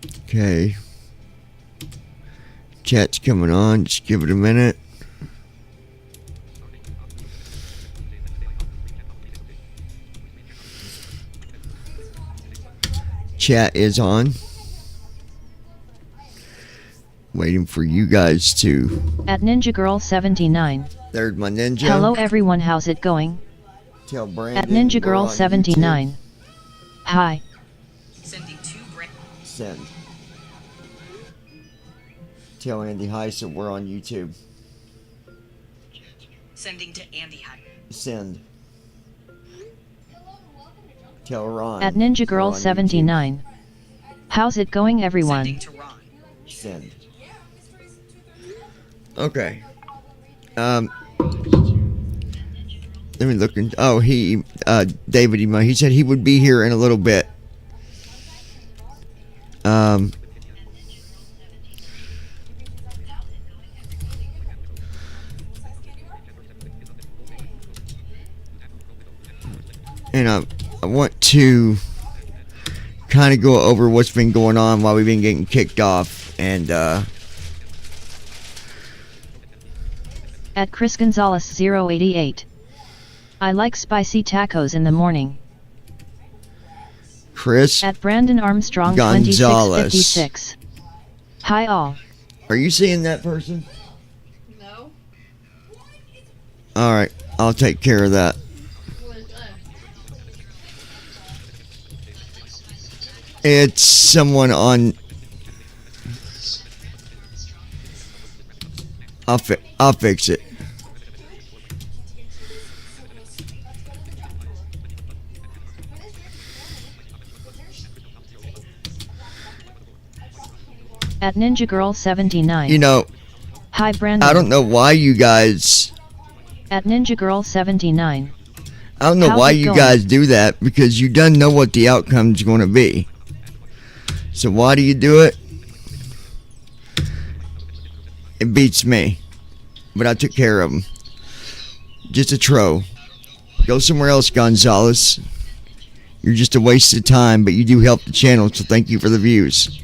Okay. Chat's coming on. Just give it a minute. Chat is on. Waiting for you guys to. At Ninja Girl 79. There's my ninja. Hello everyone, how's it going? Tell Brandon. At Ninja Girl 79. Hi. Sending to Send. Tell Andy hi, so we're on YouTube. Sending to Andy hi. Send. Tell Ron. At Ninja Girl 79. How's it going everyone? Sending to Ron. Send. Okay. Let me look. Oh, David Emo. He said he would be here in a little bit. And I want to kind of go over what's been going on while we've been getting kicked off. And, At Chris Gonzalez 088. I like spicy tacos in the morning. Chris At Brandon Armstrong Gonzalez. 2656. Hi all. Are you seeing that person? No. Alright, I'll take care of that. What is that? It's someone on. I'll fix it. At Ninja Girl 79. You know, Hi Brandon. I don't know why you guys. At Ninja Girl 79. I don't know How's why it you going? guys do that, because you done know what the outcome's going to be. So why do you do it? It beats me. But I took care of him. Just a tro. Go somewhere else, Gonzalez. You're just a waste of time, but you do help the channel, so thank you for the views.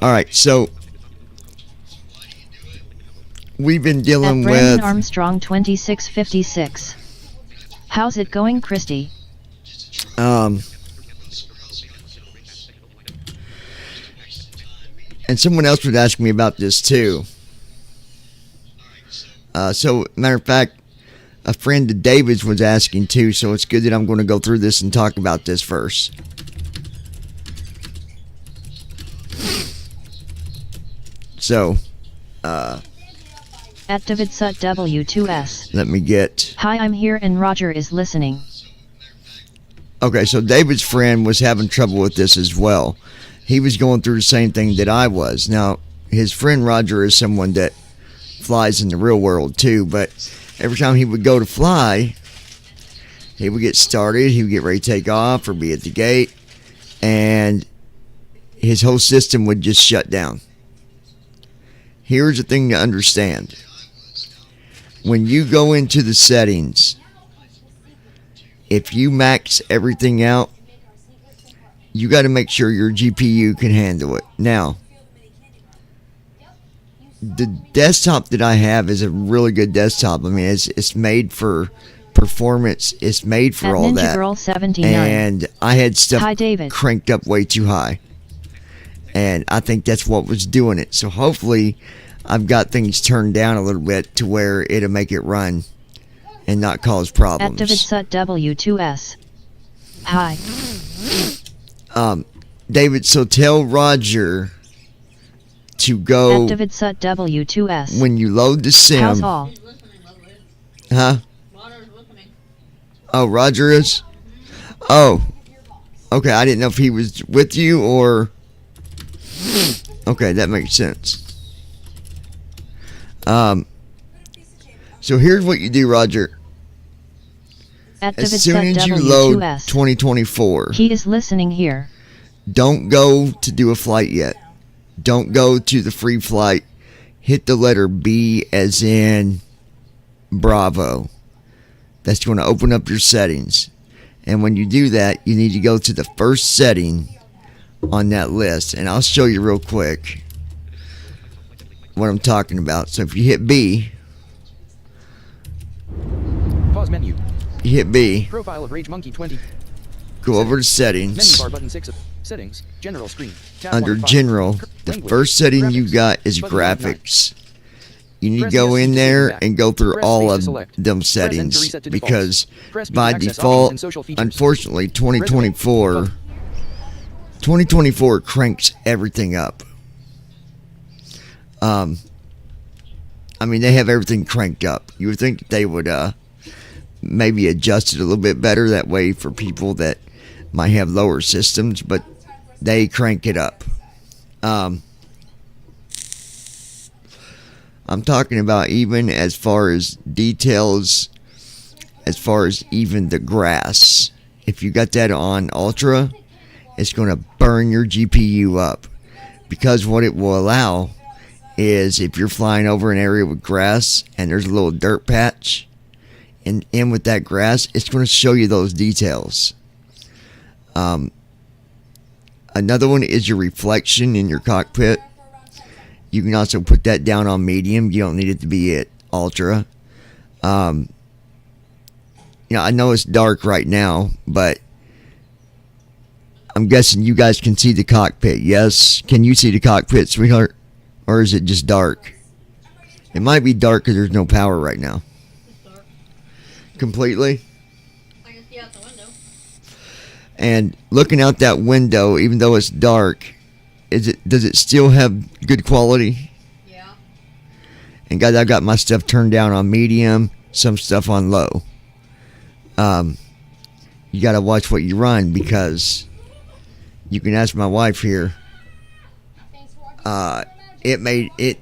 Alright, so we've been At dealing Brandon with Armstrong 2656. How's it going Christy? and someone else was asking me about this too. So matter of fact, a friend of David's was asking too, so it's good that I'm going to go through this and talk about this first. So, At David Sut W2S. let me get. Hi, I'm here and Roger is listening. Okay, so David's friend was having trouble with this as well. He was going through the same thing that I was. Now, his friend Roger is someone that flies in the real world too, but every time he would go to fly, he would get started, he would get ready to take off or be at the gate, and his whole system would just shut down. Here's the thing to understand. When you go into the settings, if you max everything out, you got to make sure your GPU can handle it. Now, the desktop that I have is a really good desktop. I mean, it's made for performance. It's made for At all Ninja that. Girl 79. And I had stuff Hi, David. cranked up way too high. And I think that's what was doing it. So hopefully I've got things turned down a little bit to where it'll make it run and not cause At problems. David Sut W2S. Hi. David, so tell Roger to go At David Sut W2S. when you load the sim. How's all? He's listening, lovely. Huh? Water's listening. Oh, Roger is? Oh. Okay, I didn't know if he was with you or... Okay, that makes sense. So here's what you do, Roger. At David As soon Sut as you load W2S. 2024, He is listening here. don't go to do a flight yet. Don't go to the free flight. Hit the letter B as in Bravo. That's going to open up your settings. And when you do that, you need to go to the first setting on that list, and I'll show you real quick what I'm talking about. So if you hit B, Pause menu. you hit B, Profile of Rage Monkey 20. go over to Menu settings. bar button 6 of settings. General screen. Tab Under 1 of 5. general, the Language. first setting you Graphics. got is Button 1 of 9. graphics. You need to Press go yes in to there back. and go through Press all space to of select. them Press Enter to settings reset to defaults. because Press B to by access options default, and social features. unfortunately, 2024 cranks everything up. I mean, they have everything cranked up. You would think that they would maybe adjust it a little bit better that way for people that might have lower systems, but they crank it up. I'm talking about even as far as details, as far as even the grass. If you got that on Ultra, it's going to burn your GPU up. Because what it will allow is if you're flying over an area with grass and there's a little dirt patch, and in with that grass, it's going to show you those details. Another one is your reflection in your cockpit. You can also put that down on medium. You don't need it to be at ultra. I know it's dark right now, but I'm guessing you guys can see the cockpit. Yes? Can you see the cockpit, sweetheart? Or is it just dark? It might be dark because there's no power right now. It's dark. Completely? I can see out the window. And looking out that window, even though it's dark, does it still have good quality? Yeah. And guys, I've got my stuff turned down on medium, some stuff on low. You got to watch what you run because you can ask my wife here. It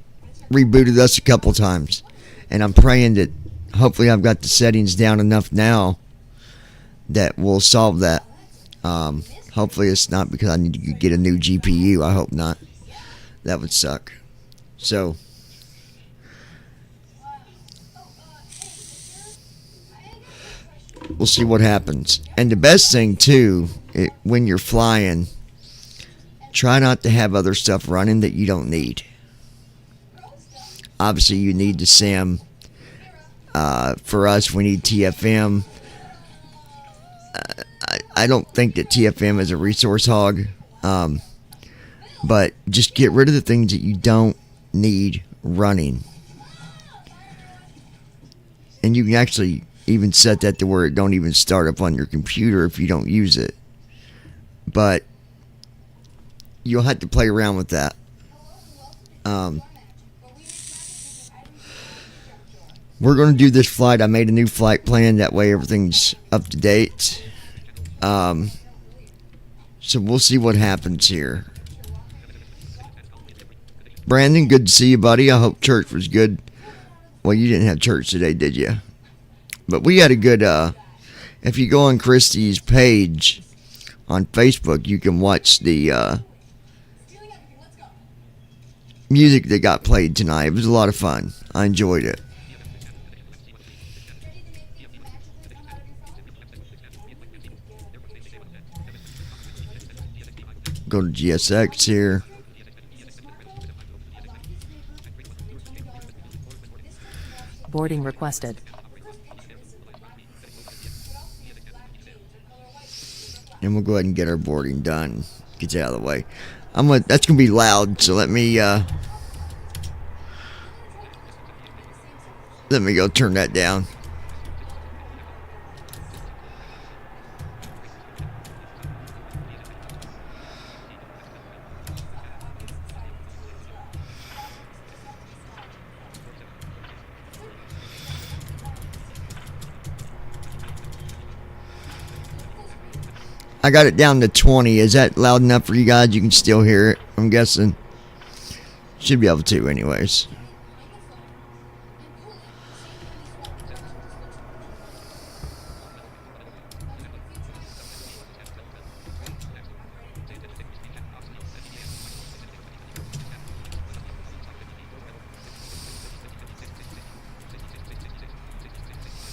rebooted us a couple times, and I'm praying that hopefully I've got the settings down enough now that will solve that. Hopefully it's not because I need to get a new GPU. I hope not. That would suck. So we'll see what happens. And the best thing too, when you're flying, try not to have other stuff running that you don't need. Obviously you need the SIM. For us, we need TFM. I don't think that TFM is a resource hog, but just get rid of the things that you don't need running. And you can actually even set that to where it don't even start up on your computer if you don't use it. But you'll have to play around with that. We're going to do this flight. I made a new flight plan. That way everything's up to date. So we'll see what happens here. Brandon, good to see you, buddy. I hope church was good. Well, you didn't have church today, did you? But we had a good, if you go on Christy's page on Facebook, you can watch the music that got played tonight. It was a lot of fun. I enjoyed it. Go to GSX here. Boarding requested. And we'll go ahead and get our boarding done. Get you out of the way. That's gonna be loud, so let me go turn that down. I got it down to 20. Is that loud enough for you guys? You can still hear it, I'm guessing. Should be able to anyways.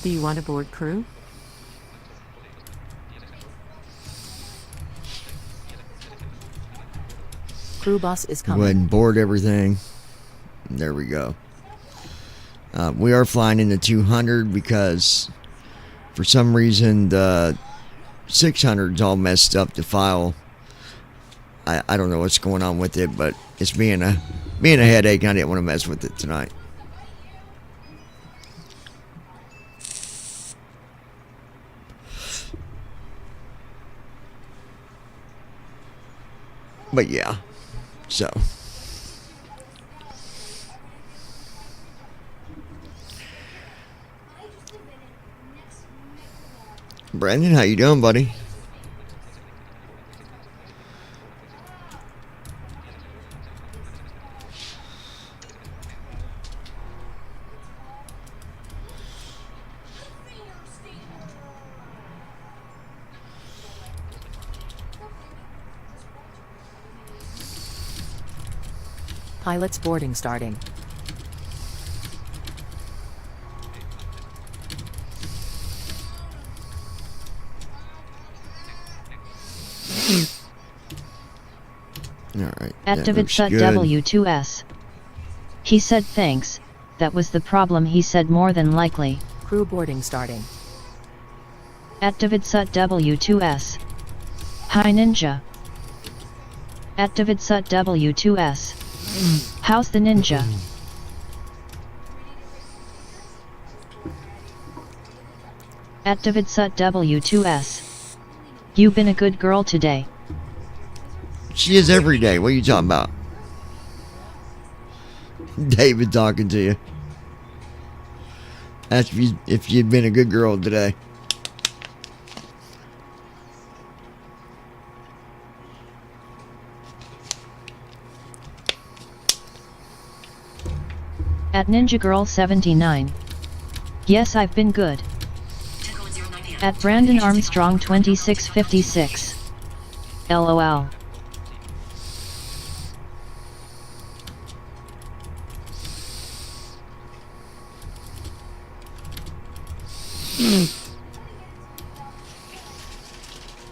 Do you want a board crew? Crew bus is Go ahead coming. and board everything. There we go. We are flying into 200 because for some reason the 600's all messed up, the file. I don't know what's going on with it, but it's being a headache. I didn't want to mess with it tonight. But yeah, so Brandon, how you doing, buddy? Pilot's boarding starting. All right. At David Sut W2S. He said thanks. That was the problem, he said, more than likely. Crew boarding starting. At David Sut W2S. Hi Ninja. At David Sut W2S. How's the ninja? At David Sut W2S. You been a good girl today. She is every day. What are you talking about? David talking to you. Ask if you'd been a good girl today. At Ninja Girl 79. Yes, I've been good. At Brandon Armstrong 2656. LOL.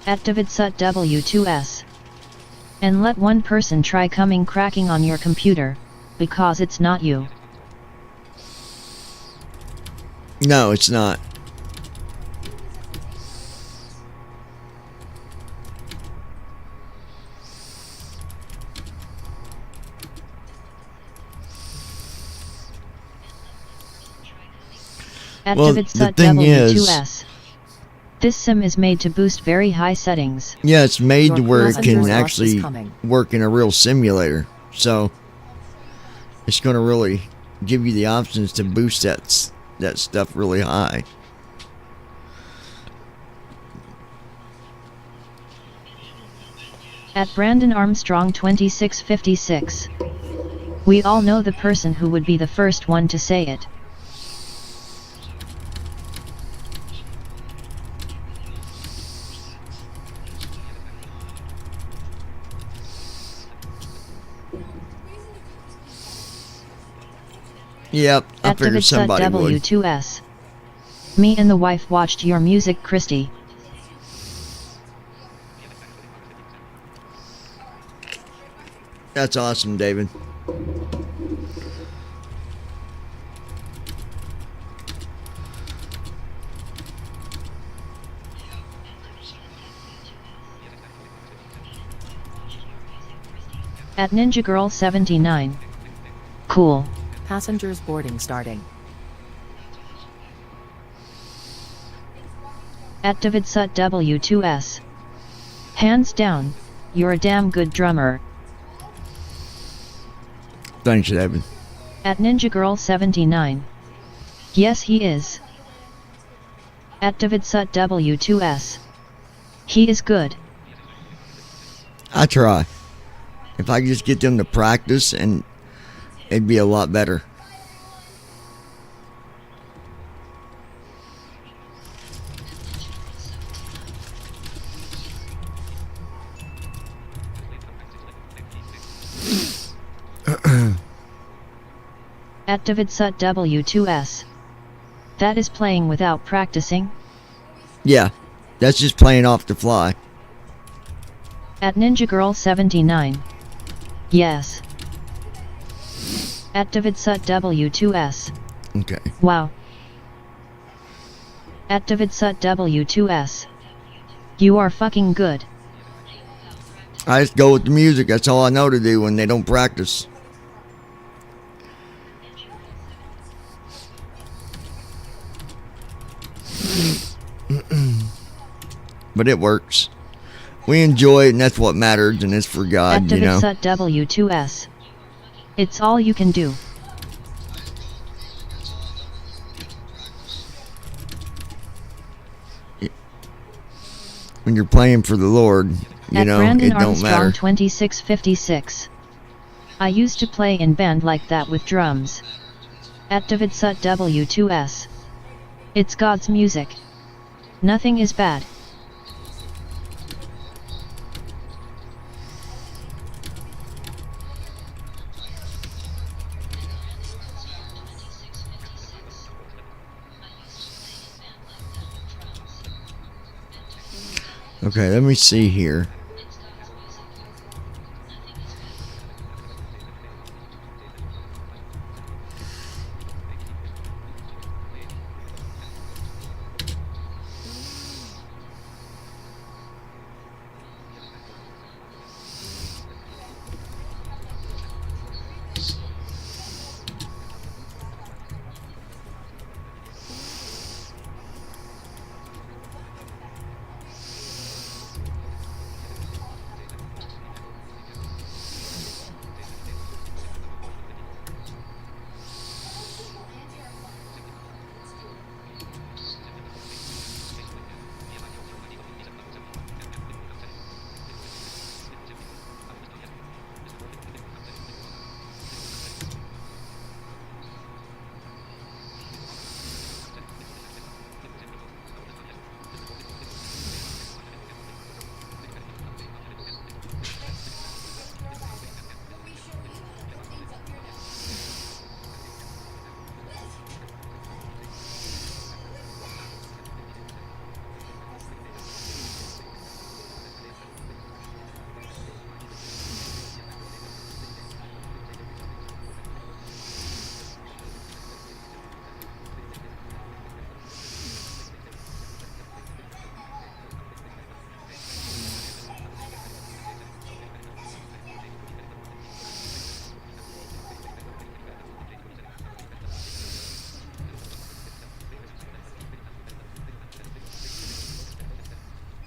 At David Sut W2S. And let one person try coming cracking on your computer, because it's not you. No, it's not. At Well, David the Sut thing is- W2S. This sim is made to boost very high settings. Yeah, it's made Your to where it passenger's can bus is actually coming. work in a real simulator. So it's going to really give you the options to boost that stuff really high. At Brandon Armstrong 2656. We all know the person who would be the first one to say it. Yep, I At figured David Sut somebody would. W2S. Me and the wife watched your music, Christy. That's awesome, David. At Ninja Girl 79. Cool. Passengers boarding starting. At David Sut W2S. Hands down, you're a damn good drummer. Thanks, David. At Ninja Girl 79. Yes, he is. At David Sut W2S. He is good. I try. If I could just get them to practice, and it'd be a lot better. At David Sut W2S. That is playing without practicing. Yeah, that's just playing off the fly. At Ninja Girl 79. Yes. At DavidSut W2S. Okay. Wow. At DavidSut W2S. You are fucking good. I just go with the music. That's all I know to do when they don't practice. But it works. We enjoy it, and that's what matters, and it's for At God, you know. DavidSut W2S. It's all you can do. When you're playing for the Lord, you At know, Brandon it don't Armstrong matter. 2656. I used to play in band like that with drums. At DavidSut W2S. It's God's music. Nothing is bad. Okay, let me see here.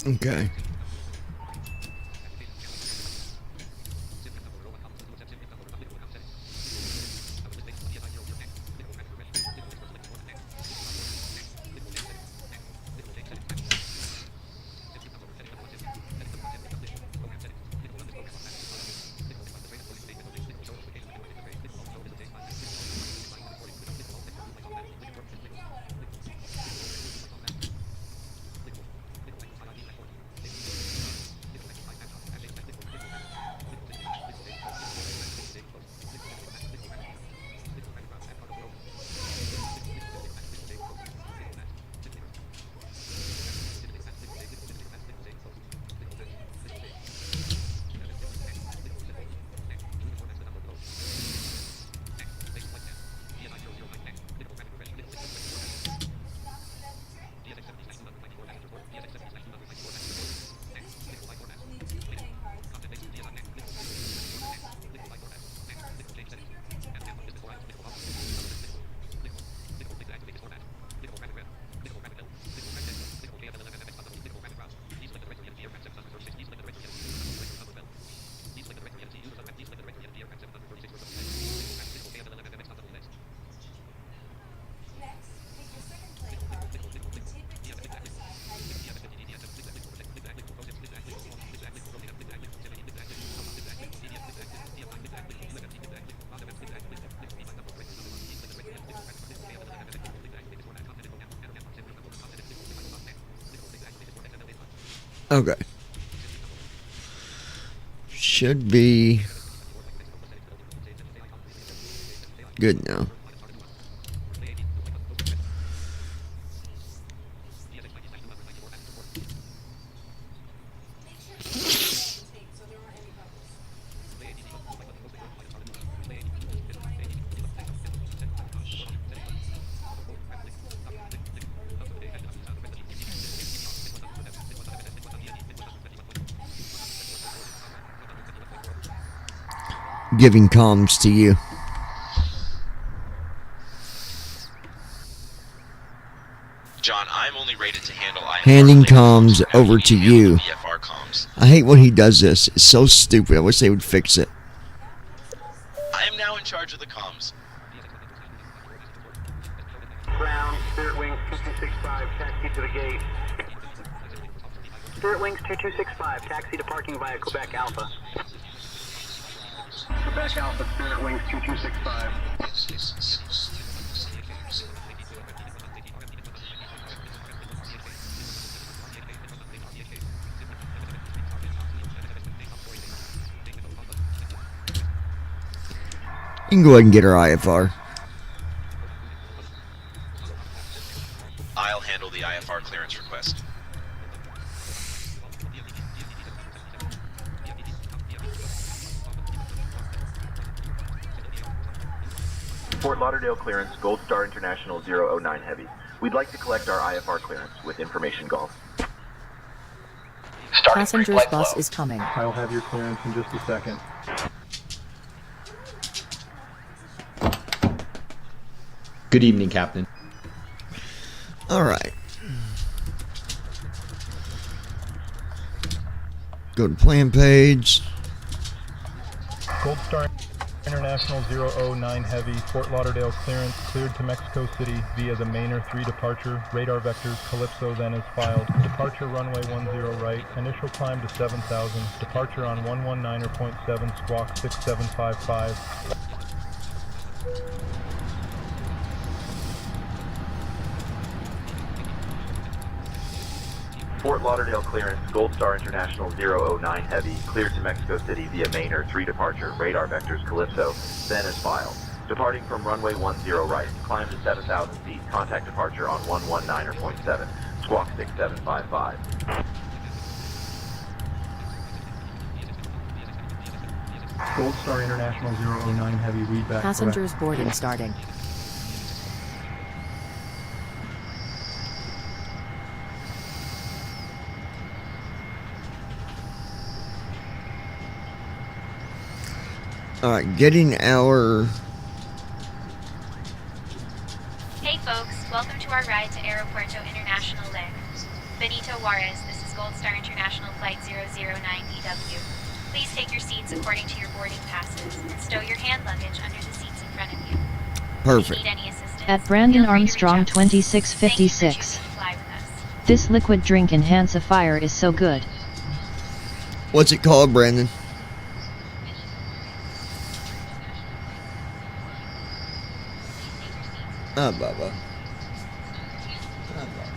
Okay. Okay. Should be good now. giving comms to you. John, I'm only rated to handle IFR Handing clearance. comms over to Handle you. the VFR comms. I hate when he does this. It's so stupid. I wish they would fix it. I am now in charge of the comms. Ground, Spirit Wings 2265, taxi to the gate. Spirit Wings 2265, taxi to parking via Quebec Alpha. Quebec Alpha, Spirit Wings 2265. You can go ahead and get our IFR. I'll handle the IFR clearance request. Fort Lauderdale clearance, Gold Star International 009 Heavy. We'd like to collect our IFR clearance with information golf. Passenger's bus is coming. I'll have your clearance in just a second. Good evening, Captain. All right. Go to plan page. Gold Star International 009 Heavy, Fort Lauderdale clearance, cleared to Mexico City via the Maynard 3 departure. Radar vectors, Calypso then is filed. Departure runway 10 right, initial climb to 7,000. Departure on 119.7, squawk 6755. Fort Lauderdale clearance, Gold Star International 009 Heavy, cleared to Mexico City via Maynard 3 departure. Radar vectors, Calypso then is filed. Departing from runway 10 right, climb to 7,000 feet. Contact departure on 119.7, squawk 6755. Gold Star International 009 Heavy, read back. Passengers boarding starting. All right, getting our... Hey folks, welcome to our ride to Aeropuerto International Leg. Benito Juarez, this is Gold Star International Flight 009DW. Please take your seats according to your boarding passes and stow your hand luggage under the seats in front of you. Perfect. If you need any assistance, At Brandon feel free to reach Armstrong out to me. Thank you for 2656. choosing to fly with us. This liquid drink enhancifier is so good. What's it called, Brandon? Ah, Bubba. Ah, Bubba.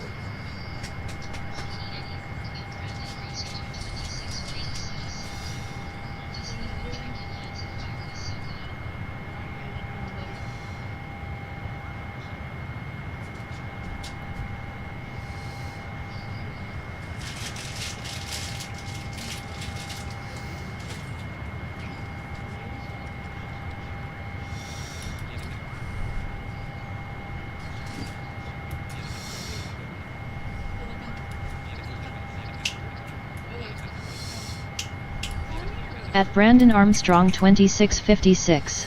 At Brandon Armstrong 2656.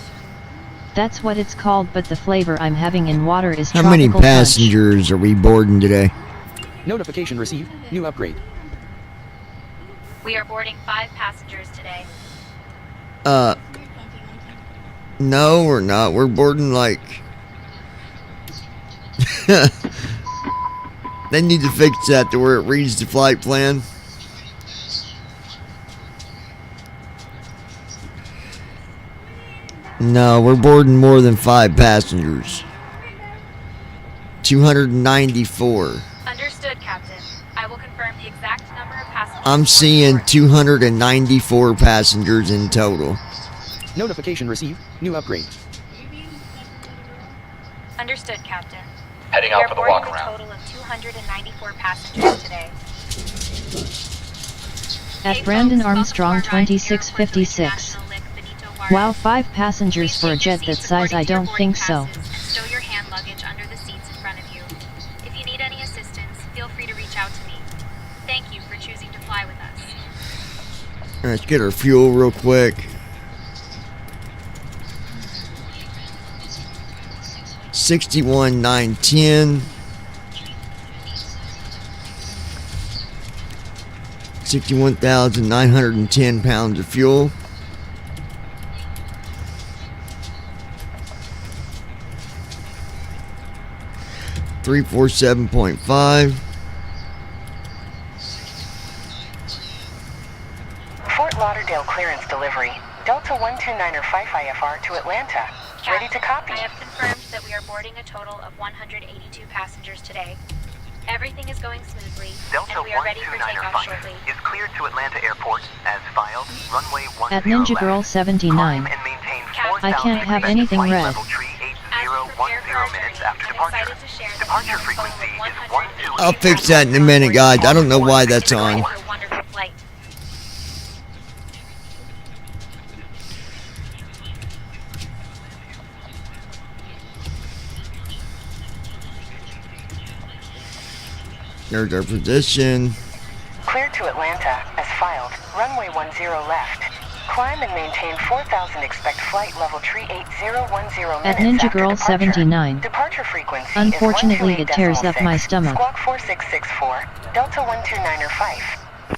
That's what it's called, but the flavor I'm having in water is How tropical many punch. passengers are we boarding today? Notification received. New upgrade. We are boarding 5 passengers today. No, we're not. We're boarding like... They need to fix that to where it reads the flight plan. No, we're boarding more than 5 passengers. 294. Understood, Captain. I will confirm the exact number of passengers. I'm seeing 294 passengers in total. Notification received. New upgrade. Understood, Captain. Heading We out are for the boarding walk a around. total of 294 passengers today. At Hey Brandon folks, welcome Armstrong to our ride to 2656. International Lake Benito Juarez. Wow, 5 passengers Please for a take your jet that seats size, I according to your don't boarding think so. passes and stow your hand luggage under the seats in front of you. If you need any assistance, feel free to reach out to me. Thank you for choosing to fly with us. Let's get our fuel real quick. 61,910. 61,910 pounds of fuel. $347.5. Fort Lauderdale clearance delivery. Delta 129er 5 IFR to Atlanta. Ready to copy. I have confirmed that we are boarding a total of 182 passengers today. Everything is going smoothly, Delta and we are ready for takeoff shortly. is cleared to Atlanta Airport as filed. Runway 10 At Ninja Girl 79. I can't have anything red. As we prepare for our journey, I'm excited to share that we have a total of 182 I'll fix that in a minute, guys. I don't know why that's on. a wonderful flight. There's our position. Cleared to Atlanta as filed. Runway 10 left. Climb and maintain 4,000. Expect flight level tree 8010 At minutes Ninja after Girl departure. 79. Departure frequency Unfortunately, is it tears up 128.6. my stomach. Squawk 4664. Delta 129er 5.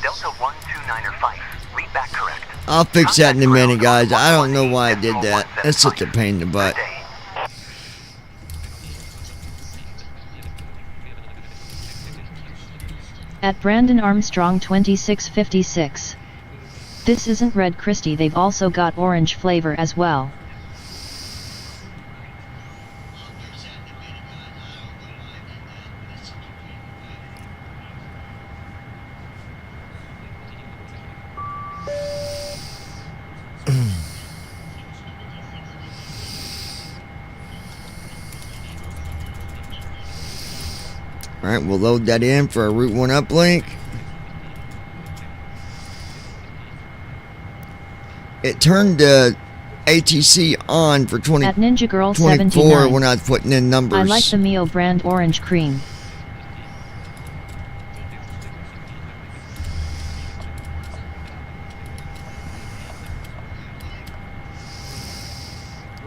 Delta 129er 5. Read back correct. I'll fix that in a minute, guys. I don't know why I did that. That's such a pain in the butt. At Brandon Armstrong 2656. This isn't Red Christie, they've also got orange flavor as well. Alright, we'll load that in for our Route 1 uplink. It turned ATC on for At Ninja Girl 24 79. when I was putting in numbers. I like the Mio brand orange cream.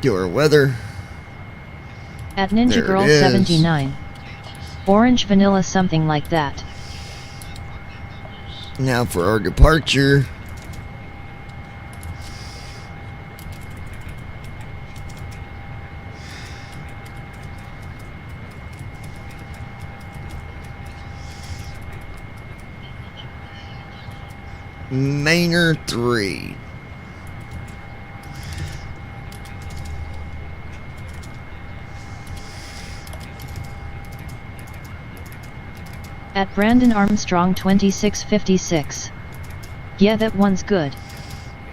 Do our weather. At Ninja There Girl it is. 79. Orange vanilla, something like that. Now for our departure. Manor 3. At Brandon Armstrong 2656. Yeah, that one's good.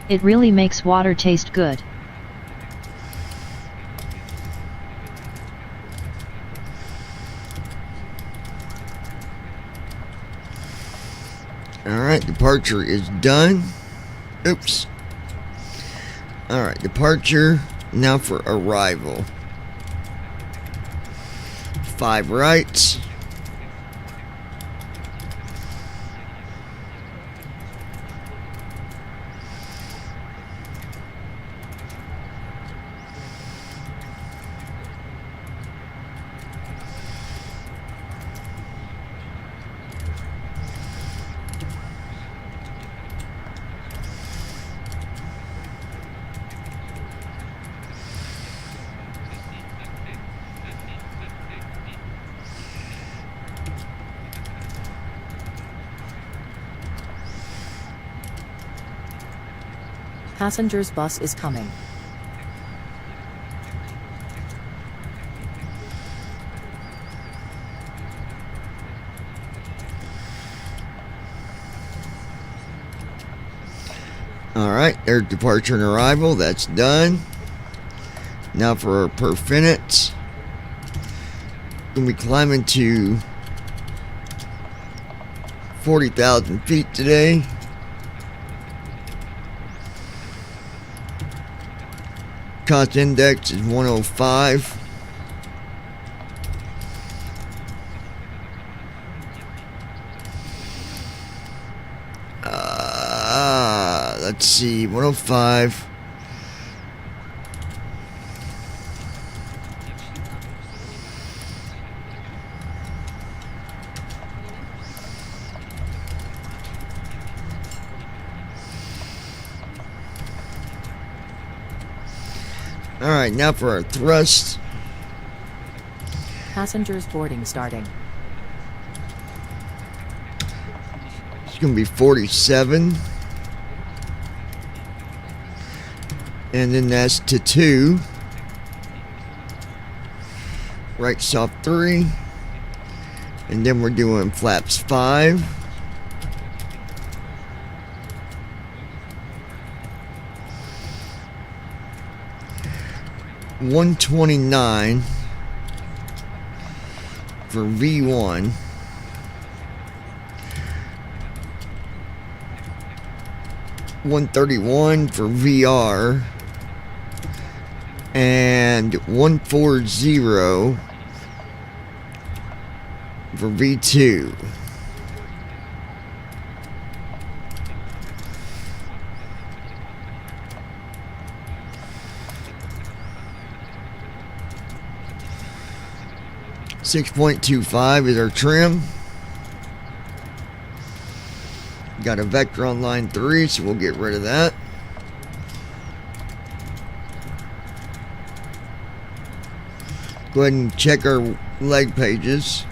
It really makes water taste good. Alright, departure is done. Oops. Alright, departure. Now for arrival. 5 rights. Passengers bus is coming. Alright, there's departure and arrival. That's done. Now for our per minutes. We'll be climbing to 40,000 feet today. Cost index is 105. Let's see, 105. Alright, now for our thrust. Passengers boarding starting. It's going to be 47. And then that's to 2. Right soft 3. And then we're doing flaps 5. 129 for V1. 131 for VR. And 140 for V2. .25 is our trim. Got a vector on line 3, so we'll get rid of that. Go ahead and check our leg pages.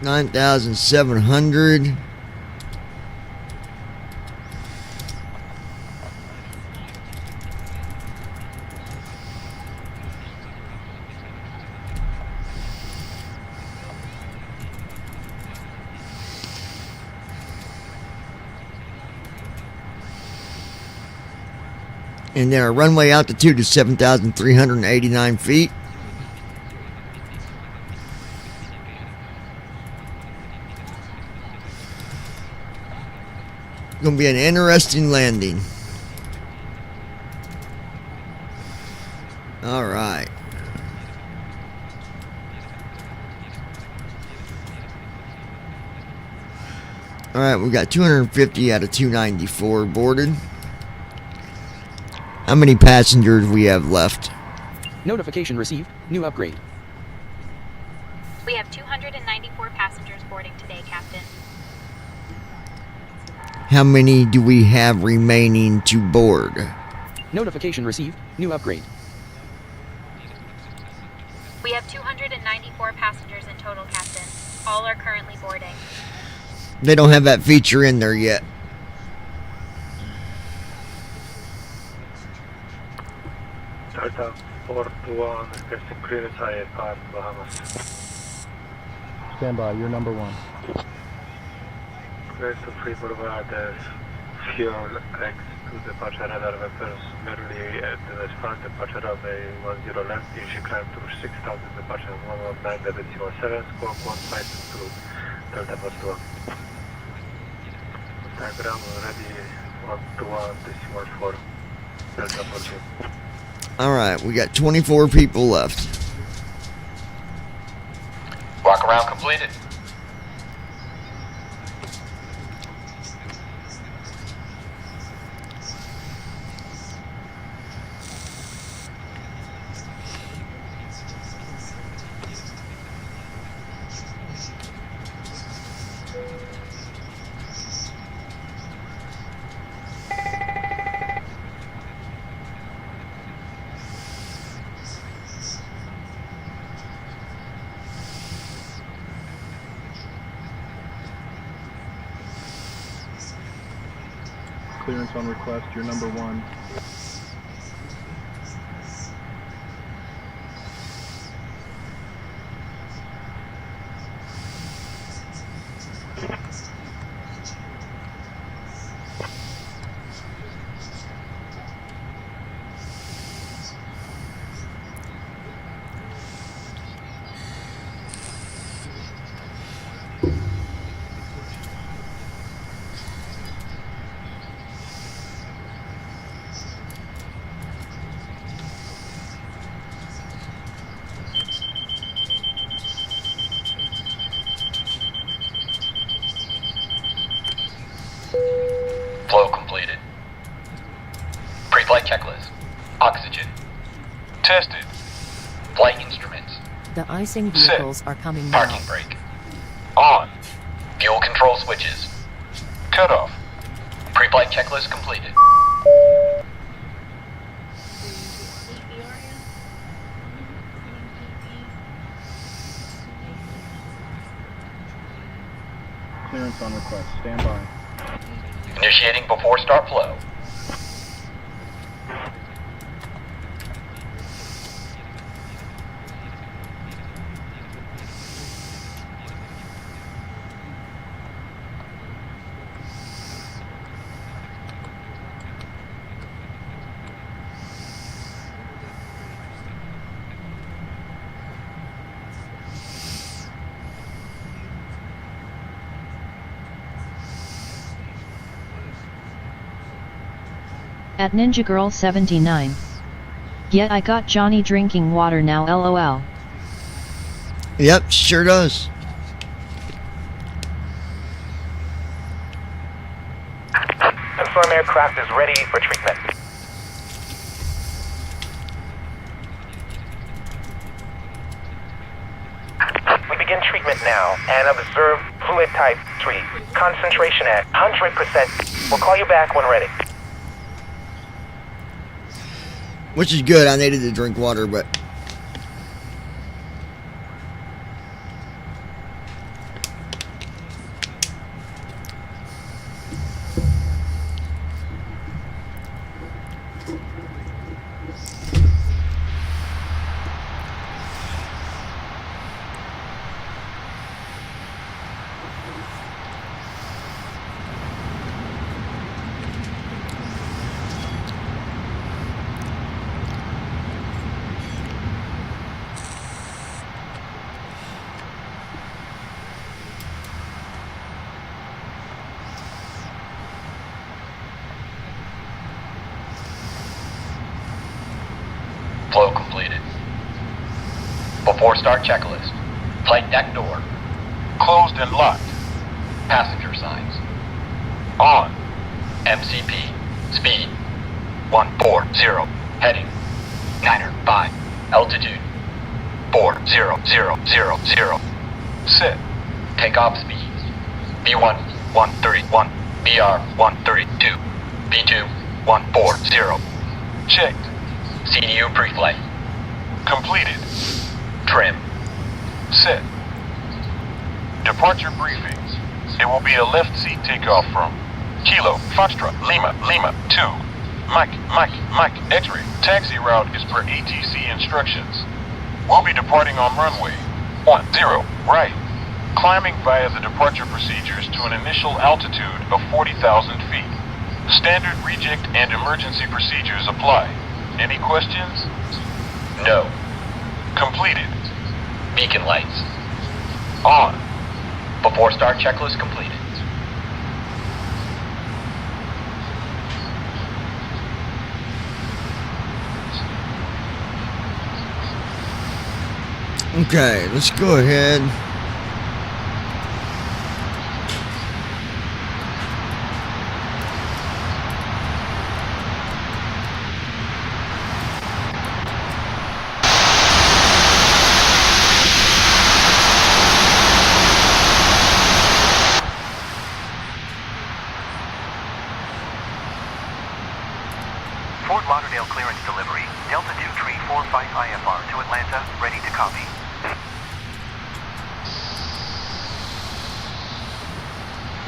$9,700. And then our runway altitude is 7,389 feet. Going to be an interesting landing. All right. All right, we got 250 out of 294 boarded. How many passengers we have left? Notification received. New upgrade. We have 294 passengers boarding today, Captain. How many do we have remaining to board? Notification received. New upgrade. We have 294 passengers in total, Captain. All are currently boarding. They don't have that feature in there yet. Delta 421, requesting clearance IFR, Bahamas. Stand by, you're number 1. Request to free boulevard as fuel X to departure radar vectors merely at the front departure runway 10 left, initial climb to 6,000 departure 119.17, squawk 152 Delta 421. Diagram ready 121.4 Delta 421. Alright, we got 24 people left. Walk around completed. Clearance on request, you're number 1. Flow completed. Pre-flight checklist. Oxygen. Tested. Flight instruments. The icing vehicles are coming now. Parking brake. On. Fuel control switches. Cut off. Pre-flight checklist completed. Clearance on request. Stand by. Initiating before start flow. At Ninja Girl 79. Yet I got Johnny drinking water now, lol. Yep, sure does. Confirm aircraft is ready for treatment. We begin treatment now and observe fluid type 3. Concentration at 100%. We'll call you back when ready. Which is good. I needed to drink water, but... Flow completed. Before start checklist. Flight deck door. Closed and locked. Passenger signs. On. MCP. Speed. 140. Heading. 905. Altitude. 40000. Set. Takeoff speeds. B1 131. BR 132. B2 140. Checked. CDU pre-flight. Completed. Trim. Set. Departure briefings. It will be a left seat takeoff from Kilo, Foxtrot, Lima, Lima, 2. Mike, X-ray. Taxi route is per ATC instructions. We'll be departing on runway 10, right. Climbing via the departure procedures to an initial altitude of 40,000 feet. Standard reject and emergency procedures apply. Any questions? No. Completed. Beacon lights. On. Before start checklist completed. Okay, let's go ahead. Fort Lauderdale clearance delivery. Delta 2345 IFR to Atlanta, ready to copy.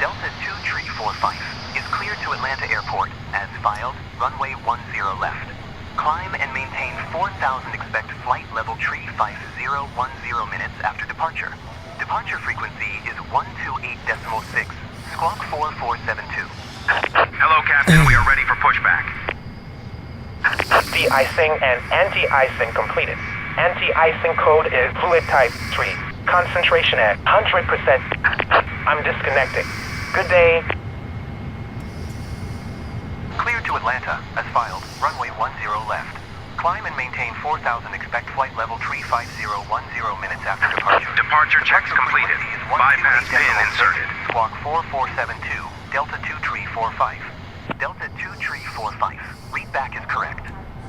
Delta 2345 is cleared to Atlanta Airport. As filed, runway 10 left. Climb and maintain 4,000 expect flight level tree 5010 minutes after departure. Departure frequency is 128.6, squawk 4472. Hello, Captain. We are ready for pushback. De-icing and anti-icing completed. Anti-icing code is fluid type 3. Concentration at 100%. I'm disconnecting. Good day. Cleared to Atlanta, as filed, runway 10 left. Climb and maintain 4,000 expect flight level tree 5010 minutes after departure. Departure checks completed. Bypass pin inserted. Squawk 4472, Delta 2345. Delta 2345. Readback is correct.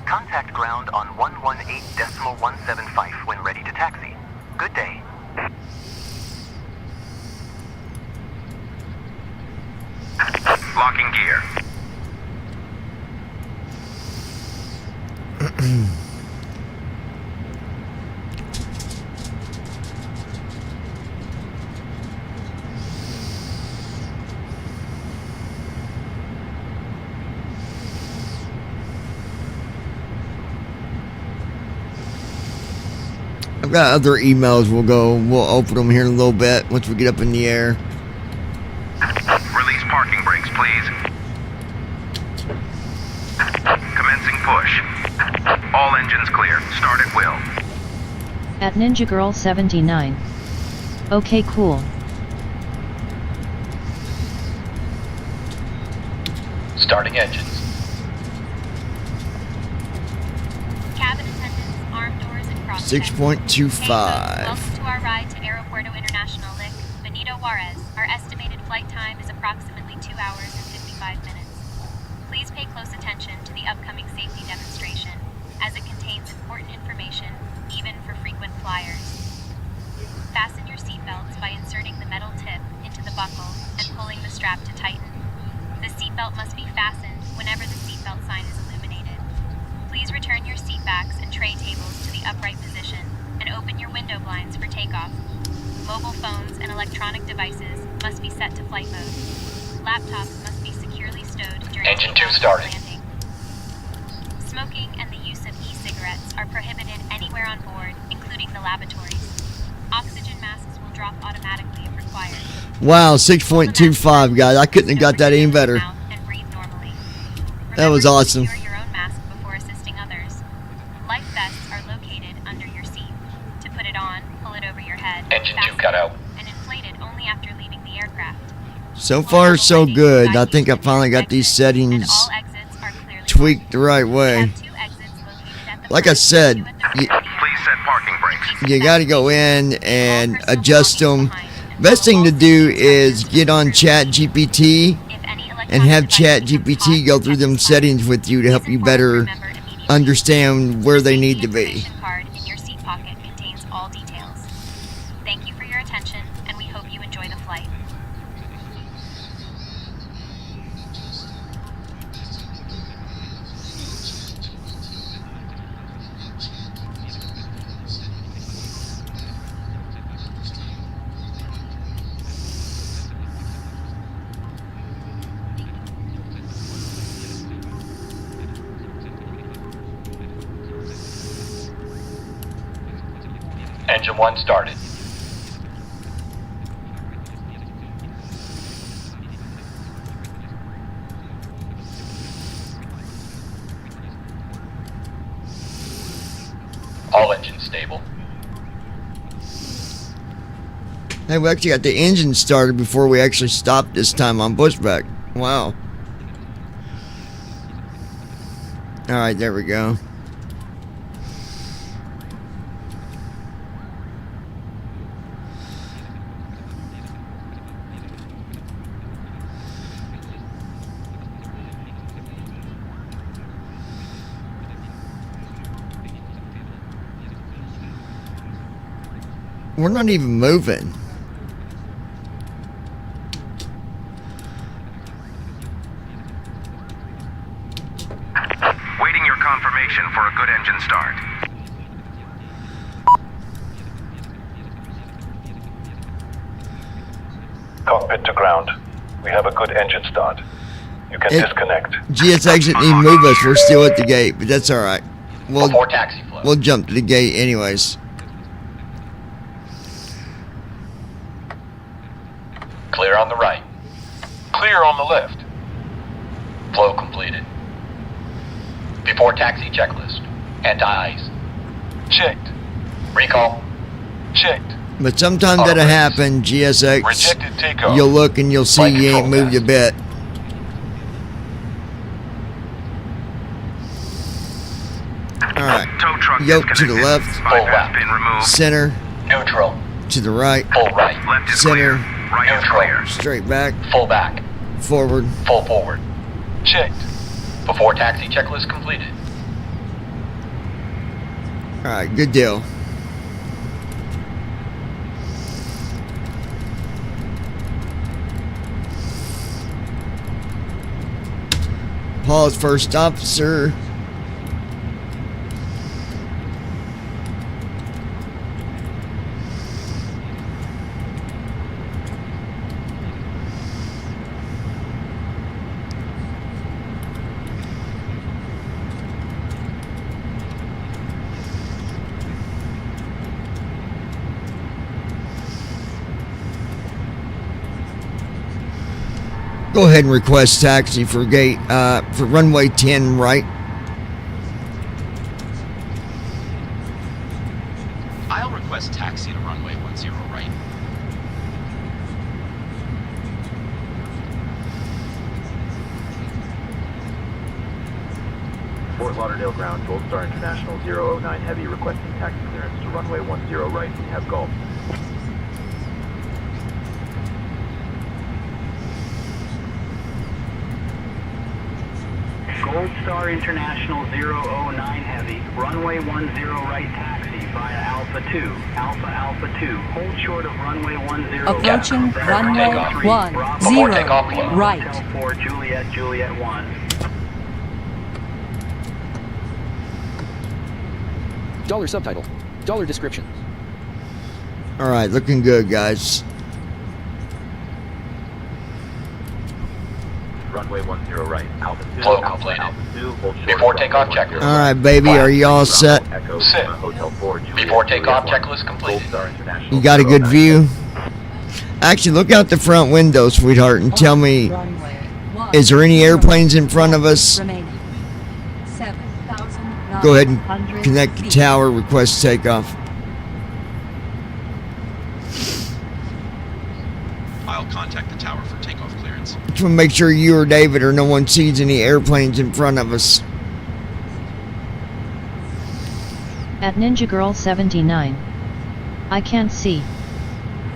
Contact ground on 118.175 when ready to taxi. Good day. Locking gear. I've got other emails. We'll open them here in a little bit once we get up in the air. Release parking brakes, please. Commencing push. All engines clear. Start at will. At Ninja Girl 79. Okay, cool. Starting engines. Cabin attendants, armed doors, and cross 6.25. Welcome to our ride to Aeropuerto International Lic, Benito Juarez. Our estimated flight time is approximately 2 hours and 55 minutes. Please pay close attention to the upcoming safety demonstration, as it contains important information, even for frequent flyers. Fasten your seatbelts by inserting the metal tip into the buckle and pulling the strap to tighten. The seatbelt must be fastened whenever the seatbelt sign is illuminated. Please return your seatbacks and tray tables to the upright position and open your window blinds for takeoff. Mobile phones and electronic devices must be set to flight mode. Laptops must be securely stowed during Engine 2 takeoff started. and landing. Smoking and the use of e-cigarettes are prohibited anywhere on board, including the lavatories. Oxygen masks will drop automatically if required. Wow, 6.25, guys. I couldn't have got that any better. That was awesome. Secure your own mask before assisting others. Life vests are located under your seat. To put it on, pull it over your head. Engine 2 fasten cut out. And inflate it only after leaving the aircraft. So far, so good. I think I finally got these settings tweaked the right way. Like I said, Please set parking brakes. you got to go in and adjust them. Best thing to do is get on Chat GPT and have Chat GPT go through them settings with you to help you better understand where they need to be. Card in your seat pocket contains all details. Thank you for your attention, and we hope you enjoy the flight. Engine 1 started. All engines stable. Hey, we actually got the engine started before we actually stopped this time on Bushback. Wow. Alright, there we go. We're not even moving. Waiting your confirmation for a good engine start. Cockpit to ground. We have a good engine start. You can disconnect. GSX didn't even move us. We're still at the gate, but that's alright. Before taxi flow. We'll jump to the gate anyways. Clear on the right. Clear on the left. Flow completed. Before taxi checklist. Anti-ice. Checked. Recall. Checked. But sometimes that'll happen, GSX. Rejected takeoff. You'll look and you'll see you ain't moved a bit. Alright. Yoke to the left. Full left. Center. Neutral. To the right. Full right. Center. Neutral. Straight back. Full back. Forward. Full forward. Checked. Before taxi checklist completed. Alright, good deal. Pause, first officer. Go ahead and request taxi for for runway 10 right. I'll request taxi to runway 10 right. Fort Lauderdale ground, Gold Star International 009 Heavy requesting taxi clearance to runway 10 right. We have Gulf. Gold Star International 009 Heavy, runway 10 right taxi via Alpha 2, Alpha 2, hold short of runway 10. Approaching runway 10 right. Hotel 4, Juliet 1. Dollar subtitle. Dollar description. Alright, looking good, guys. Runway 10 right. Alpha 2, Flow Alpha, completed. Alpha 2, hold short Before of takeoff runway checklist. Alright, baby, are you all set? Echo, Set. Hotel 4, Juliet, Before takeoff Juliet 1. checklist completed. Gold Star International You got a good 009 view? Actually, look out the front window, sweetheart, and tell me, is there any airplanes in front of us? Remaining 7,000. Go ahead and connect the tower, request takeoff. I'll contact the tower for takeoff clearance. Just want to make sure you or David or no one sees any airplanes in front of us. At Ninja Girl 79. I can't see.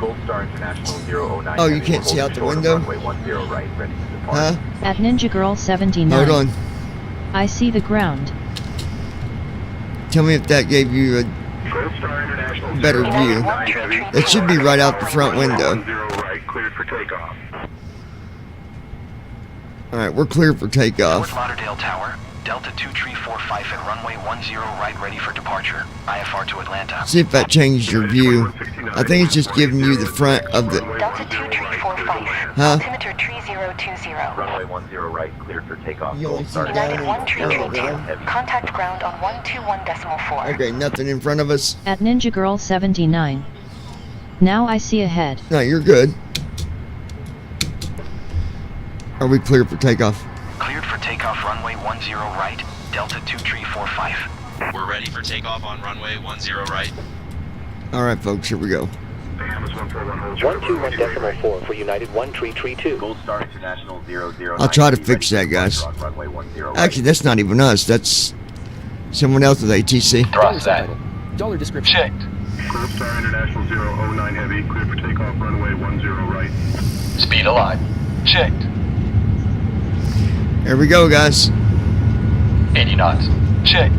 Gold Star International 009 Oh, you Heavy, can't see hold out the short of window? Runway 10 right, ready to depart. Huh? At Ninja Girl 79. Hold on. I see the ground. Tell me if that gave you a Gold Star International better view. That should be right out the front window. 10 right, cleared for takeoff. Alright, we're clear for takeoff. Fort Lauderdale Tower, Delta 2345 at runway 10 right, ready for departure. IFR to Atlanta. See if that changed your view. I think it's just giving you the front of the... Delta 2345, Huh? altimeter 3020. Runway 10 right, cleared for takeoff. You only Gold see Star United down 1332, Heavy. contact ground on 121.4. Okay, nothing in front of us. At Ninja Girl 79. Now I see ahead. No, you're good. Are we clear for takeoff? Cleared for takeoff runway 10 right, Delta 2345. We're ready for takeoff on runway 10 right. Alright, folks, here we go. 121.4 for United 1332. Gold Star International 009. I'll try to Heavy, fix ready that, guys. departure on runway 10 right. Actually, that's not even us. That's someone else with ATC. Dollar Thrust that. subtitle. Dollar description. Checked. Gold Star International 009 Heavy, cleared for takeoff, runway 10 right. Speed alive. Checked. Here we go, guys. 80 knots. Checked.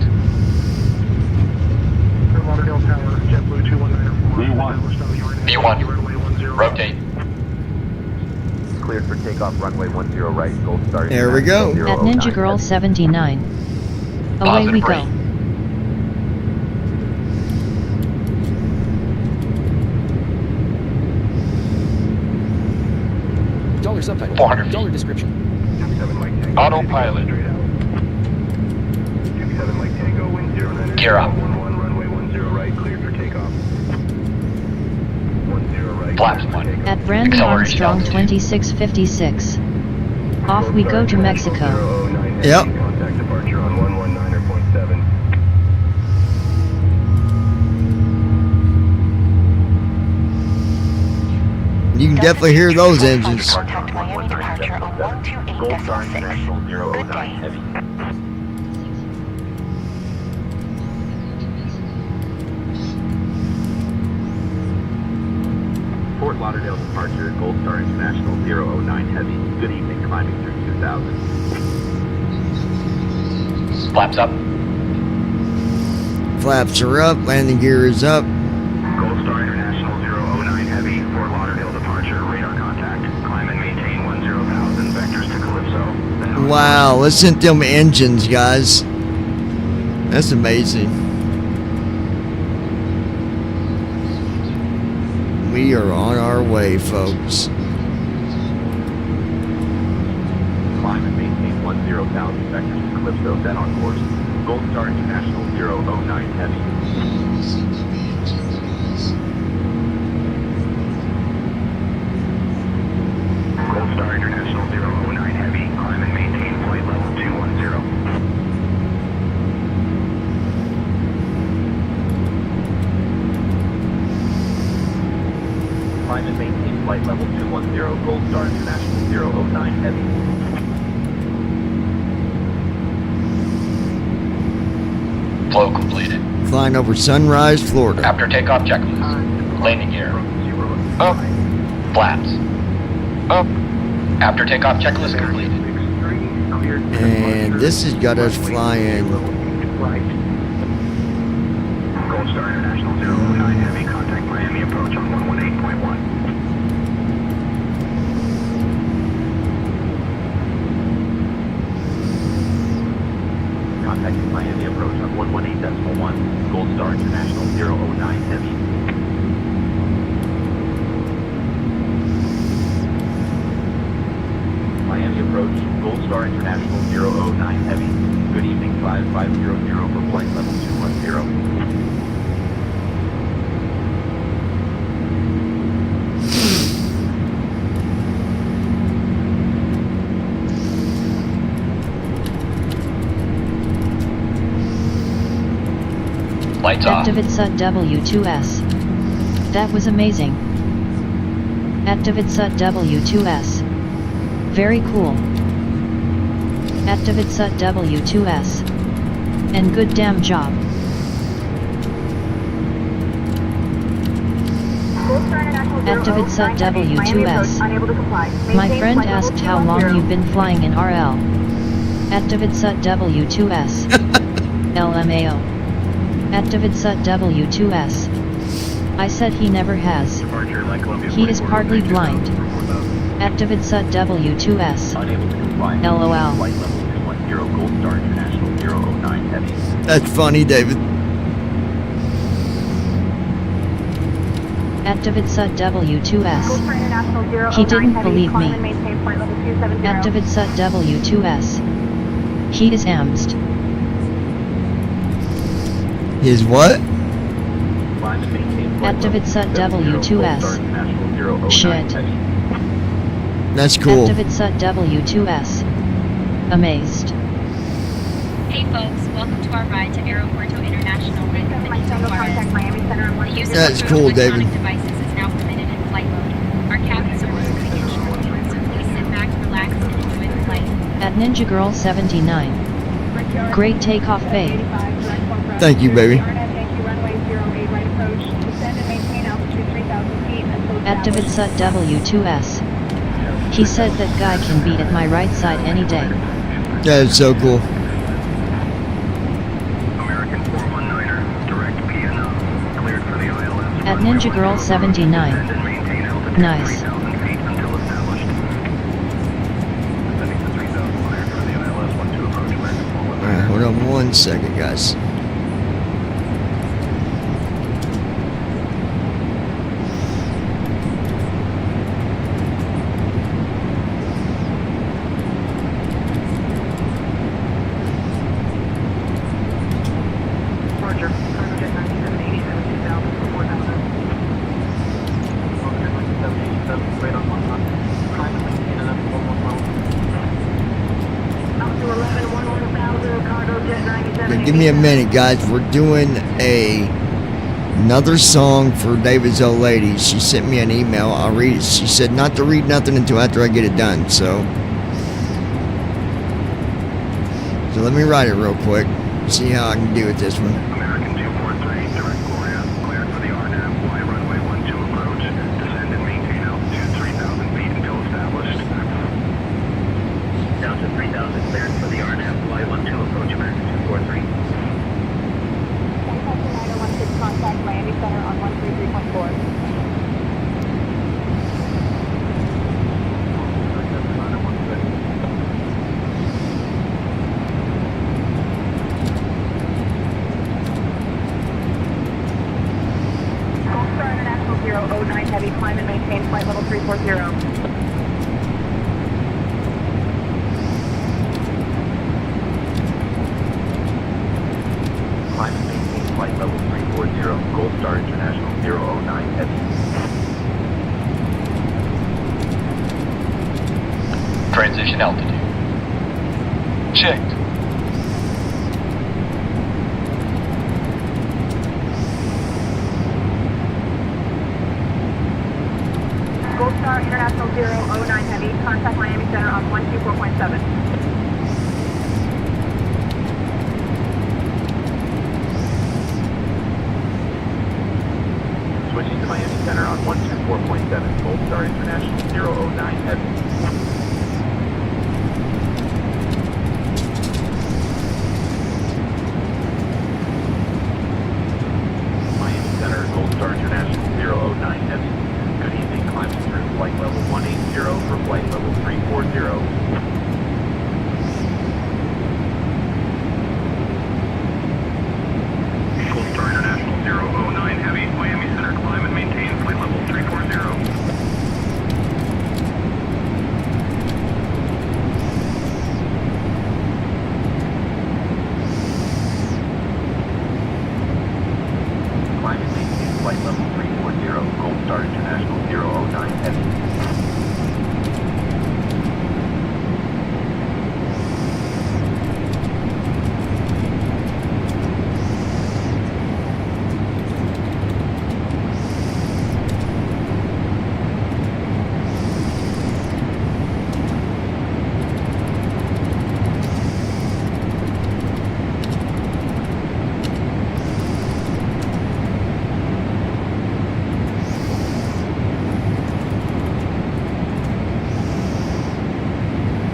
Fort Lauderdale Tower, JetBlue 2194. V1. Rotate. Cleared for takeoff, runway 10 right, Gold Star There we go. International At Ninja 009 Girl Heavy. 79. Away Positive we go. rate. Dollar subtitle. 400 feet. Dollar description. 7 Mike Tango. Autopilot. Straight out. 7 Mike Tango, wind 09. Gear up. 11, runway 10 right, cleared for takeoff. 10 right. Flaps cleared for 1. takeoff. At Brandon Acceleration Armstrong altitude. 2656. Off we go to Mexico. Yep. Contact departure on 119.7. You can definitely hear those engines. Contact Miami departure on Gold Star 128.6. International Good 009 day. Heavy. Fort Lauderdale departure, Gold Star International 009 Heavy. Good evening, climbing through 2000. Flaps up. Flaps are up. Landing gear is up. Gold Star International 009 Heavy, Fort Lauderdale departure, radar contact. Climb and maintain 10,000 vectors to Calypso. Then Wow, listen to them engines, guys. That's amazing. We are on our way, folks. Climb and maintain 10,000 vectors to Calypso, then on course. Gold Star International 009 Heavy. Gold Star International 009 Heavy, climb and maintain flight level 210. Climb and maintain flight level 210, Gold Star International 009 Heavy. Flow completed. Flying over Sunrise, Florida. After takeoff checklist. Landing gear. Up. Flaps. Up. After takeoff checklist completed. And this has got us flying. Gold Star International 009 Heavy, contact Miami approach on 118.1. Contacting Miami approach on 118.1, Gold Star International 009 Heavy. Miami approach, Gold Star International 009 Heavy. Good evening, 5500 for flight level 210. Lights off. Activate SUT W2S. That was amazing. Activate SUT W2S. Very cool. Activate SUT W2S. And good damn job. Activate SUT W2S. My friend asked how long you've been flying in RL. Activate SUT W2S. LMAO. Activate SUT W2S. I said he never has. He is partly blind. Activate SUT W2S. LOL. Flight level 210, Gold Star International 009 Heavy. That's funny, David. Activate SUT W2S. He didn't believe me. Activate SUT W2S. He is amst. His what? Activate SUT W2S. Shit. That's cool. Activate SUT W2S. Amazed. Hey folks, welcome to our ride to Aeropuerto International with Benito Juarez. The use of That's approach cool, David. electronic devices is now permitted in flight mode. Our cabin service will begin shortly, so please sit back, relax, and enjoy the flight. At Ninja Girl 79. Great takeoff, babe. Thank you, baby. Activate SUT W2S. He said that guy can be at my right side any day. That is so cool. American 419er, direct PNO, cleared for the ILS. At Ninja Girl 79. Descend and maintain altitude Nice. 3,000 feet until established. Descending to 3,000 cleared for the ILS, 12 approach, American 419er. Alright, hold on 1 second, guys. Roger. Jet 9787, 2000 for 4,000. Jet 9787, right on 1 knot. Trying to maintain an F110. Out to 11, 11,000, cargo jet 97. Okay, give me a minute, guys. We're doing another song for David's old lady. She sent me an email. I'll read it. She said not to read nothing until after I get it done. So let me write it real quick. See how I can do with this one. American 243, direct Gloria, cleared for the RNAV, fly runway 12 approach, descend and maintain altitude 3,000 feet until established. Down to Delta 3000 clearance for the RNAV Y12 approach American 243. 2016 contact Miami Center on 133.4. International 009 Heavy, climb and maintain flight level 340. Climb and maintain flight level 340, Gold Star International 009 Heavy. Transition altitude. Checked. Gold Star International 009 Heavy, contact Miami Center on 124.7. Switching to Miami Center on 124.7, Gold Star International 009 Heavy. Miami Center, Gold Star International 009 Heavy. Good evening, climbing through flight level 180 for flight level 340. Gold Star International 009 Heavy, Miami Center, climb and maintain flight level 340. Climb and maintain flight level 340, Gold Star International 009 Heavy.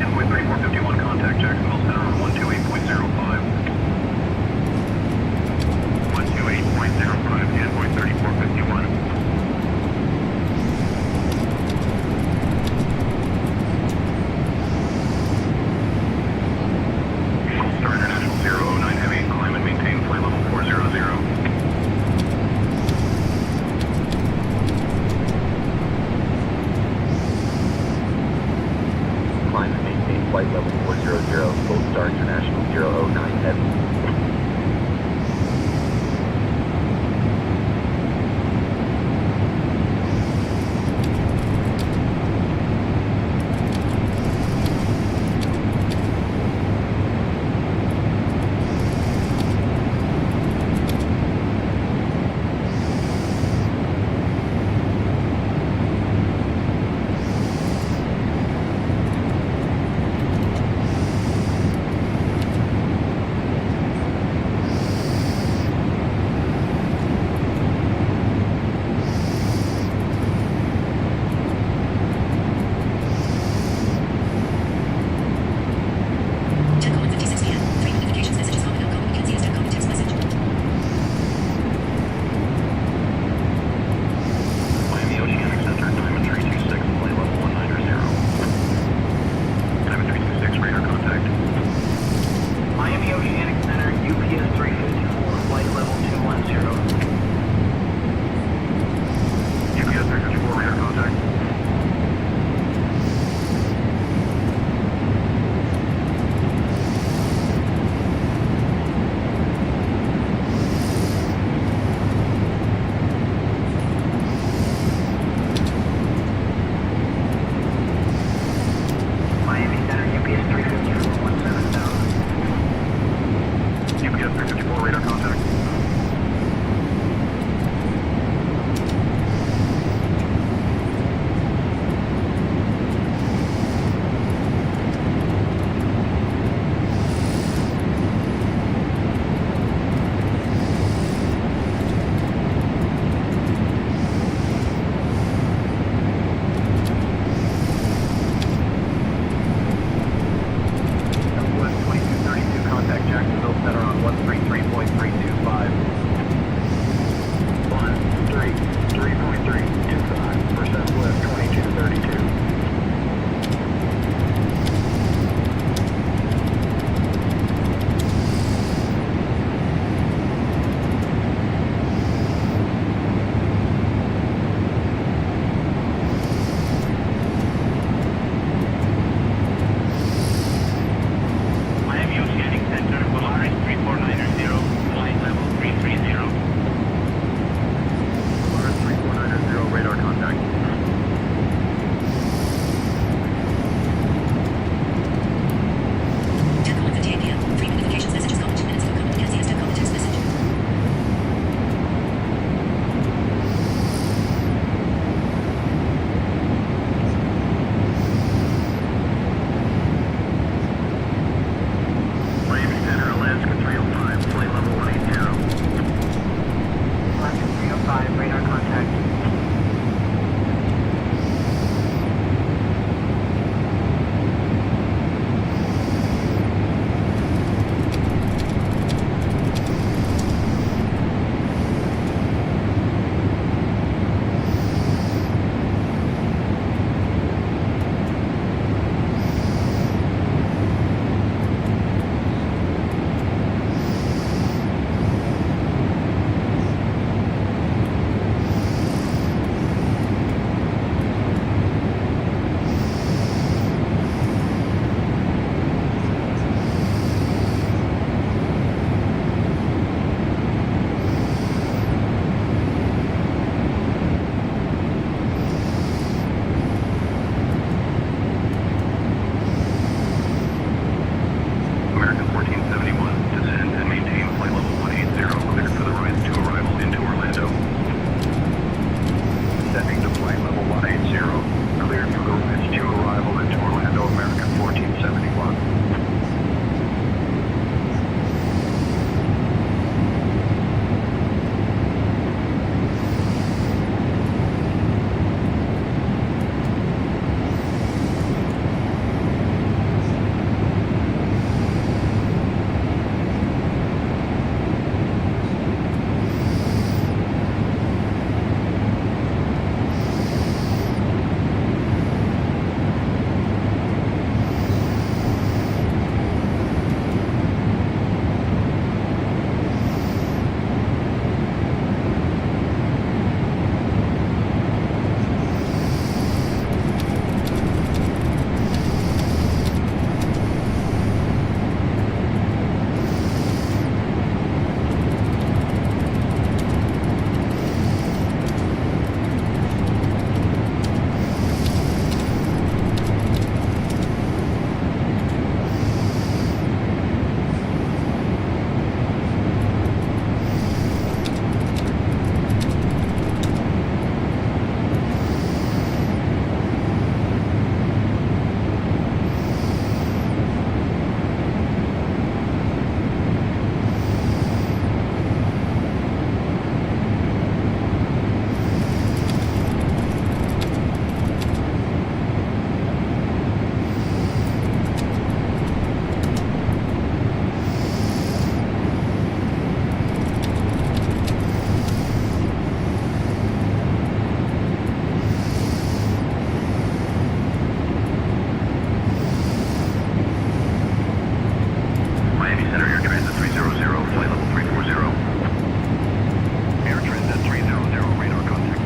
Endpoint 3451, contact Jacksonville Center on 128.05. 128.05, endpoint 3451. Gold Star International 009 Heavy, climb and maintain flight level 400. Climb and maintain flight level 400, Gold Star International 009 Heavy. American 1471. Descend and maintain flight level 180. Cleared for the rise to arrival into Orlando. Descending to flight level 180. Cleared for the rise to arrival into Orlando, American 1471. Miami Center, Air Transit 300, flight level 340. Air Transit 300, radar contact.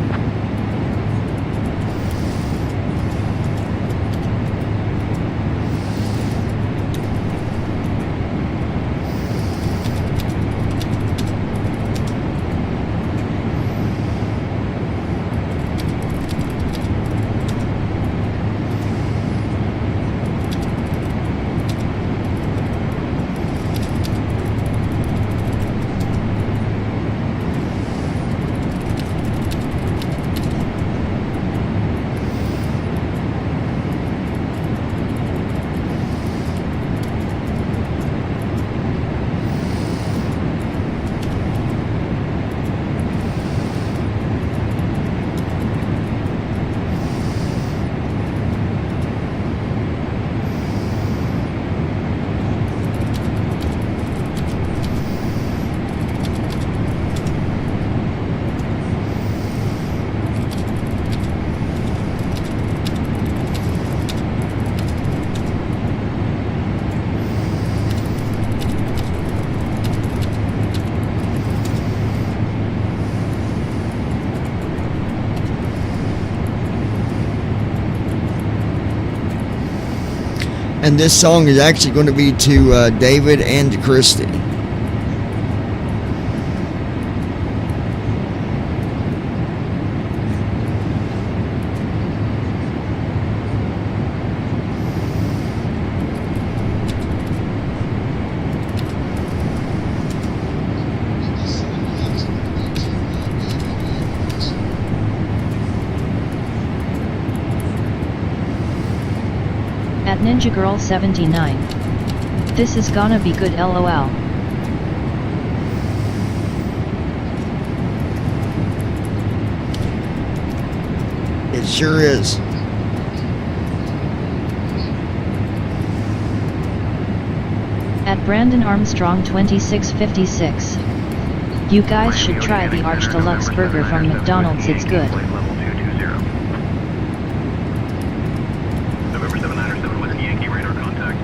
And this song is actually going to be to David and to Christy. At Ninja Girl 79. This is gonna be good LOL. It sure is. At Brandon Armstrong 2656. You guys should try the Arch Deluxe Burger from McDonald's, it's good. November 797 with Yankee radar contact.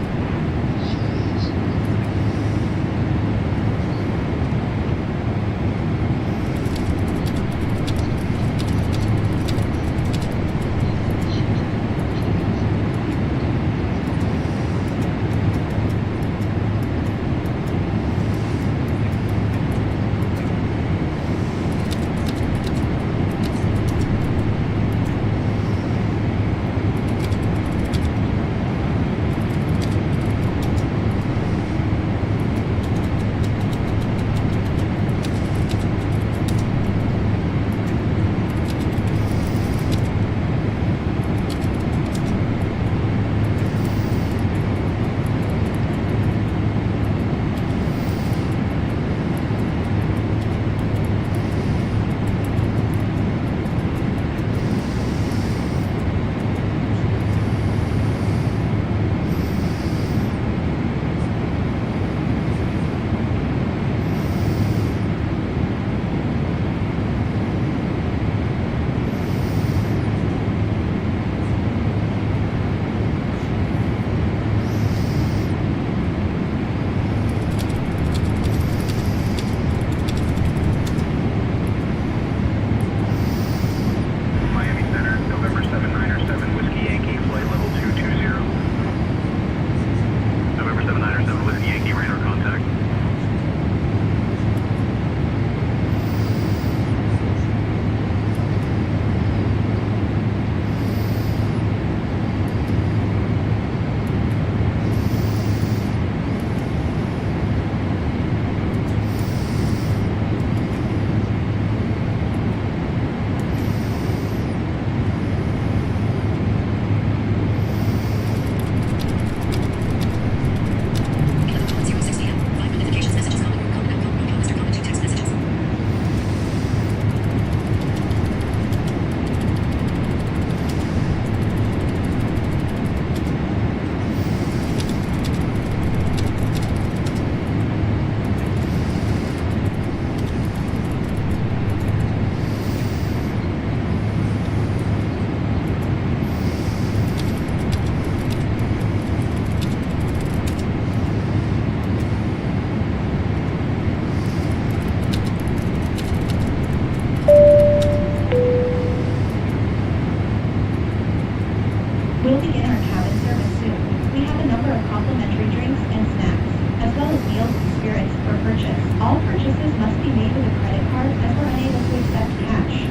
complimentary drinks and snacks, as well as meals and spirits for purchase. All purchases must be made with a credit card as we're unable to accept cash.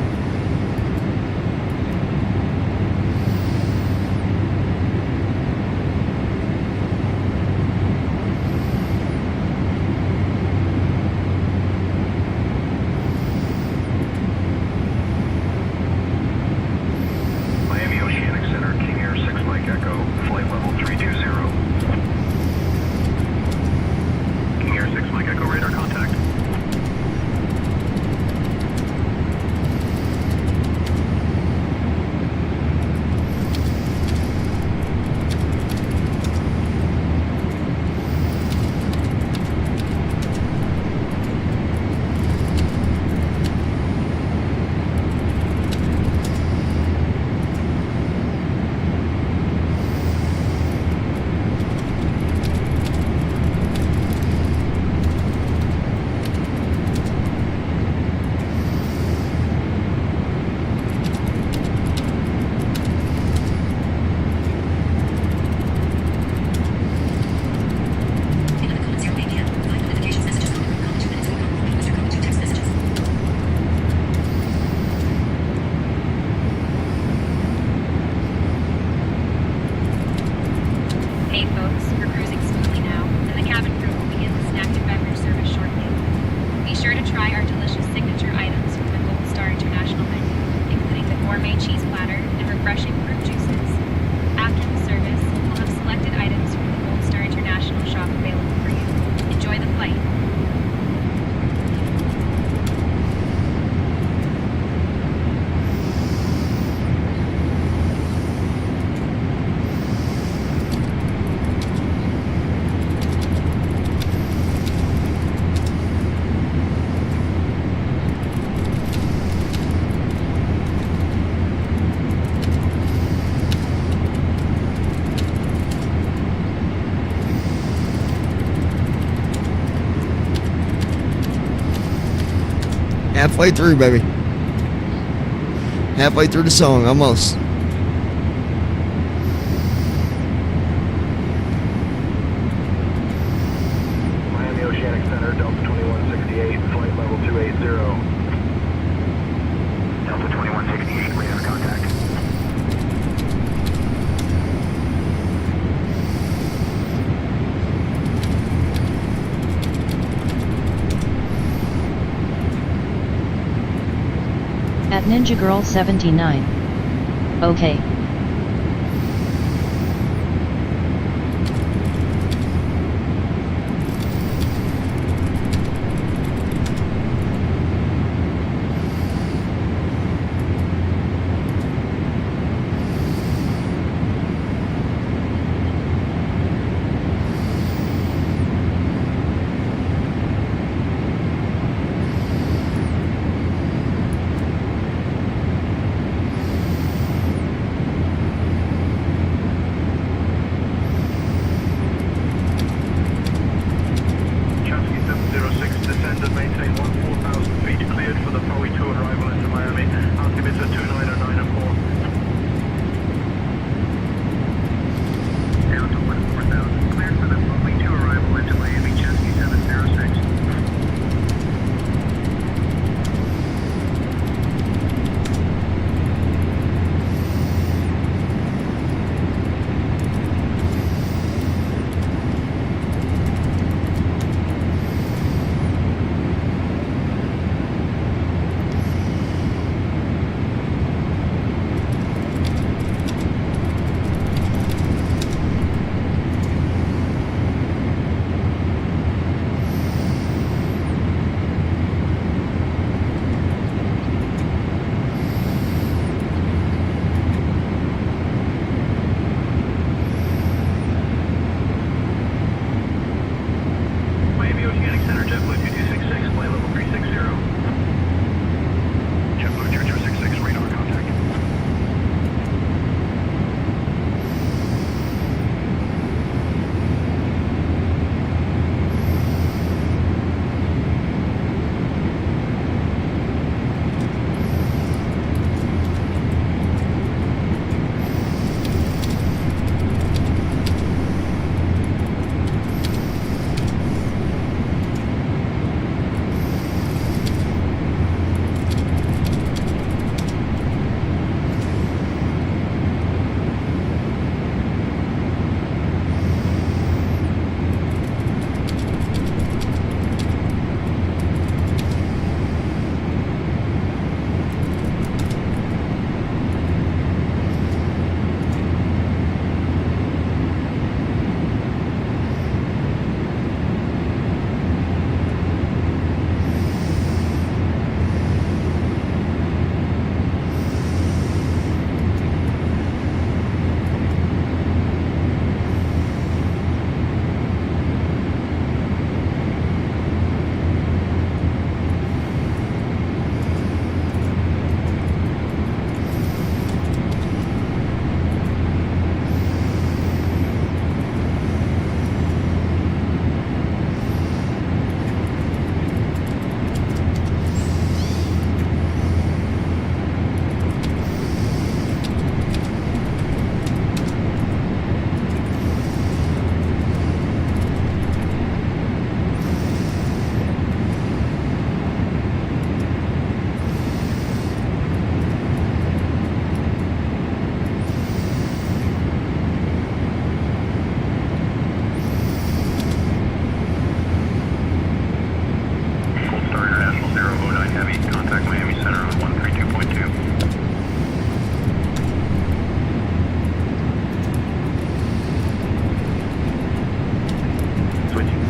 Miami Oceanic Center, King Air 6 Mike Echo, flight level 320. King Air 6 Mike Echo, radar contact. Hey folks, we're cruising smoothly now, and the cabin crew will begin the snack and beverage service shortly. Be sure to try our delicious signature items from the Gold Star International menu, including the gourmet cheese platter and refreshing fruit juices. After the service, we'll have selected items from the Gold Star International shop available for you. Enjoy the flight. Halfway through, baby. Halfway through the song, almost. Miami Oceanic Center, Delta 2168, flight level 280. Delta 2168, radar contact. At Ninja Girl 79. Okay.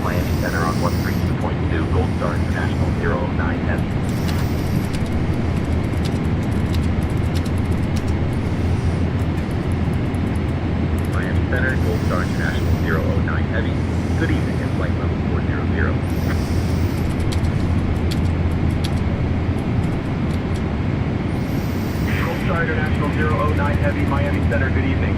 Miami Center on 132.2 Gold Star International 009 Heavy. Miami Center, Gold Star International 009 Heavy. Good evening at flight level 400. Gold Star International 009 Heavy, Miami Center, good evening.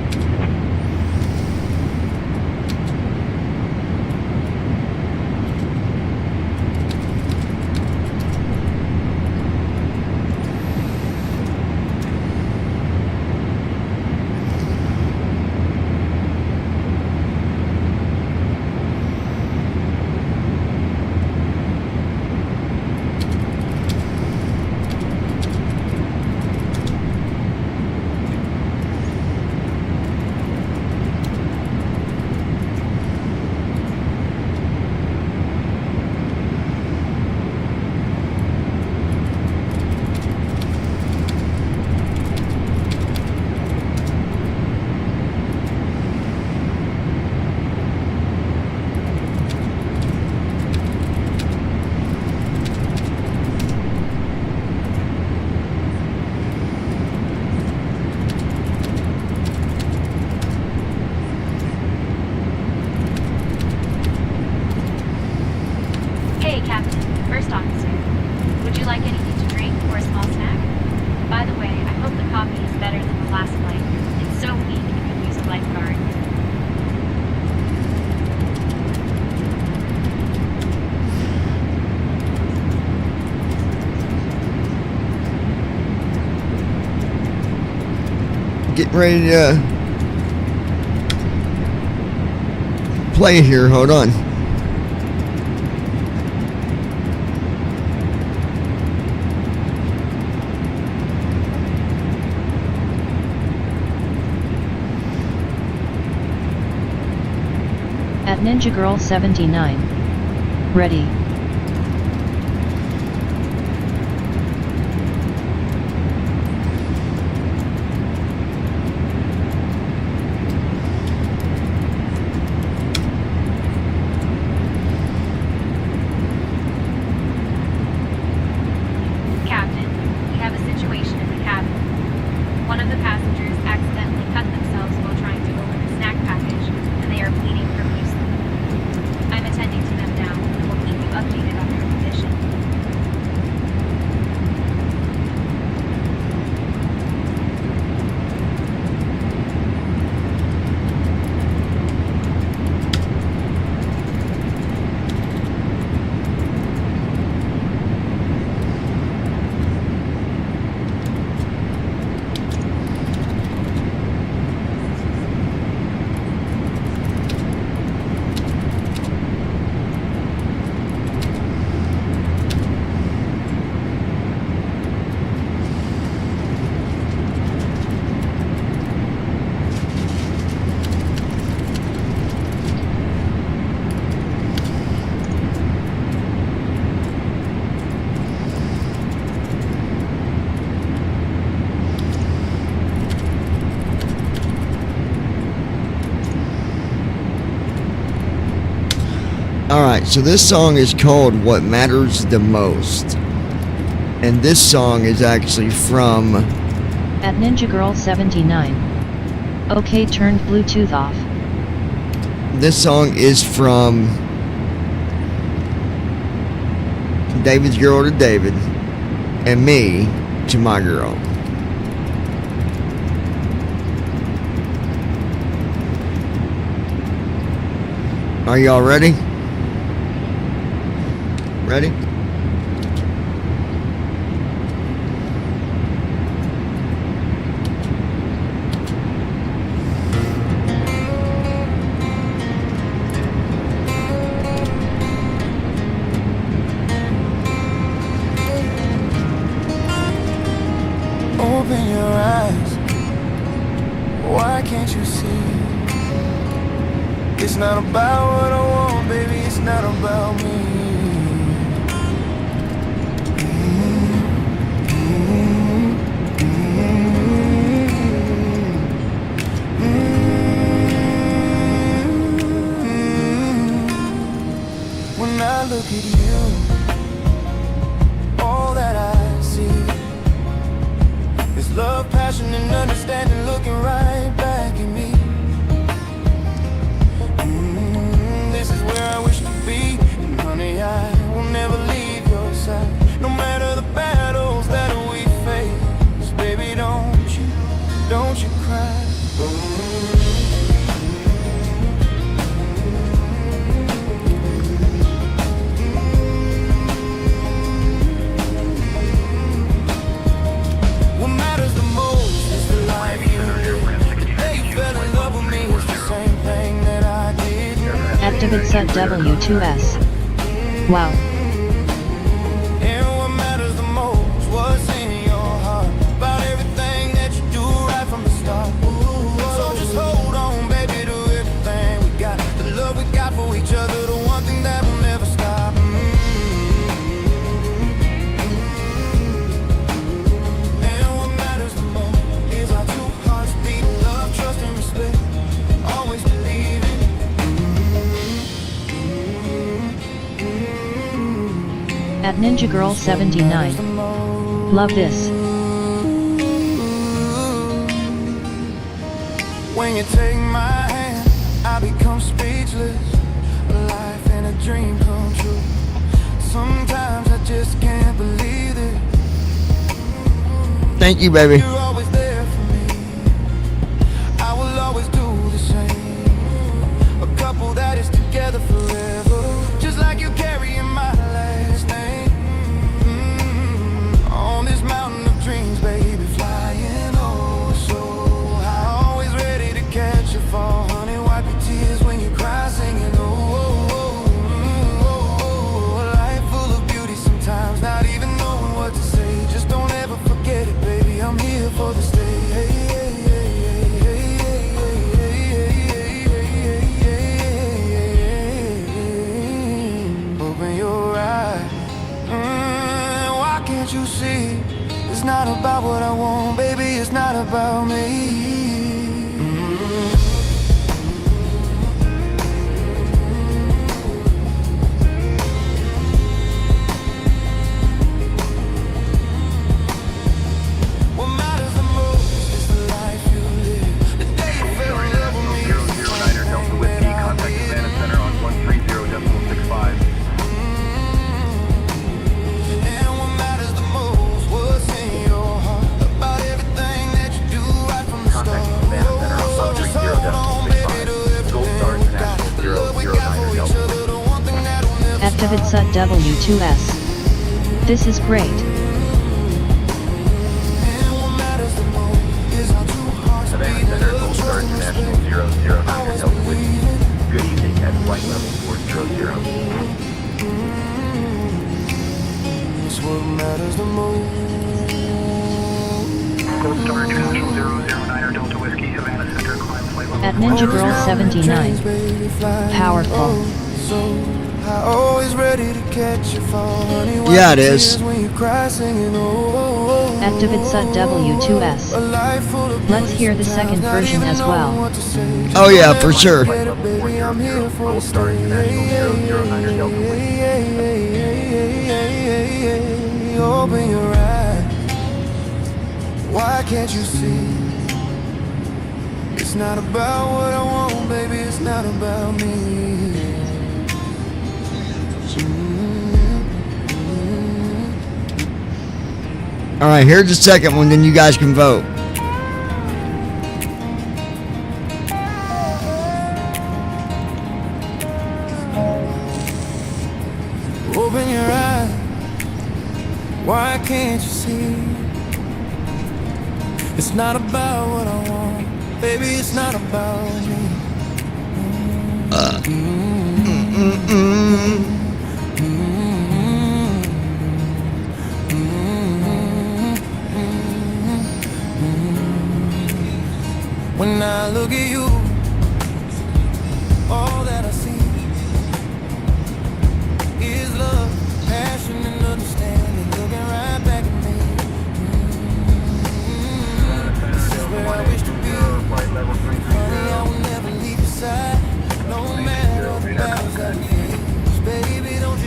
Hey, Captain. First officer. Would you like anything to drink or a small snack? By the way, I hope the coffee is better than the last flight. It's so weak it could use a lifeguard. Getting ready to play here. Hold on. At Ninja Girl 79. Ready. Captain, we have a situation in the cabin. One of the passengers accidentally cut themselves while trying to open a snack package, and they are bleeding profusely. I'm attending to them now, and will keep you updated on their condition. Alright, so this song is called What Matters the Most. And this song is actually from At Ninja Girl 79. Okay, turned Bluetooth off. This song is from David's girl to David and me to my girl. Are y'all ready? Ready? Open your eyes. Why can't you see? It's not about what I want, baby. It's not about me. I look at you, all that I see is love, passion, and understanding looking right back at me. This is where I wish to be, and honey, I will never leave your side, no matter the battles that we face. Baby, don't you cry. What matters the most is the life you live. That you fell in love with me is the same thing that I did. Activate Sut W2S. Wow. And what matters the most, what's in your heart, about everything that you do right from the start. So just hold on, baby, to everything we got, the love we got for each other, the one thing that will never stop. And what matters the most is our two hearts beat, love, trust, and respect, always believing. At Ninja Girl 79. Love this. When you take my hand, I become speechless. A life and a dream come true. Sometimes I just can't believe it. Thank you, baby. You're always there for me. I will always do the same. A couple that is together forever, just like you carrying my last name. On this mountain of dreams, baby, flying oh so high, always ready to catch you fall. Honey, wipe your tears when you cry, singing oh, oh, oh, oh. A life full of beauty sometimes, not even knowing what to say. Just don't ever forget it, baby, I'm here for the stay. Open your eyes, why can't you see? It's not about what I want, baby, it's not about me. What matters the most is the life you live. The day you fell in love with me is the same Delta Whiskey, contact Savannah Center on 130.65. And what matters the most, what's in your heart, about everything that you do right from the start. So just hold on, baby, to everything we got, the love we got for each other, the one thing that will never Activate Sut W2S. This is great. Savannah Center, Gold Star International 009 Delta Whiskey. Good evening at flight level 400. It's what matters the most. Gold Star International 009 Delta Whiskey, Savannah Center, climb flight level. At Ninja Girl 79. Powerful. So I always ready to catch you fall, honey. Yeah, it is. When you cry, singing oh. Activate Sut W2S. Let's hear the second version as well. Oh yeah, for sure. Baby, I'm here for the stay. Open your eyes. Why can't you see? It's not about what I want, baby, it's not about me. All right, here's the second one, then you guys can vote. Open your eyes. Why can't you see? It's not about what I want, baby, it's not about me. When I look at you, all that I see is love, passion, and understanding looking right back at me. This is where I wish to be. Honey, I will never leave your side, no matter the battles that we face. Baby, don't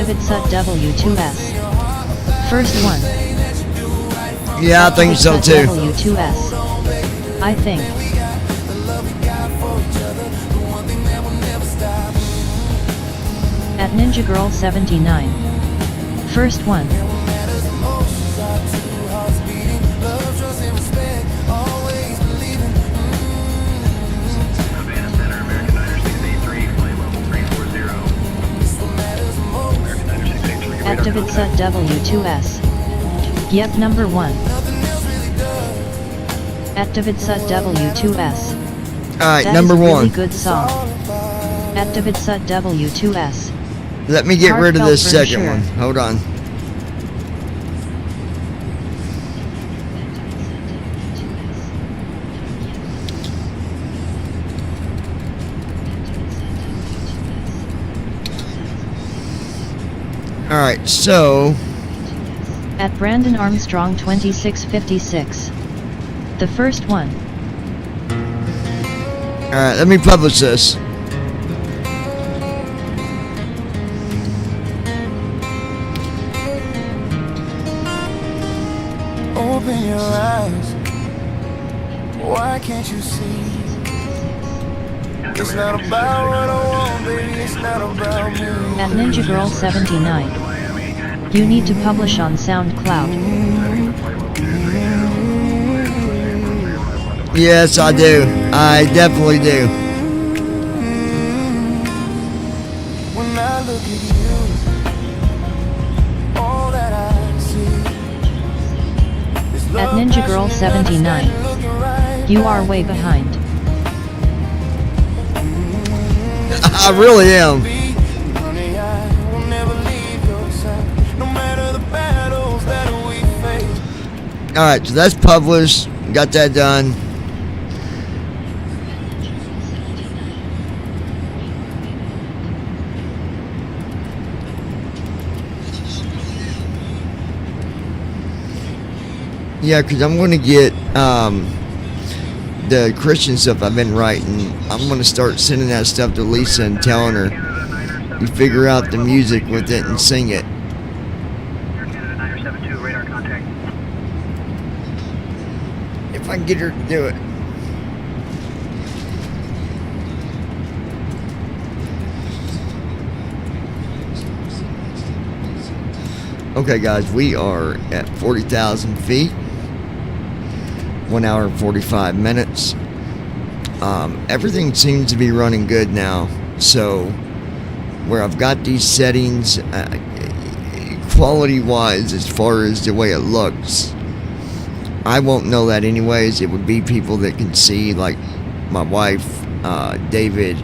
Activate SUT W2S. First one. Yeah, I think so too. W2S. I think. At Ninja Girl 79. First one. Activate SUT W2S. Yep, number 1. Activate SUT W2S. Alright, That number is a really 1. good song. Activate SUT W2S. Let me get rid of Heartfelt this for second sure. one. Hold on. Alright, so At Brandon Armstrong 2656. The first one. alright, let me publish this. Open your eyes. Why can't you see? It's not about what I want, baby. It's not about me. At Ninja Girl 79. You need to publish on SoundCloud. Yes, I do. I definitely do. When I look at you, all that I see is At love, Ninja Girl passion, and 79. looking right. You are way behind. I really am. Honey, I will never leave your side, no matter the battles that we face. Alright, so that's published. Got that done. Yeah, because I'm going to get the Christian stuff I've been writing. I'm going to start sending that stuff to Lisa and telling her you figure out the music with it and sing it. If I can get her to do it. Okay, guys, we are at 40,000 feet. 1 hour and 45 minutes. Everything seems to be running good now. So, where I've got these settings, quality-wise, as far as the way it looks, I won't know that anyways. It would be people that can see, like my wife, David,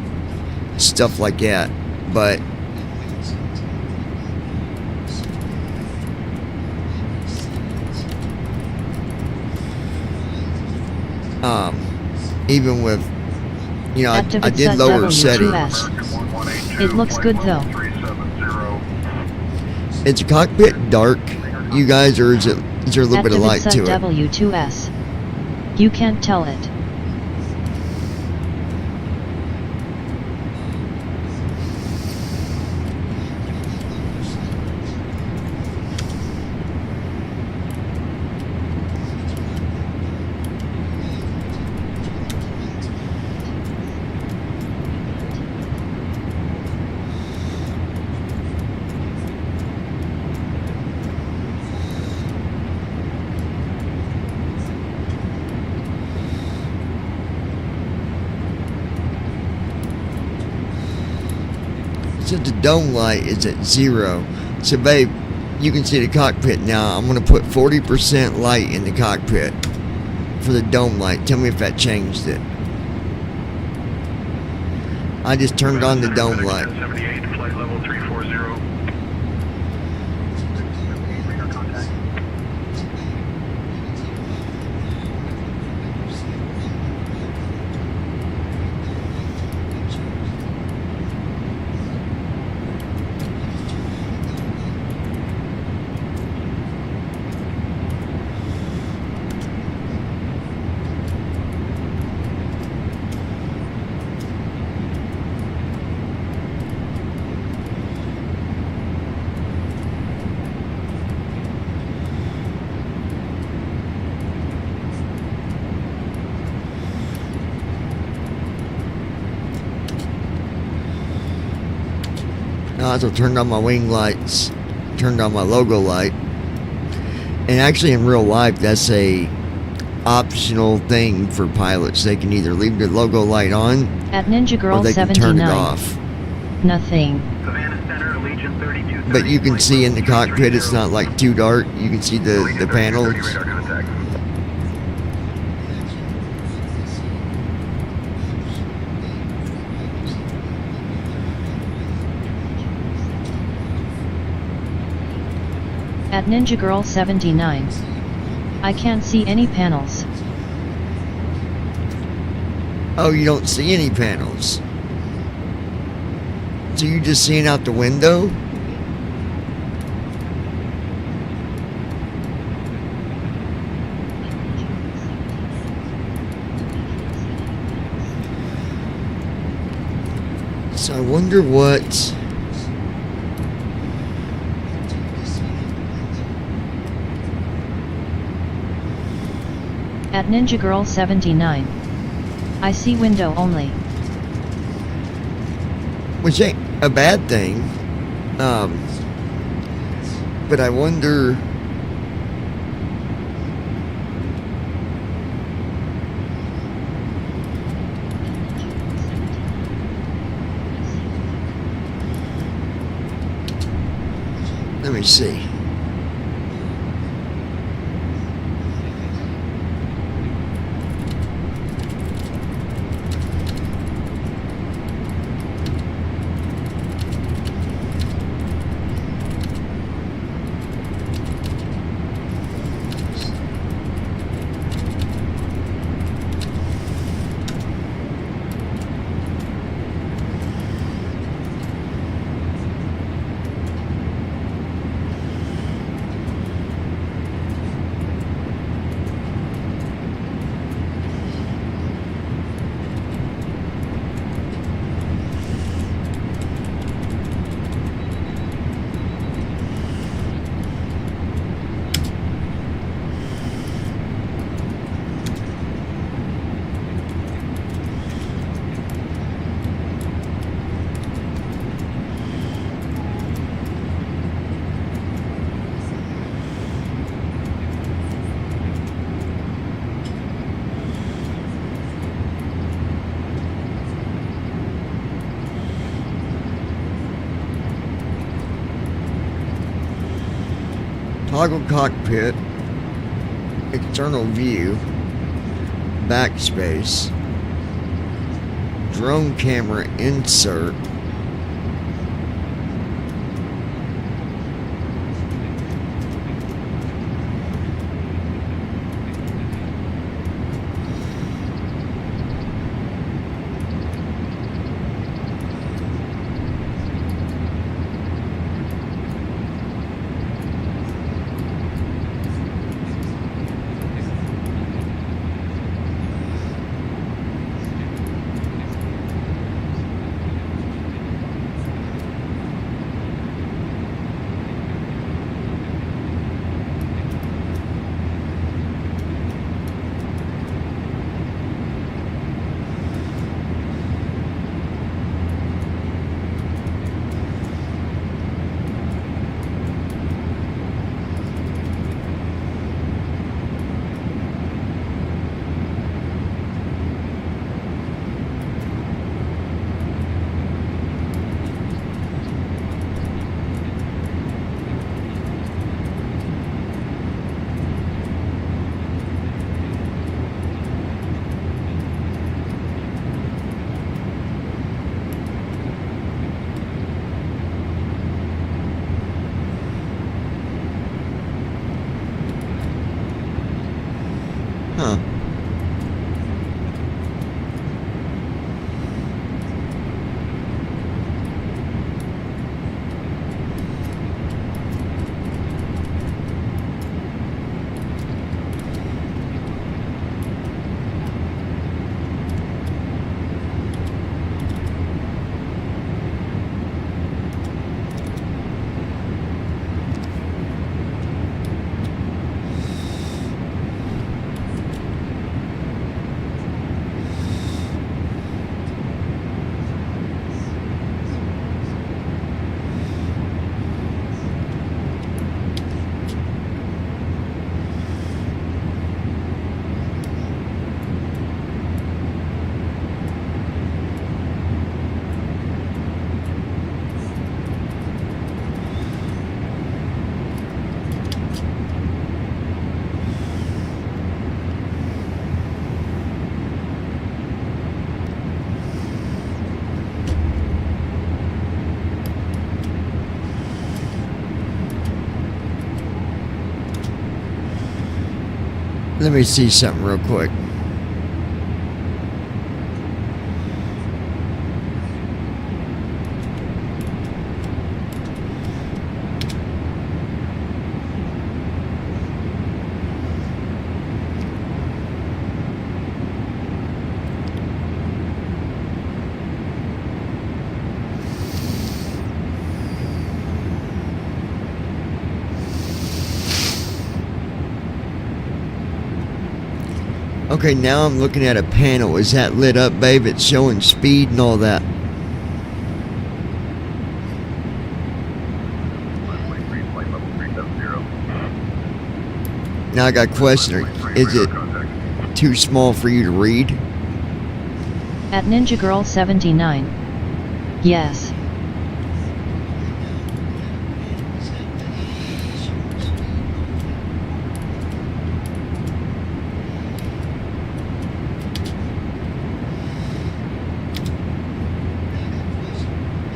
stuff like that. But even with, you know, I did lower settings. It looks good though. Is the cockpit dark, you guys, or is there a little bit of light to it? W2S. You can't tell it. So the dome light is at 0. So babe, you can see the cockpit now. I'm going to put 40% light in the cockpit for the dome light. Tell me if that changed it. I just turned on the dome light. 78, flight level 340. I also turned on my wing lights, turned on my logo light. And actually in real life, that's a optional thing for pilots. They can either leave the logo light on At Ninja Girl or they can 79. turn it off. Nothing. But you can see in the cockpit, it's not like too dark. You can see the panels. At Ninja Girl 79. I can't see any panels. Oh, you don't see any panels. So you're just seeing out the window? So I wonder what... At Ninja Girl 79. I see window only. Which ain't a bad thing. But I wonder... Let me see. Toggle cockpit, external view, backspace, drone camera insert, Huh. Let me see something real quick. Okay, now I'm looking at a panel. Is that lit up, babe? It's showing speed and all that. Now I got a question. Is it too small for you to read? At Ninja Girl 79. Yes.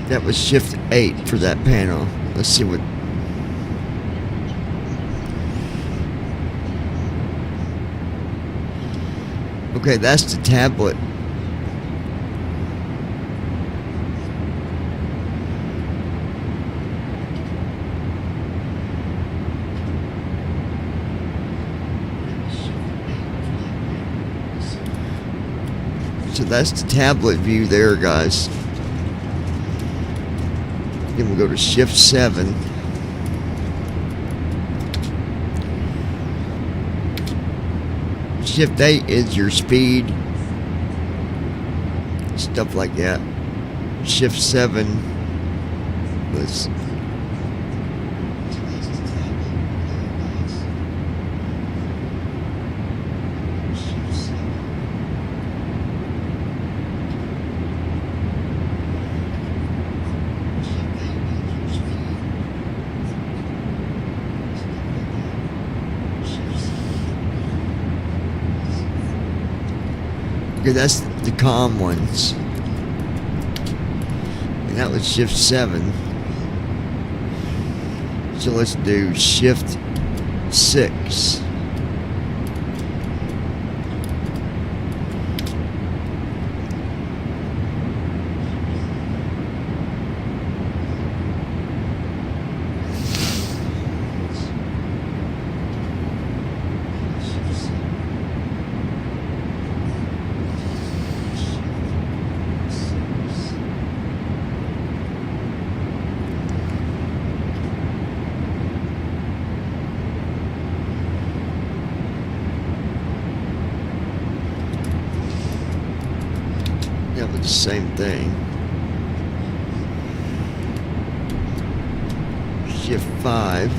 That was shift 8 for that panel. Let's see what... Okay, that's the tablet. So that's the tablet view there, guys. Then we'll go to shift 7. Shift 8 is your speed. Stuff like that. Shift 7. Let's... Okay, that's the calm ones. And that was shift 7. So let's do shift 6. That was the same thing. Shift 5.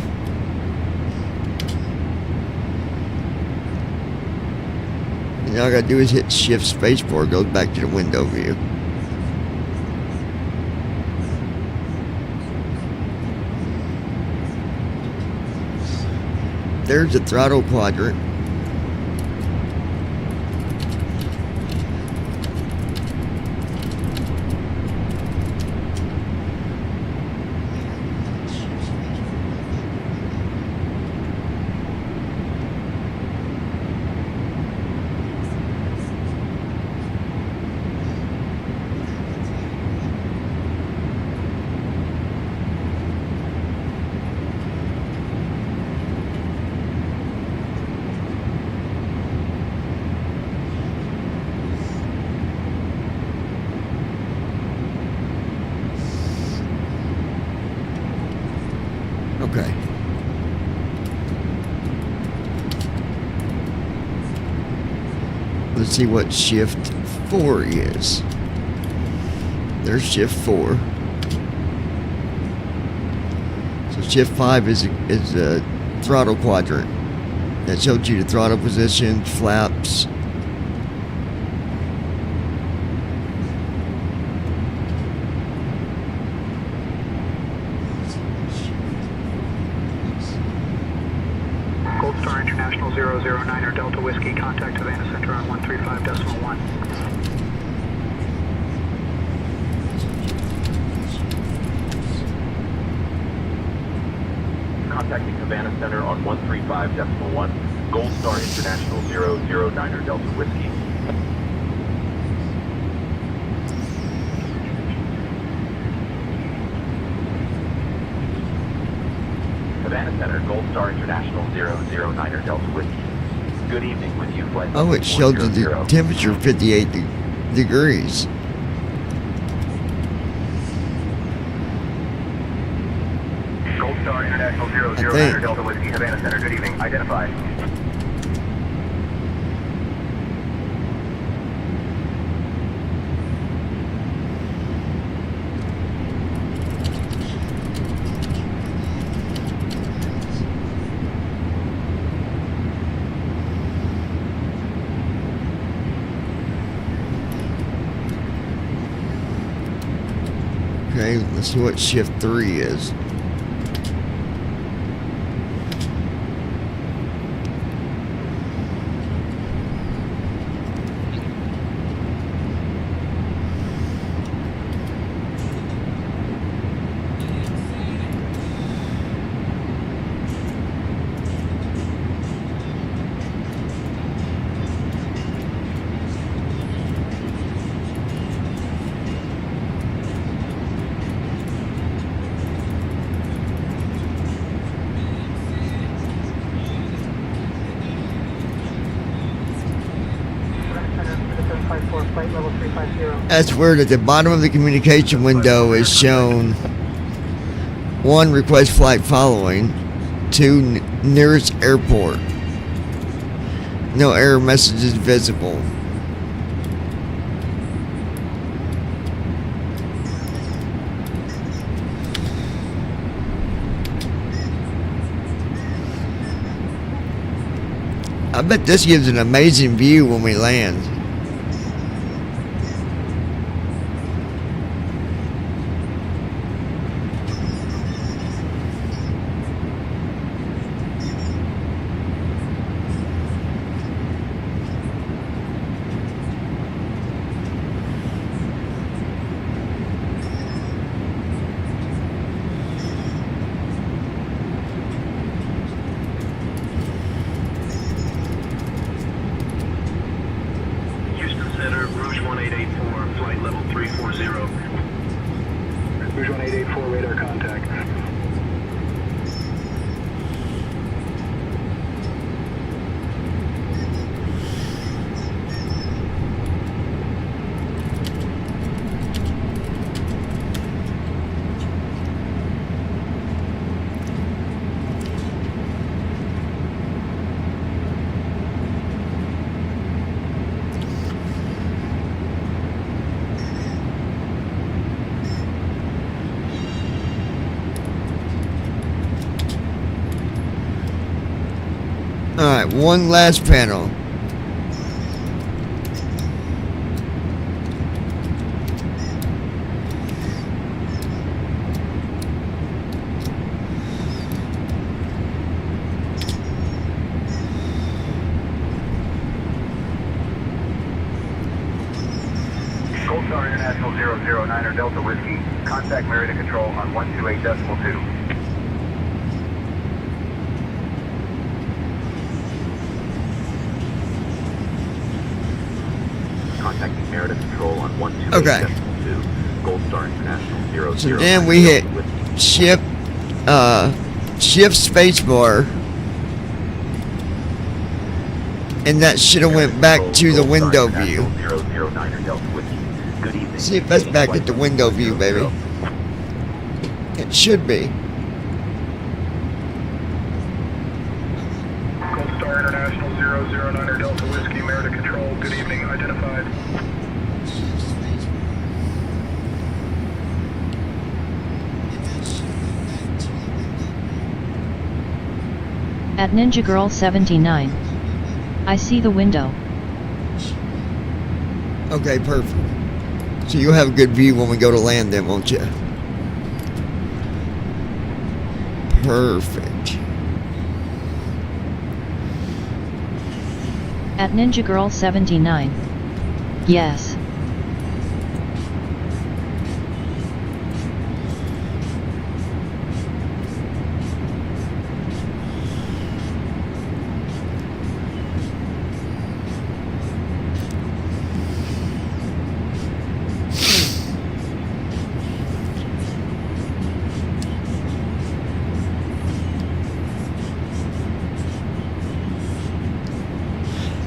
And all I gotta do is hit shift spacebar, it goes back to the window view. There's the throttle quadrant. Okay. Let's see what shift 4 is. There's shift 4. So shift 5 is a throttle quadrant. That shows you the throttle position, flaps. Gold Star International 009er Delta Whiskey, contact Havana Center on 135.1. Contacting Havana Center on 135.1. Gold Star International 009er Delta Whiskey. Havana Center, Gold Star International 009er Delta Whiskey. Good evening with you, flight. Oh, it showed the 400. temperature 58 degrees. Gold Star International 009er Delta Whiskey, Havana Center. Good evening. Identified. Okay, let's see what shift 3 is. That's weird. At the bottom of the communication window is shown 1, request flight following, 2, nearest airport. No error messages visible. I bet this gives an amazing view when we land. Houston Center, Rouge 1884, flight level 340. Rouge 1884, radar contact. Alright, one last panel. Gold Star International 009er Delta Whiskey. Contact Merida Control on 128.2. Contacting Merida Control on 128.2. Okay. Gold Star International 009. So then we hit shift spacebar, and that should have went back to the window view. See if that's back at the window view, baby. It should be. Gold Star International 009er Delta Whiskey, Merida Control. Good evening, identified. At Ninja Girl 79. I see the window. Okay, perfect. So you'll have a good view when we go to land then, won't you? Perfect. At Ninja Girl 79. Yes.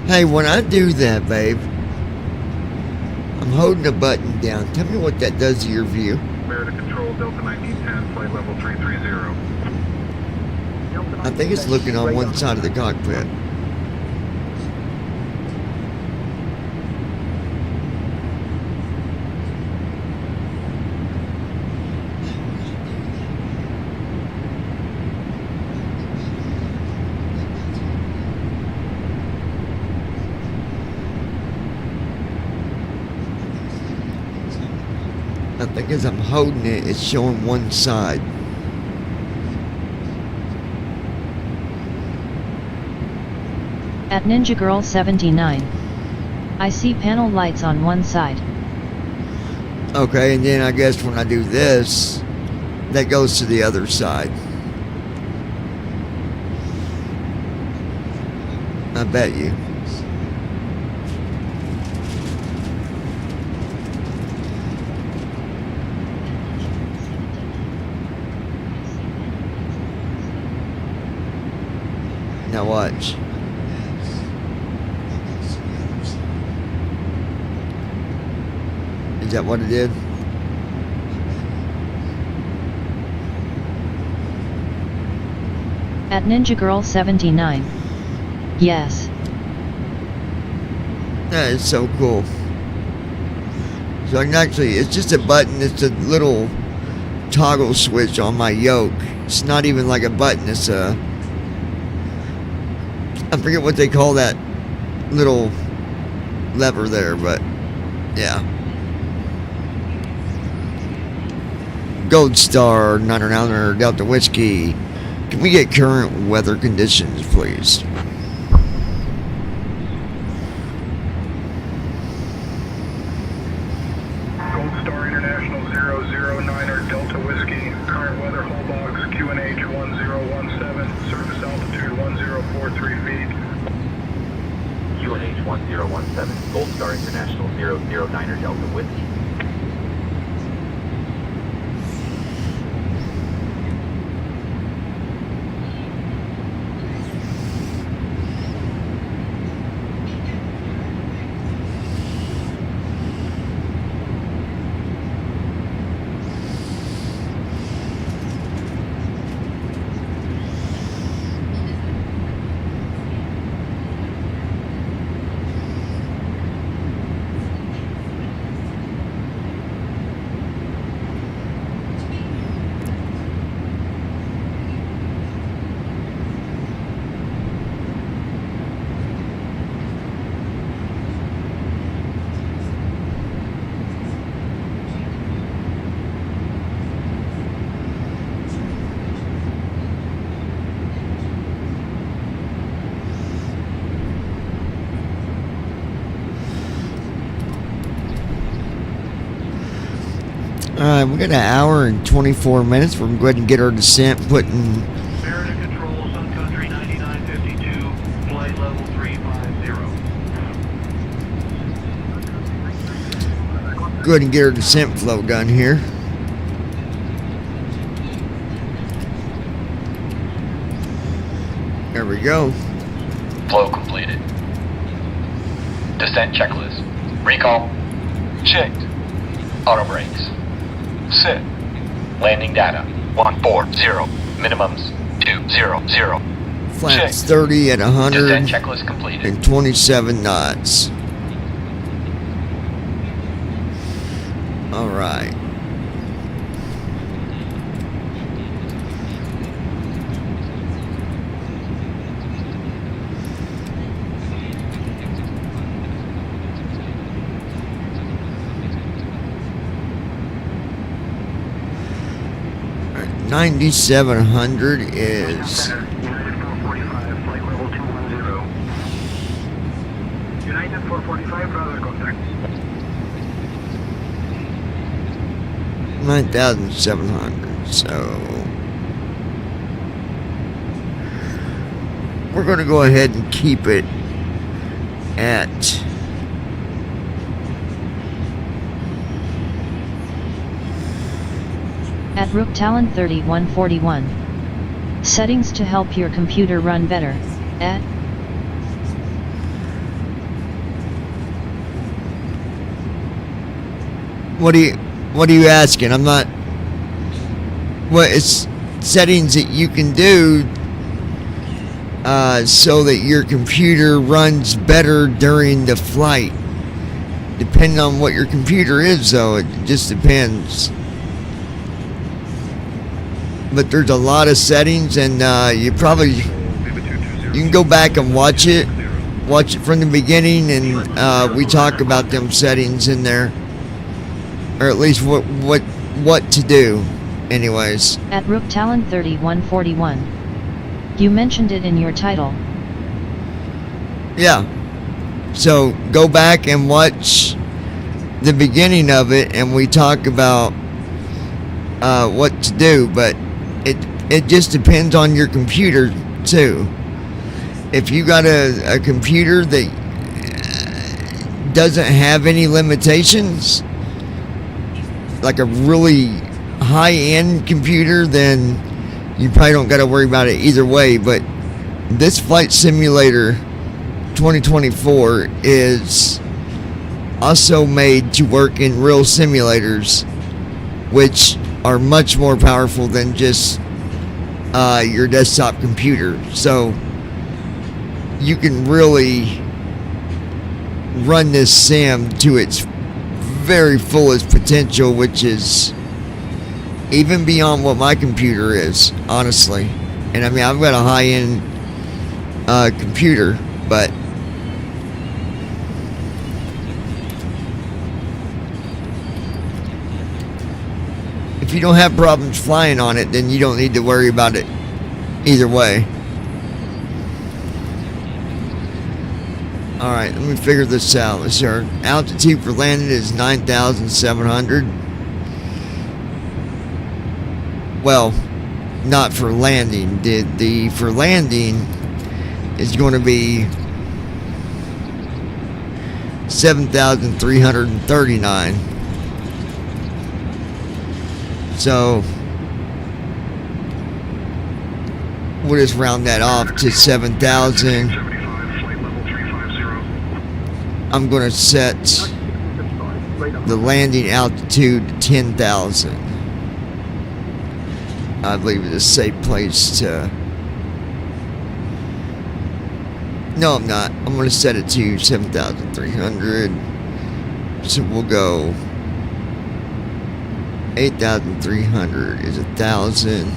Hey, when I do that, babe, I'm holding a button down. Tell me what that does to your view. Clear to control Delta 1910, flight level 330. I think it's looking on one side of the cockpit. I think as I'm holding it, it's showing one side. At Ninja Girl 79. I see panel lights on one side. Okay, and then I guess when I do this, that goes to the other side. I bet you. Now watch. Is that what it did? At Ninja Girl 79. Yes. That is so cool. So I can actually, it's just a button, it's a little toggle switch on my yoke. It's not even like a button, it's a, I forget what they call that little lever there, but yeah. Gold Star 999 Delta Whiskey. Can we get current weather conditions, please? Gold Star International 009er Delta Whiskey. Current weather hull box QNH 1017. Surface altitude 1043 feet. QNH 1017, Gold Star International 009er Delta Whiskey. Alright, we got an hour and 24 minutes. We're going to go ahead and get our descent put in. American Control, Sun Country 9952, flight level 350. Go ahead and get our descent flow done here. There we go. Flow completed. Descent checklist. Recall. Checked. Auto brakes. Set. Landing data. 140. Minimums 200. Flaps 30 at Descent checklist completed. 127 knots. Alright. Alright, 9700 is United 445, flight level 210. United 445, brother, contact. 9,700. So we're going to go ahead and keep it at Rook Talon 3141. Settings to help your computer run better. At What are you asking? I'm not. What it's settings that you can do so that your computer runs better during the flight. Depending on what your computer is, though, it just depends. But there's a lot of settings, and you can go back and watch it from the beginning, and we talk about them settings in there, or at least what to do. Anyways, at Rook Talon 3141, you mentioned it in your title. Yeah. So go back and watch the beginning of it, and we talk about what to do. But it just depends on your computer too. If you got a computer that doesn't have any limitations, like a really high-end computer, then you probably don't got to worry about it either way. But this Flight Simulator 2024 is also made to work in real simulators, which are much more powerful than just your desktop computer. So you can really run this sim to its very fullest potential, which is even beyond what my computer is, honestly. And I mean, I've got a high-end computer, but if you don't have problems flying on it, then you don't need to worry about it either way. Alright, let me figure this out. Let's see, our altitude for landing is 9,700. Well, not for landing. The for landing is going to be 7,339. So we'll just round that off to 7,000. I'm going to set the landing altitude to 10,000. I believe it's a safe place to... No, I'm not. I'm going to set it to 7,300. So we'll go 8,300 is 1,000.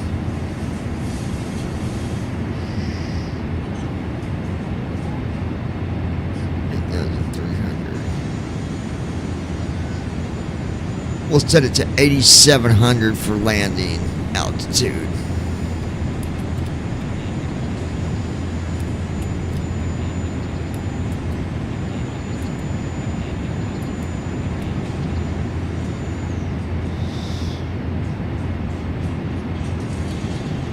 8,300. We'll set it to 8,700 for landing altitude.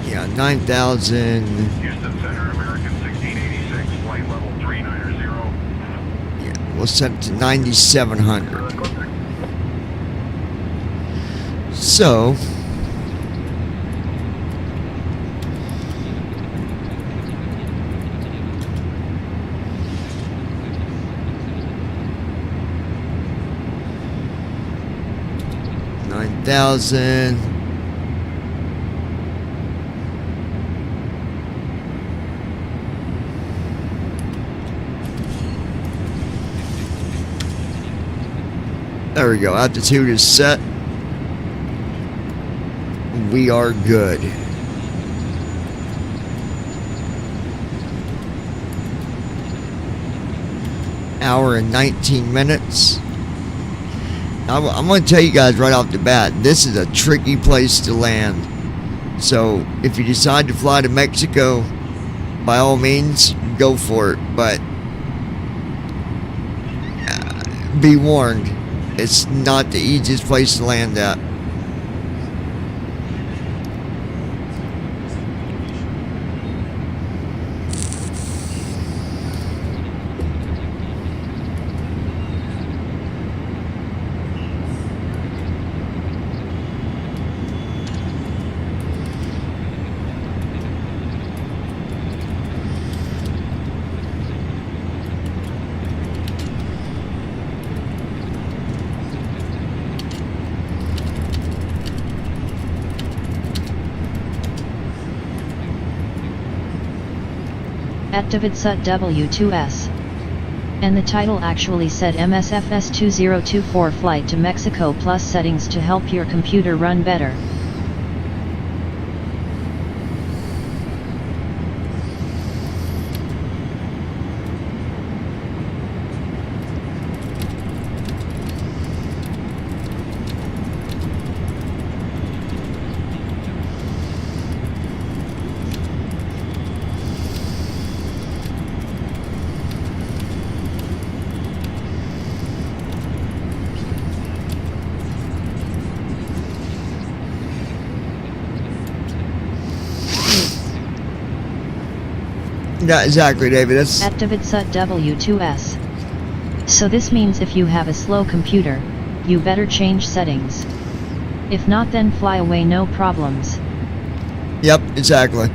Yeah, 9,000. Houston Center, American 1686, flight level 390. Yeah, we'll set it to 9,700. So $9,000. There we go. Altitude is set. We are good. Hour and 19 minutes. I'm going to tell you guys right off the bat, this is a tricky place to land. So if you decide to fly to Mexico, by all means, go for it. But be warned, it's not the easiest place to land at. At DavidSut-W2S. And the title actually said Msfs2024 Flight to Mexico plus settings to help your computer run better. Yeah, exactly, David. That's At DavidSut-W2S. So this means if you have a slow computer, you better change settings. If not, then fly away, no problems. Yep, exactly.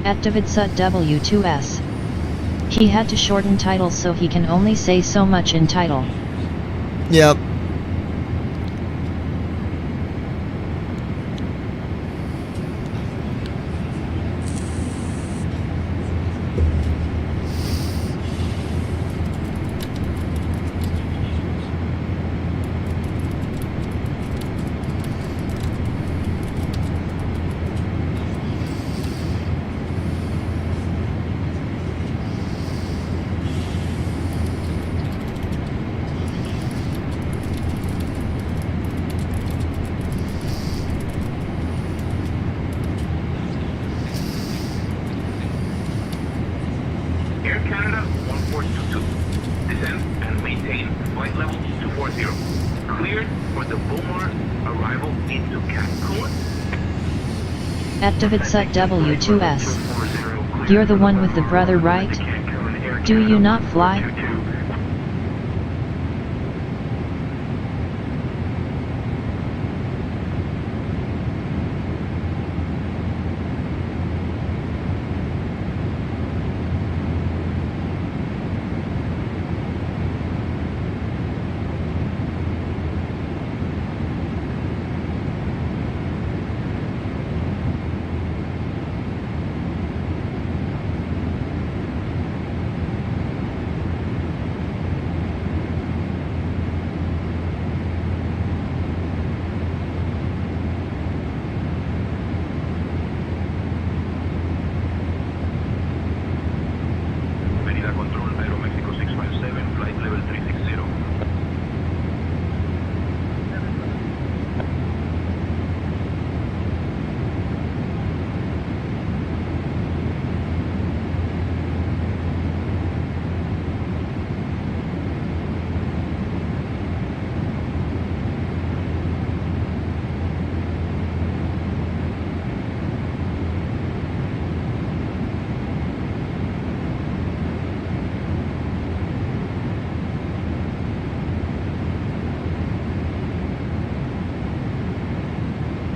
At DavidSut-W2S. He had to shorten title so he can only say so much in title. Yep. Air Canada 1422. Descend and maintain flight level 240. Cleared for the Beaumont arrival into Cancun. At DavidSut-W2S. You're the one with the brother, right? Do you not fly?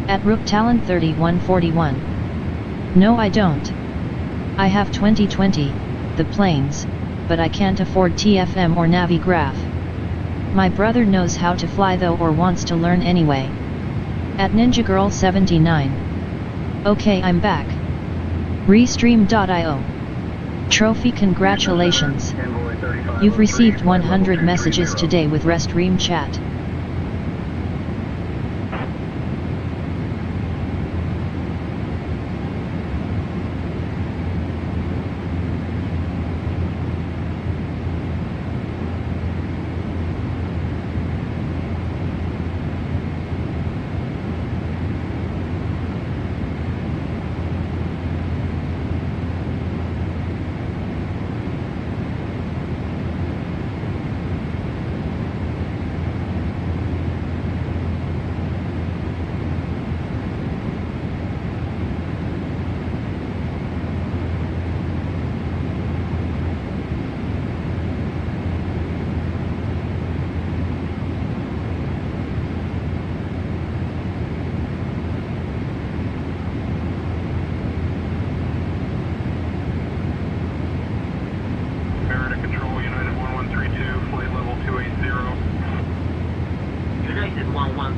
At Rook Talent 3141. No, I don't. I have 2020, the planes, but I can't afford TFM or Navigraph. My brother knows how to fly though, or wants to learn anyway. At Ninja Girl 79. Okay, I'm back. Restream.io. Trophy, congratulations. You've received 100 messages today with Restream chat.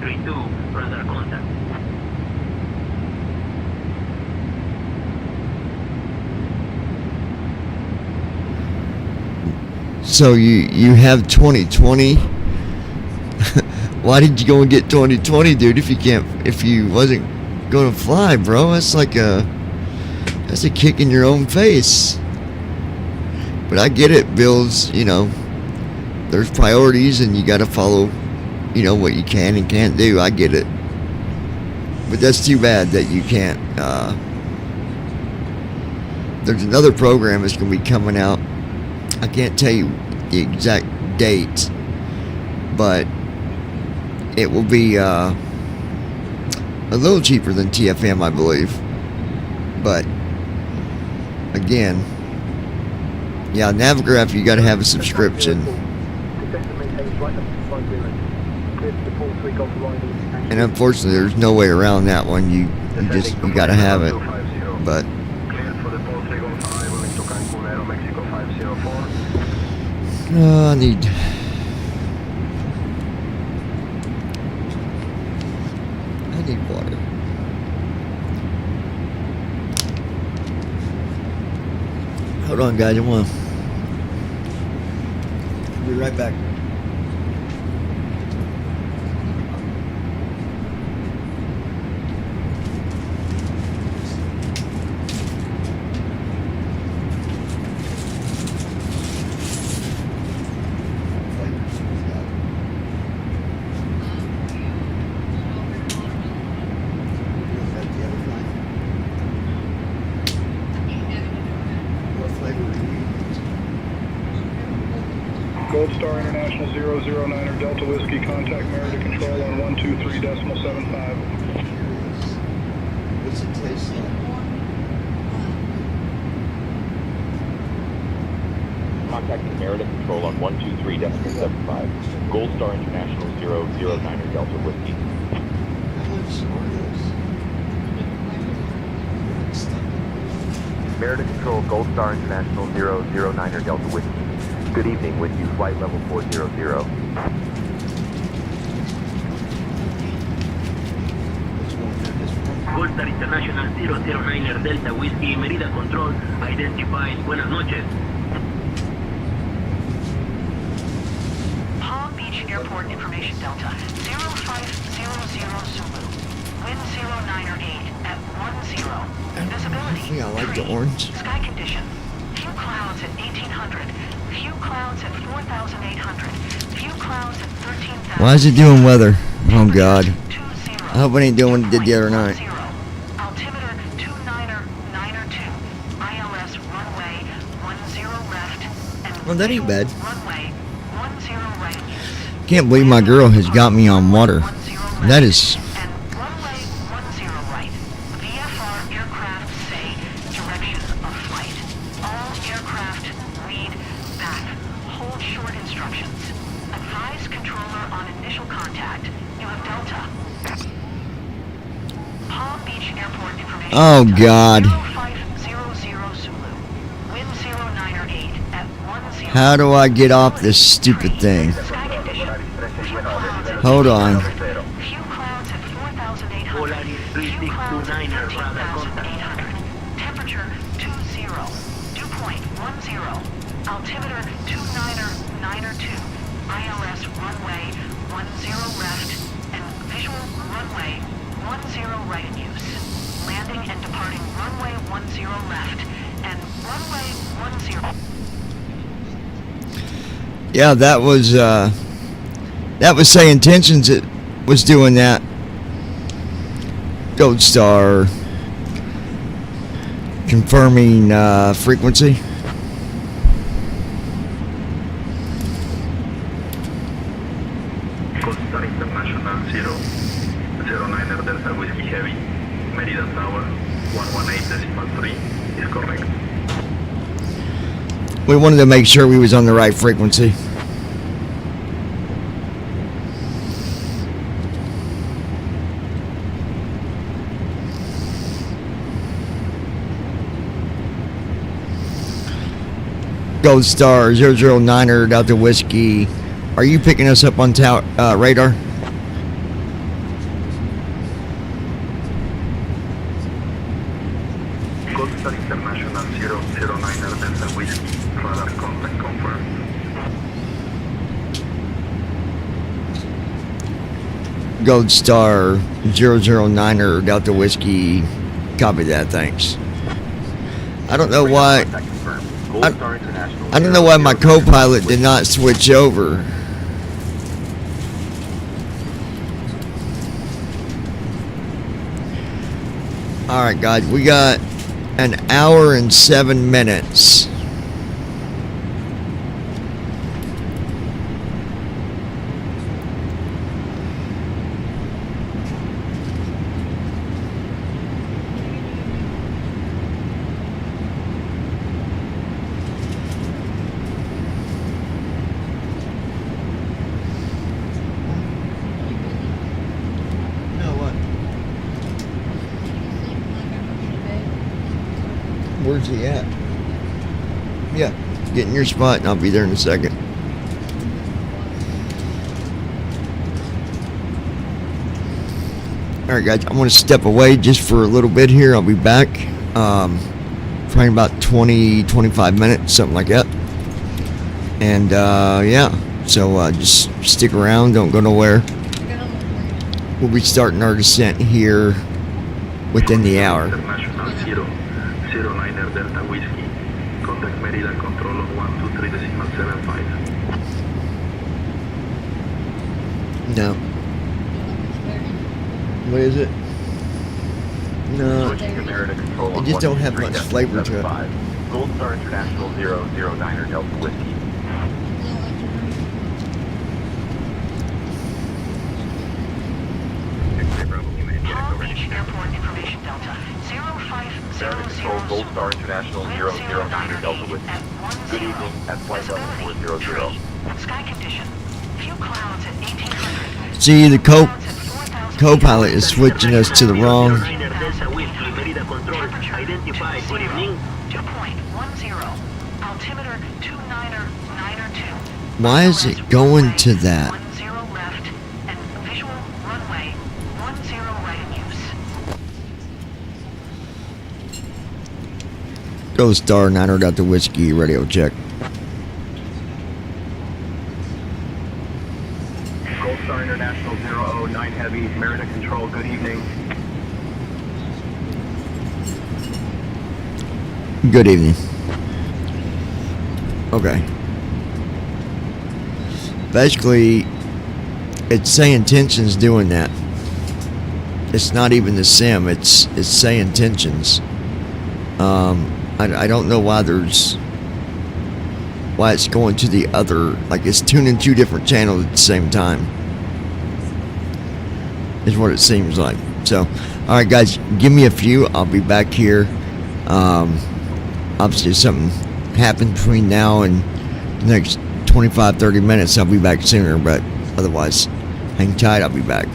32, radar contact. So you have 2020. Why did you go and get 2020, dude? If you wasn't gonna fly, bro, that's a kick in your own face. But I get it, Bills. There's priorities, and you got to follow, what you can and can't do. I get it. But that's too bad that you can't. There's another program that's going to be coming out. I can't tell you the exact date, but it will be a little cheaper than TFM, I believe. But again, yeah, Navigraph, you got to have a subscription. And unfortunately, there's no way around that one. You got to have it. But I need. Water. Hold on, guys. I'll be right back. Gold Star International 009er Delta Whiskey, contact Merida Control on 123.75. What's it taste like? Contacting Merida Control on 123.75. Gold Star International 009er Delta Whiskey. Merida Control, Gold Star International 009er Delta Whiskey. Good evening, with you, flight level 400. Gold Star International 009er Delta Whiskey, Merida Control, identified. Buenas noches. Palm Beach Airport Information Delta, 0500 Zulu. Wind 098 at 10. Visibility. Yeah, I like the orange. Sky condition. Few clouds at 1800. Few clouds at 4,800. Few clouds at 13,000. Why is it doing weather? Oh, God. I hope it ain't doing what it did the other night. Altimeter 29er 2. ILS runway 10 left. And Well, that ain't bad. runway 10 right. Can't believe my girl has got me on water. That is. Runway 10 right. VFR aircraft say direction of flight. All aircraft read back. Hold short instructions. Advise controller on initial contact. You have Delta. Palm Beach Airport information. Oh, God. 0500 Zulu. Wind 098 at 10. How do I get off this stupid thing? Sky condition. Few clouds at Hold on. Few clouds at 4,800. Few clouds at 13,800. Temperature 20. Dew point 10. Altimeter 29er 2. ILS runway 10 left and visual runway 10 right in use. Landing and departing runway 10 left and runway 10. Yeah, that was Say Intentions. It was doing that. Gold Star confirming frequency. Gold Star International 009er Delta Whiskey Heavy, Merida Tower 118.3 is correct. We wanted to make sure we was on the right frequency. Gold Star 009er Delta Whiskey. Are you picking us up on radar? Contact confirmed. Gold Star 009er Delta Whiskey. Copy that, thanks. I don't know why. I don't know why my co-pilot did not switch over. Alright guys, we got an hour and 7 minutes. Where's he at? Yeah, get in your spot and I'll be there in a second. Alright guys, I'm going to step away just for a little bit here. I'll be back probably about 20-25 minutes, something like that. And yeah, so just stick around, don't go nowhere. We'll be starting our descent here within the hour. International 09er Delta Whiskey. Contact Merida Control on 123.75. No. What is it? No. Switching to Merida Control It on just don't have much 123.75. flavor to it. Gold Star International 009er Delta Whiskey. Palm Beach Airport Information Delta 0500. Merida Control Gold Star International 009er Delta Whiskey. Good evening at flight level 400. Sky condition. Few clouds at 1800. See, the co-pilot is switching us to the wrong. 2.10. Altimeter 299er 2. Why is it going to that? 10 left and visual runway 10 right in use. Gold Star 9er Delta Whiskey, radio check. Gold Star International 009 Heavy, Merida Control, good evening. Good evening. Okay. Basically, it's Say Intentions doing that. It's not even the sim. It's Say Intentions. I don't know why it's going to the other, like it's tuning two different channels at the same time. Is what it seems like. So, all right, guys, give me a few. I'll be back here. Obviously, something happened between now and the next 25-30 minutes. I'll be back sooner, but otherwise, hang tight. I'll be back.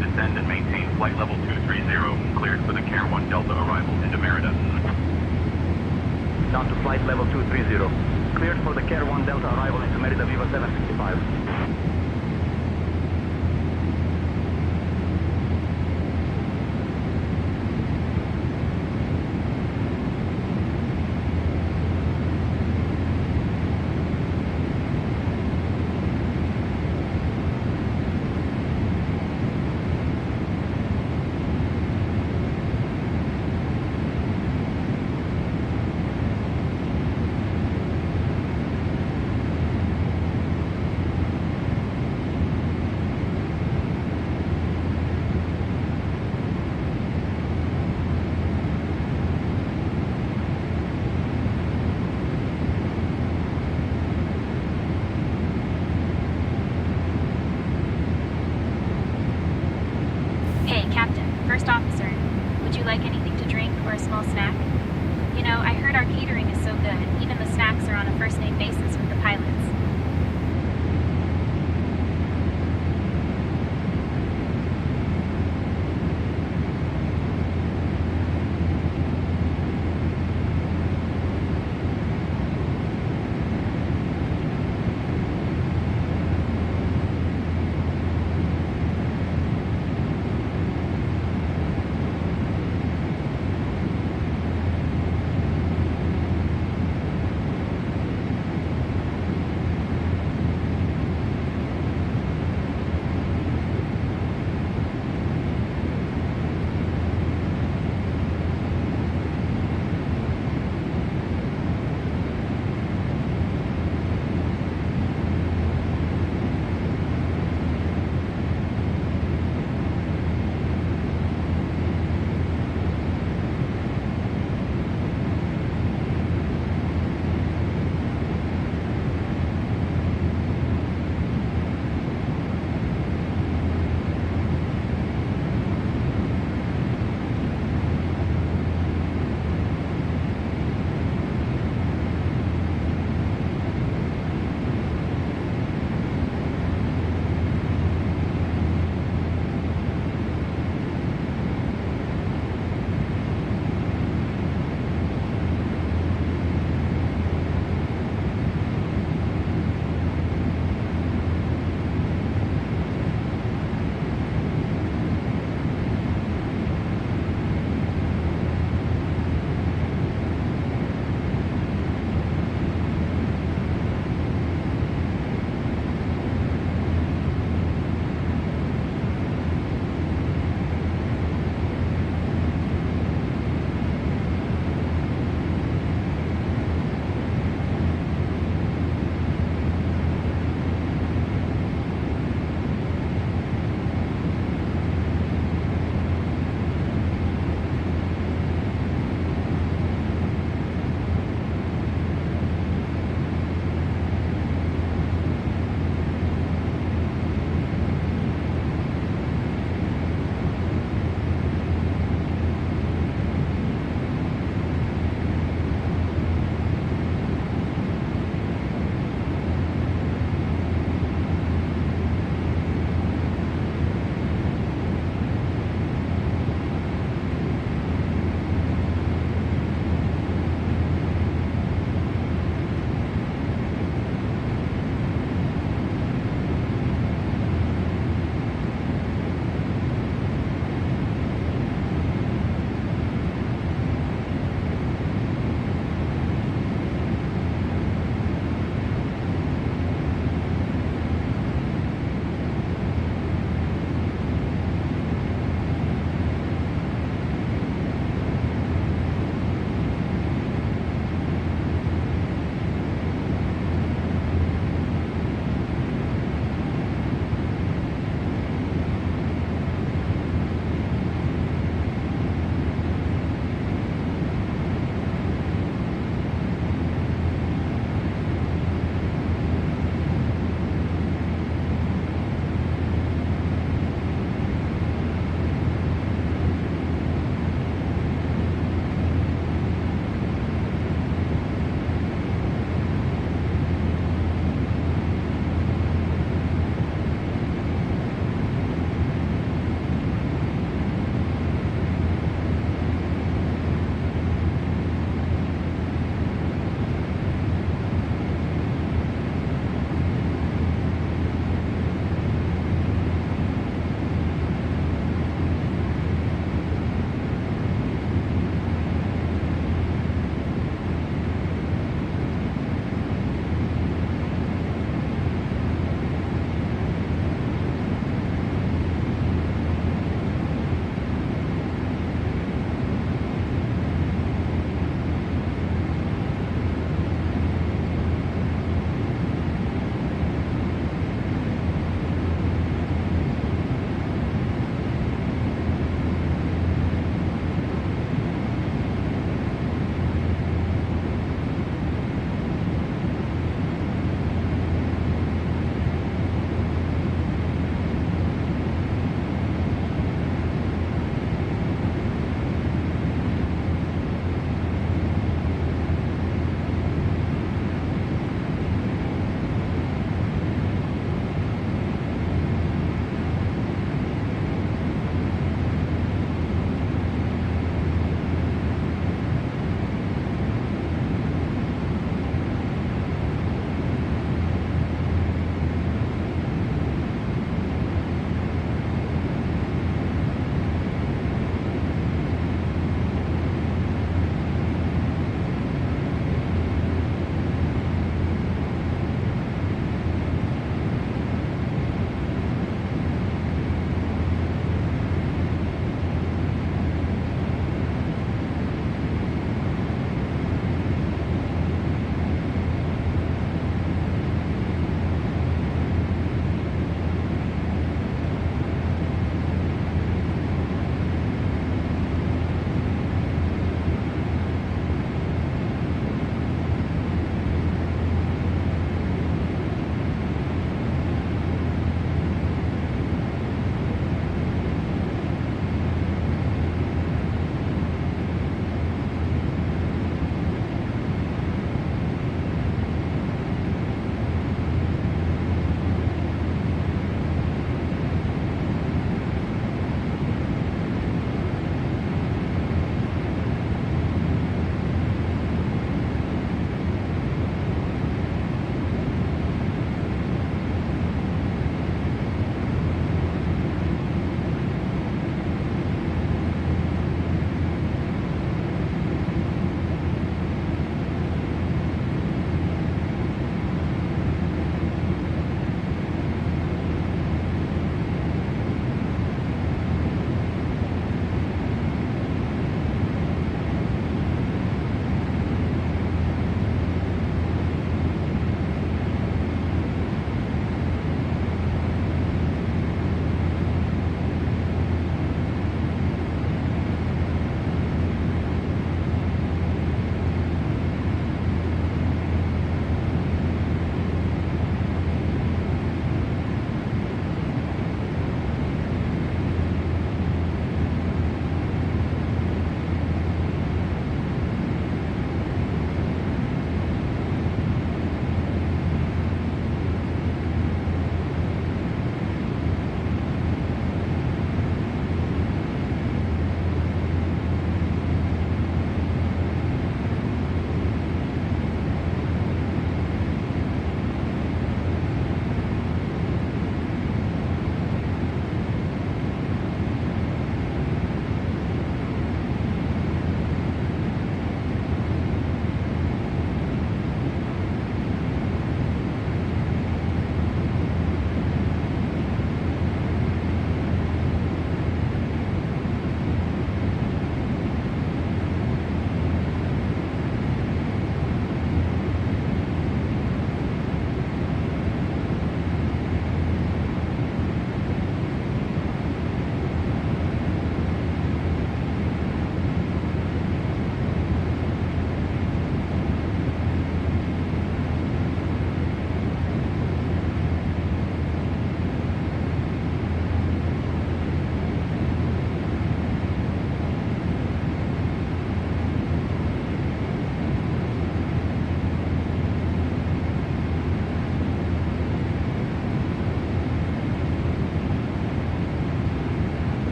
Descend and maintain flight level 230, cleared for the Care 1 Delta arrival into Merida. down to flight level 230. Cleared for the Care 1 Delta arrival into Merida Viva 765.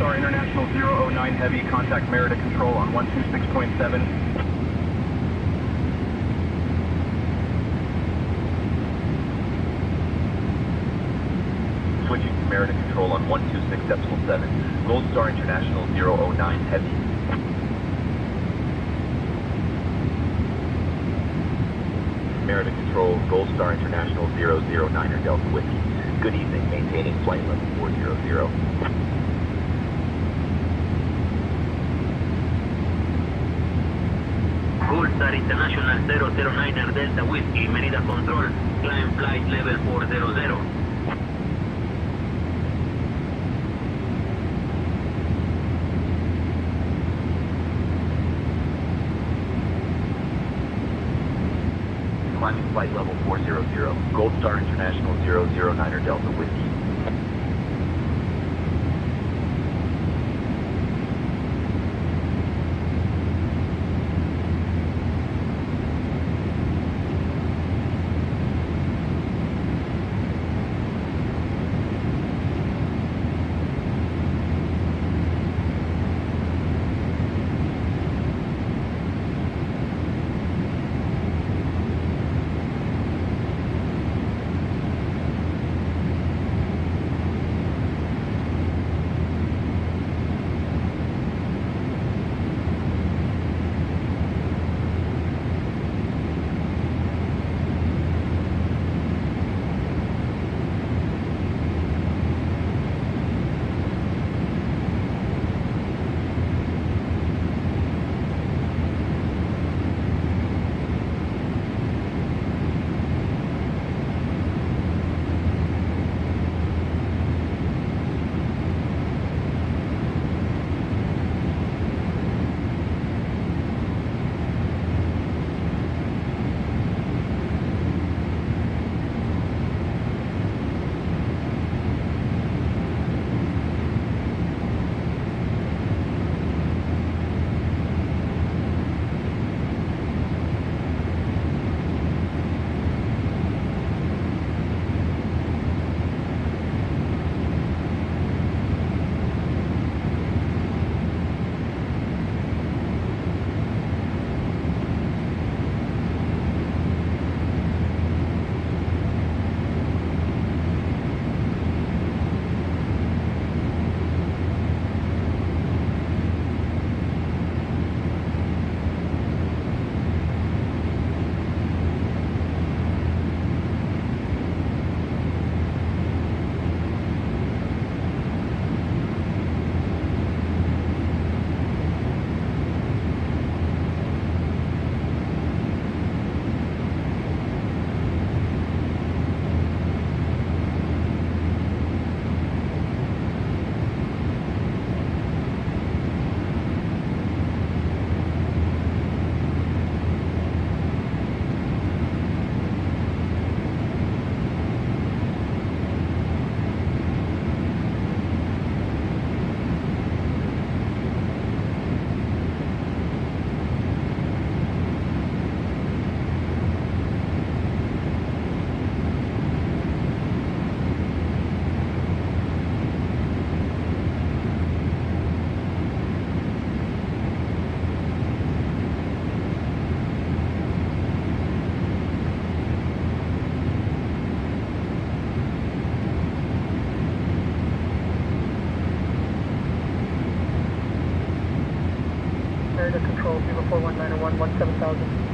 Star International 009 Heavy, contact Merida Control on 126.7. Switching to Merida Control on 126.7. Gold Star International 009 Heavy. Merida Control, Gold Star International 009er Delta Whiskey. Good evening, maintaining flight level 400. Gold Star International 009er Delta Whiskey, Merida Control, climb flight level 400. Climbing flight level 400. Gold Star International 009er Delta Whiskey. Merida Control, 041901 17000.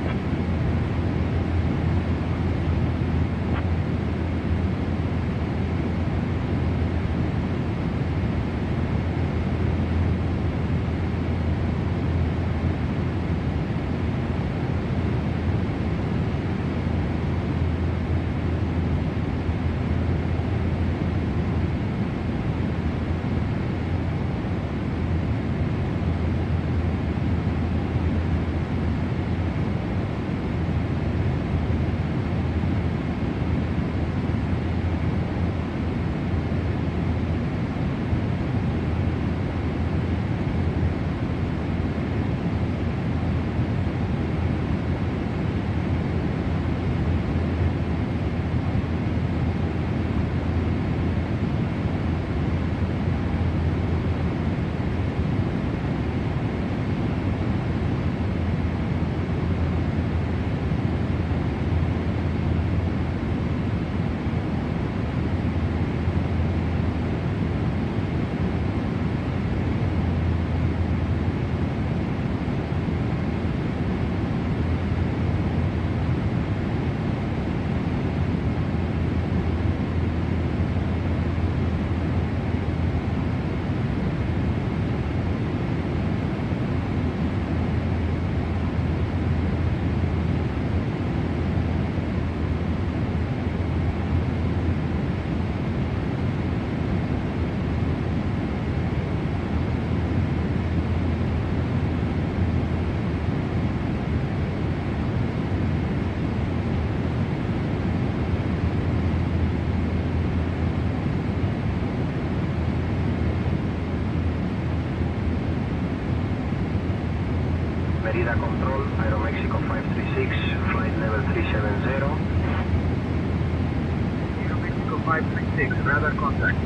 Vida Control, Aeromexico 536, flight level 370. Aeromexico 536, radar contact.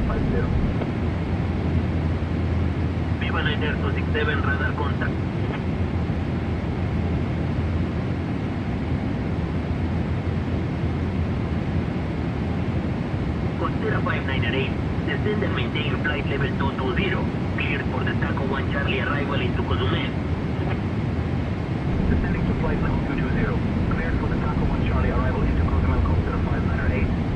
350. Viva Niner 267, radar contact. Costera 598, descend and maintain flight level 220, cleared for the Taco 1 Charlie arrival into Cozumel. Descending to flight level 220, cleared for the Taco 1 Charlie arrival into Cozumel, Costera 598.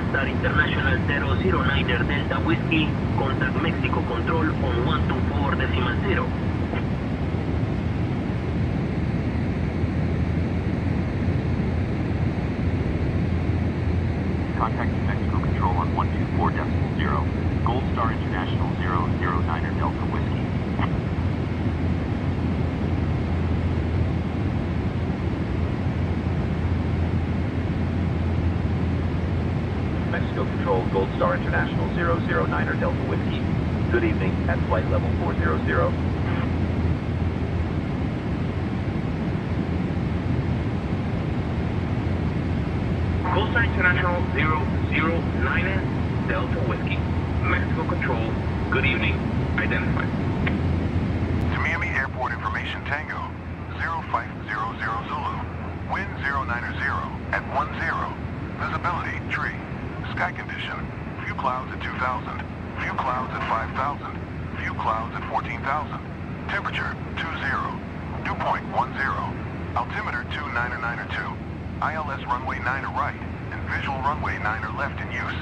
Goldstar International 009er Delta Whiskey, contact Mexico Control on 124.0. Contacting Mexico Control on 124.0. Goldstar International 009er Delta Whiskey. Mexico Control, Goldstar International 009er Delta Whiskey. Good evening at flight level 400. Goldstar International 009 Delta Whiskey. Mexico Control, good evening. Identified. To Miami Airport Information Tango, 0500 Zulu. Wind 090 at 10. Visibility, tree. Sky condition, few clouds at 2,000. Few clouds at 5,000. Few clouds at 14,000. Temperature, 20. Dew point, 10. Altimeter 29902. ILS runway 9er right and visual runway 9er left in use.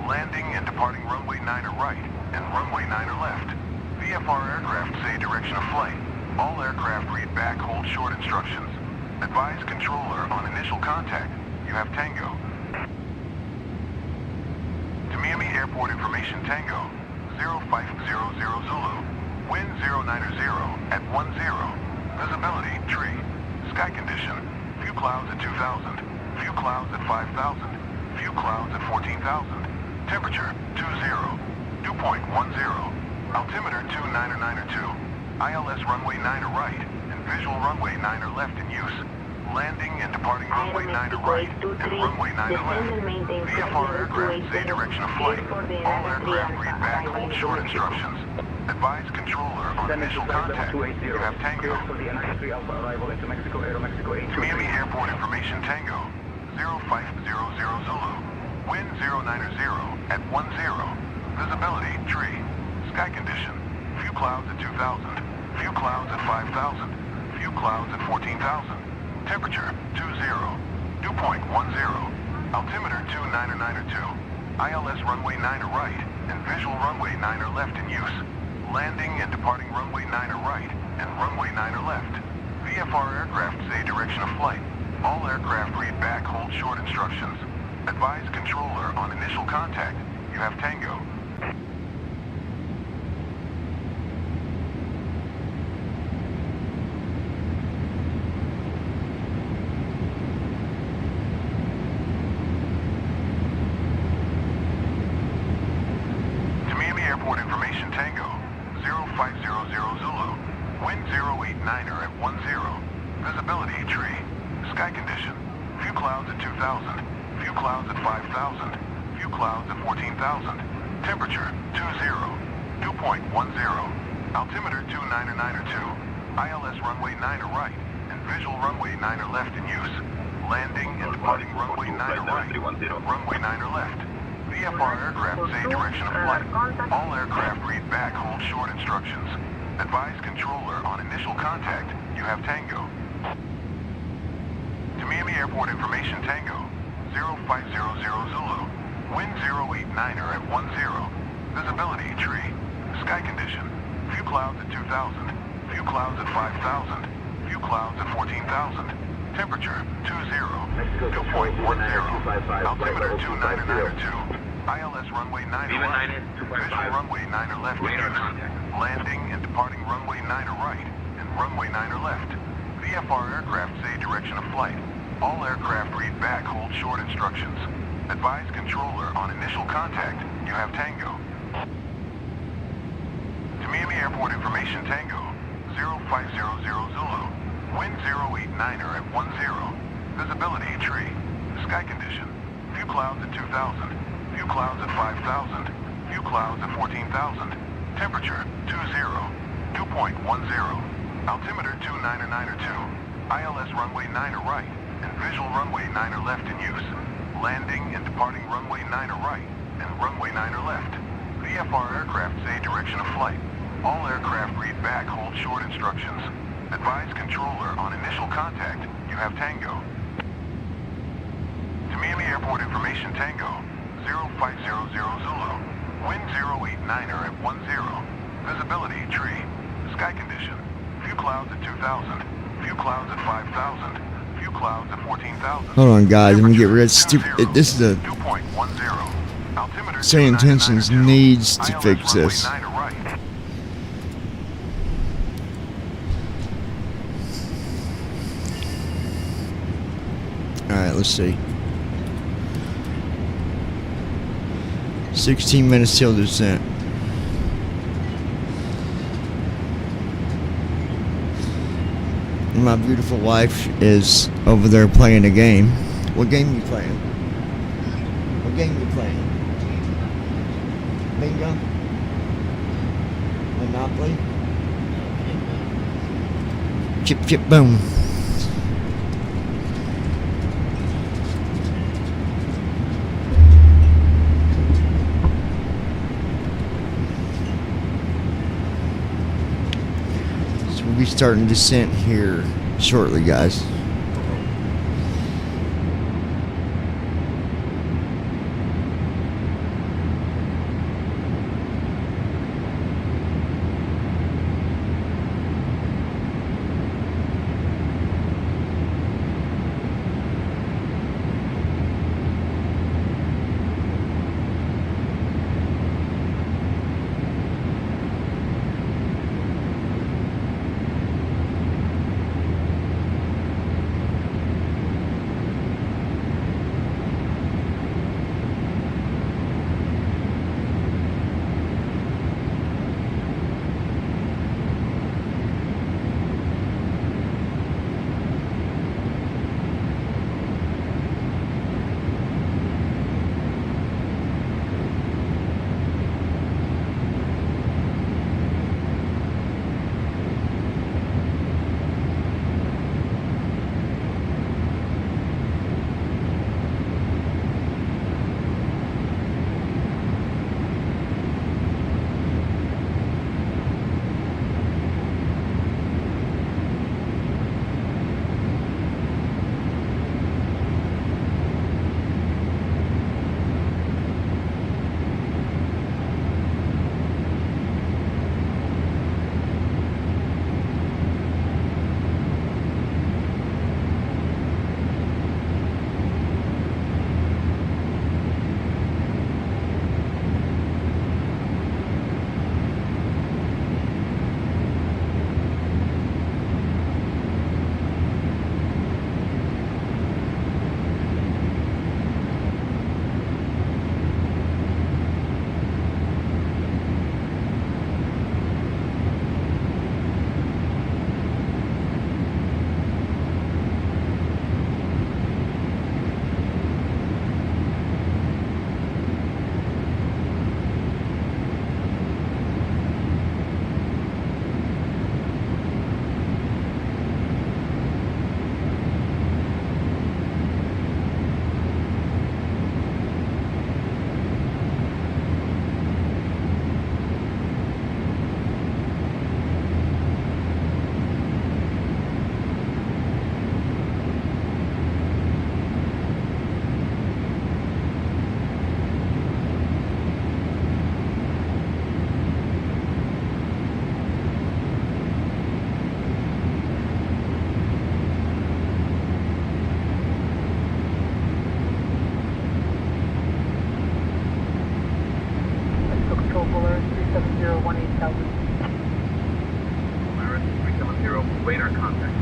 Landing and departing runway 9er right and runway 9er left. VFR aircraft say direction of flight. All aircraft read back hold short instructions. Advise controller on initial contact. You have Tango. To Miami Airport Information Tango, 0500 Zulu. Wind 090 at 10. Visibility, tree. Sky condition, few clouds at 2,000. Few clouds at 5,000. Few clouds at 14,000. Temperature, 20. Dew point, 10. Altimeter 29902. ILS runway 9er right and visual runway 9er left in use. Landing and departing runway 9er right and runway 9er left. VFR aircraft say direction of flight. All aircraft read back hold short instructions. Advise controller on initial contact. You have Tango. To Miami Airport Information Tango, 0500 Zulu. Wind 090 at 10. Visibility, tree. Sky condition, few clouds at 2,000. Few clouds at 5,000. Few clouds at 14,000. Temperature, 20. Dew point, 10. Altimeter 29902. ILS runway 9er right and visual runway 9er left in use. Landing and departing runway 9er right and runway 9er left. VFR aircraft say direction of flight. All aircraft read back hold short instructions. Advise controller on initial contact. You have Tango. Airport Information Tango, 0500 Zulu. Wind 089er at 10. Visibility, tree. Sky condition, few clouds at 2,000. Few clouds at 5,000. Few clouds at 14,000. Temperature, 20. Dew point, 10. Altimeter 29902. ILS runway 9er right and visual runway 9er left in use. Landing and departing runway 9er right and runway 9er left. VFR aircraft say direction of flight. All aircraft read back hold short instructions. Advise controller on initial contact. You have Tango. To Miami Airport Information Tango, 0500 Zulu. Wind 089er at 10. Visibility, tree. Sky condition, few clouds at 2,000. Few clouds at 5,000. Few clouds at 14,000. Temperature, 20. Dew point, 10. Altimeter 29902. ILS runway 9er right. Visual runway 9er left in use. Landing and departing runway 9er right and runway 9er left. VFR aircraft say direction of flight. All aircraft read back hold short instructions. Advise controller on initial contact. You have Tango. To Miami Airport Information Tango, 0500 Zulu. Wind 089er at 10. Visibility, tree. Sky condition, few clouds at 2,000. Few clouds at 5,000. Few clouds at 14,000. Temperature, 20. Dew point, 10. Altimeter 29902. ILS runway 9er right and visual runway 9er left in use. Landing and departing runway 9er right and runway 9er left. VFR aircraft say direction of flight. All aircraft read back hold short instructions. Advise controller on initial contact. You have Tango. To Miami Airport Information Tango, 05000 Zulu. Wind 089er at 10. Visibility tree. Sky condition. Few clouds at 2,000. Few clouds at 5,000. Few clouds at 14,000. Hold on, guys. I'm gonna get rid of stupid. This is a. 2.10. Altimeter Say Intentions needs to fix this. Alright, let's see. 16 minutes till descent. My beautiful wife is over there playing a game. What game are you playing? What game are you playing? Bingo? Monopoly? Chip, chip, boom. So we'll be starting descent here shortly, guys. Radar contact.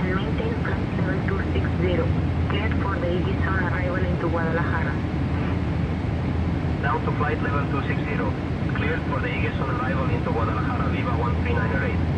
and maintain flight level 260. Cleared for the Aegis on arrival into Guadalajara. Down to flight level 260. Cleared for the Aegis on arrival into Guadalajara, Viva 13908.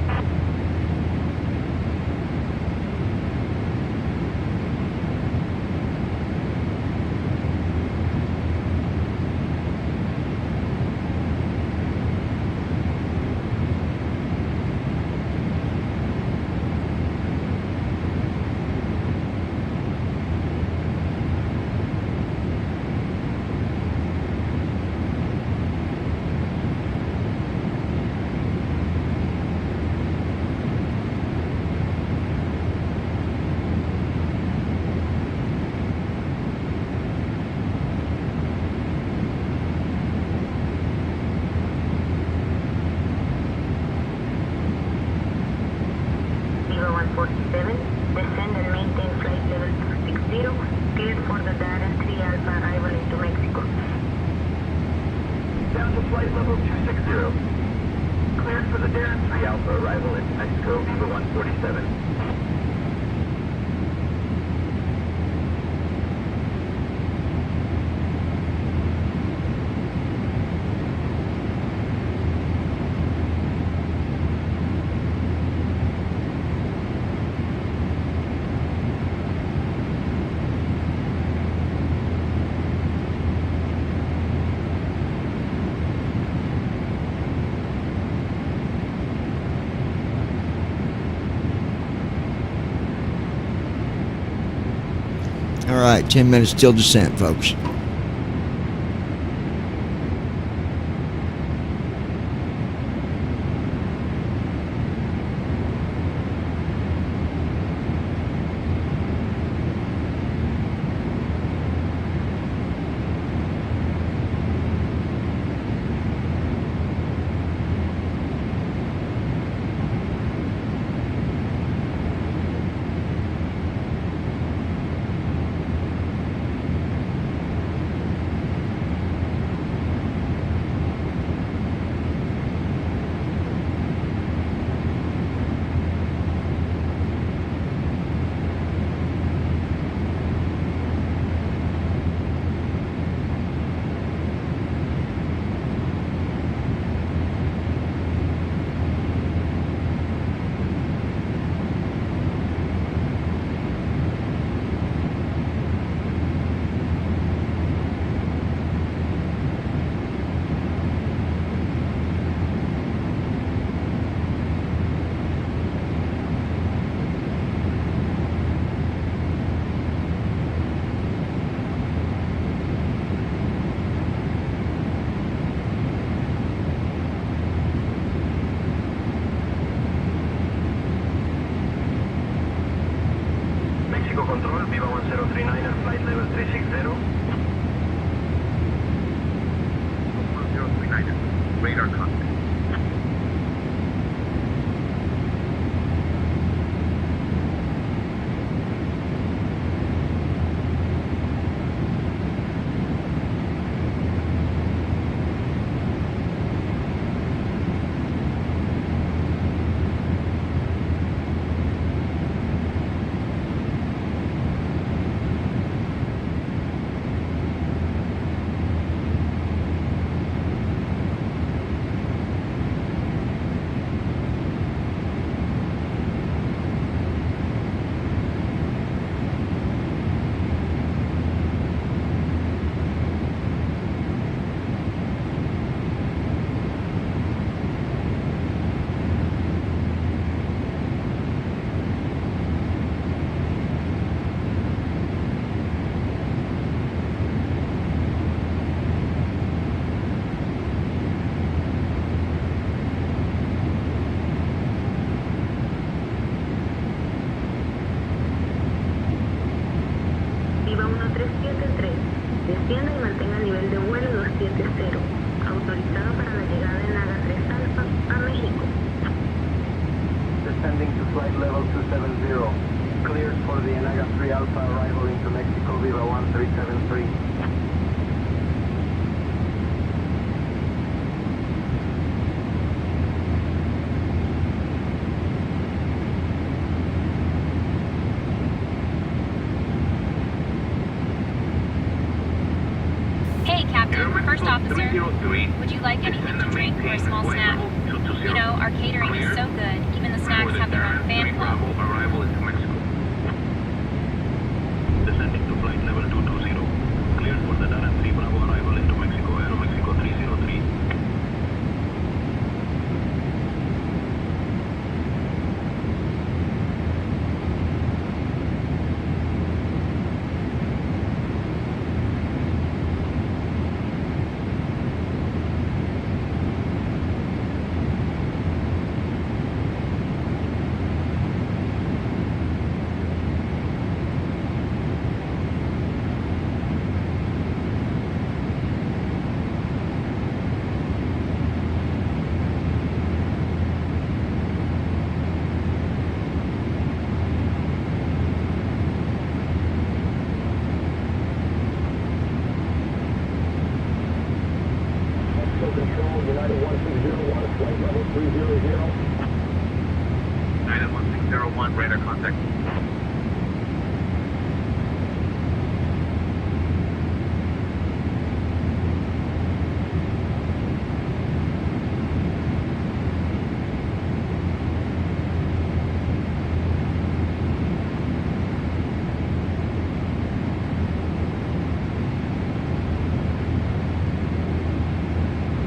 Viva 147, descend and maintain flight level 260, cleared for the Darren 3 Alpha arrival into Mexico. Down to flight level 260. Cleared for the Darren 3 Alpha arrival into Mexico, Viva 147. All right, 10 minutes till descent, folks. Mexico Control, Viva 1039 at flight level 360. 1039, radar contact. Viva 1373, descienda y mantenga nivel de vuelo 270, autorizado para la llegada en Naga 3 Alpha a México. Descending to flight level 270. Cleared for the Enaga 3 Alpha arrival into Mexico, Viva 1373. Sir, would you like anything to drink or a small snack? You know, our catering is so good, even the snacks have their own fan club. Arrival into Mexico. Descending to flight level 220. Cleared for the Dallas 3 Bravo arrival into Mexico, Aeromexico 303. United 1601, radar contact.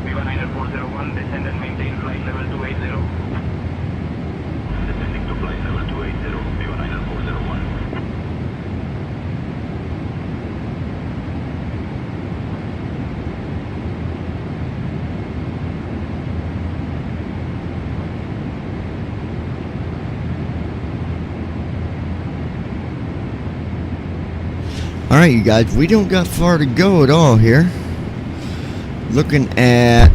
Viva Niner 401, descend and maintain flight level 280. Descending to flight level 280, Viva Niner 401. All right, you guys, we don't got far to go at all here. Looking at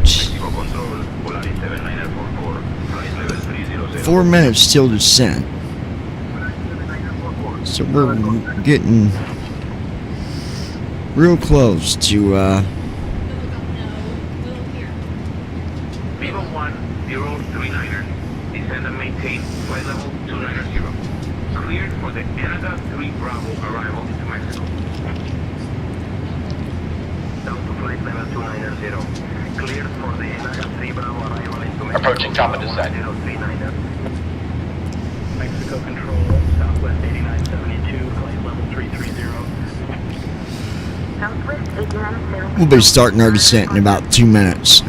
4 minutes till descent. So we're getting real close to Viva 1039er, descend and maintain flight level 290. Cleared for the Canada 3 Bravo arrival into Mexico. Down to flight level 290. Cleared for the Canada 3 Bravo arrival into Mexico. Approaching top of descent. 1039er. Mexico control, Southwest 8972, flight level 330. Southwest 8972. we'll be starting our descent in about 2 minutes.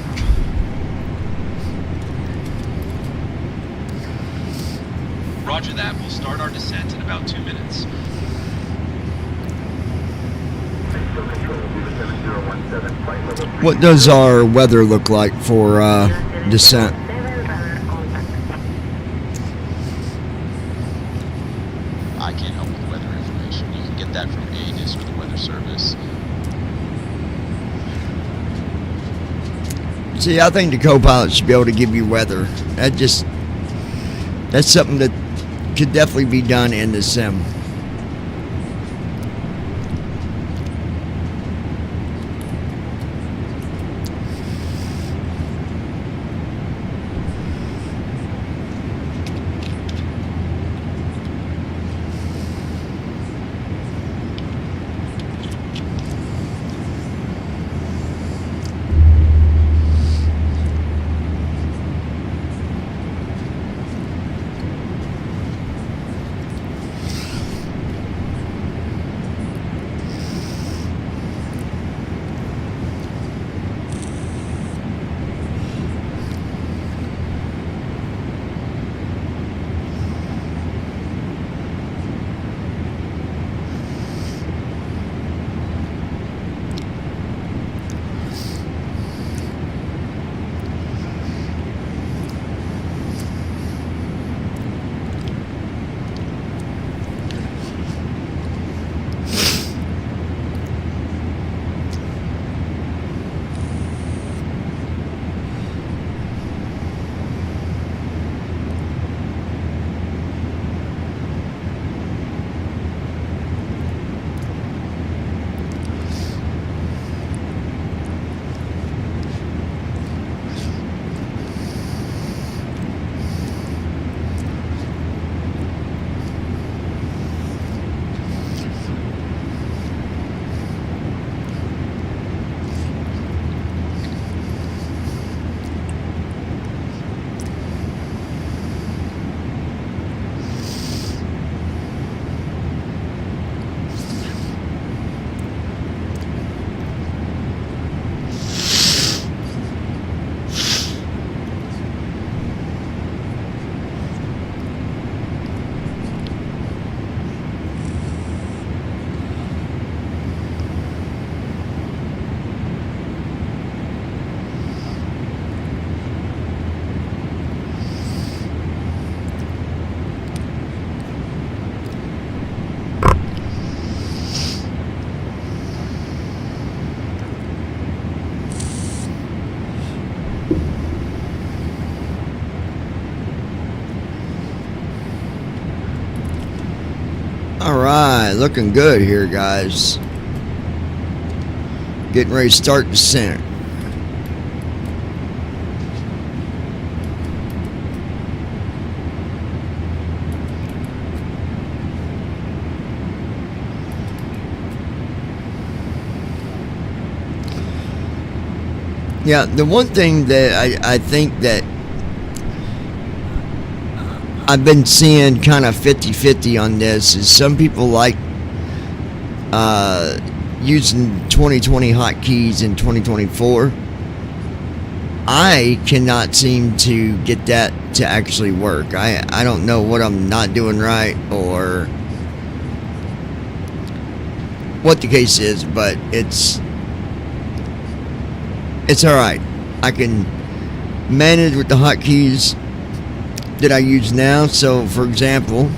Roger that. We'll start our descent in about 2 minutes. What does our weather look like for descent? I can't help with weather information. You can get that from ANIS or the Weather Service. See, I think the co-pilot should be able to give you weather. That's something that could definitely be done in the sim. Alright, looking good here, guys. Getting ready to start descent. Yeah, the one thing that I think that I've been seeing kind of 50-50 on this is some people like using 2020 hotkeys in 2024. I cannot seem to get that to actually work. I don't know what I'm not doing right or what the case is, but it's alright. I can manage with the hotkeys that I use now. So for example,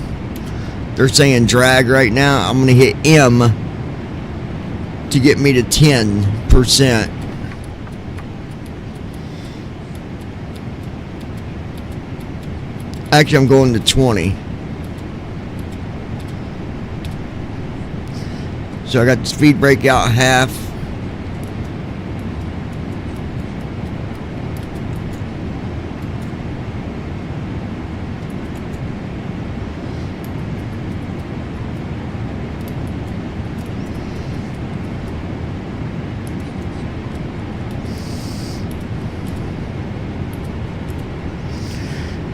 they're saying drag right now. I'm going to hit M to get me to 10%. Actually, I'm going to 20. So I got the speed brake out half.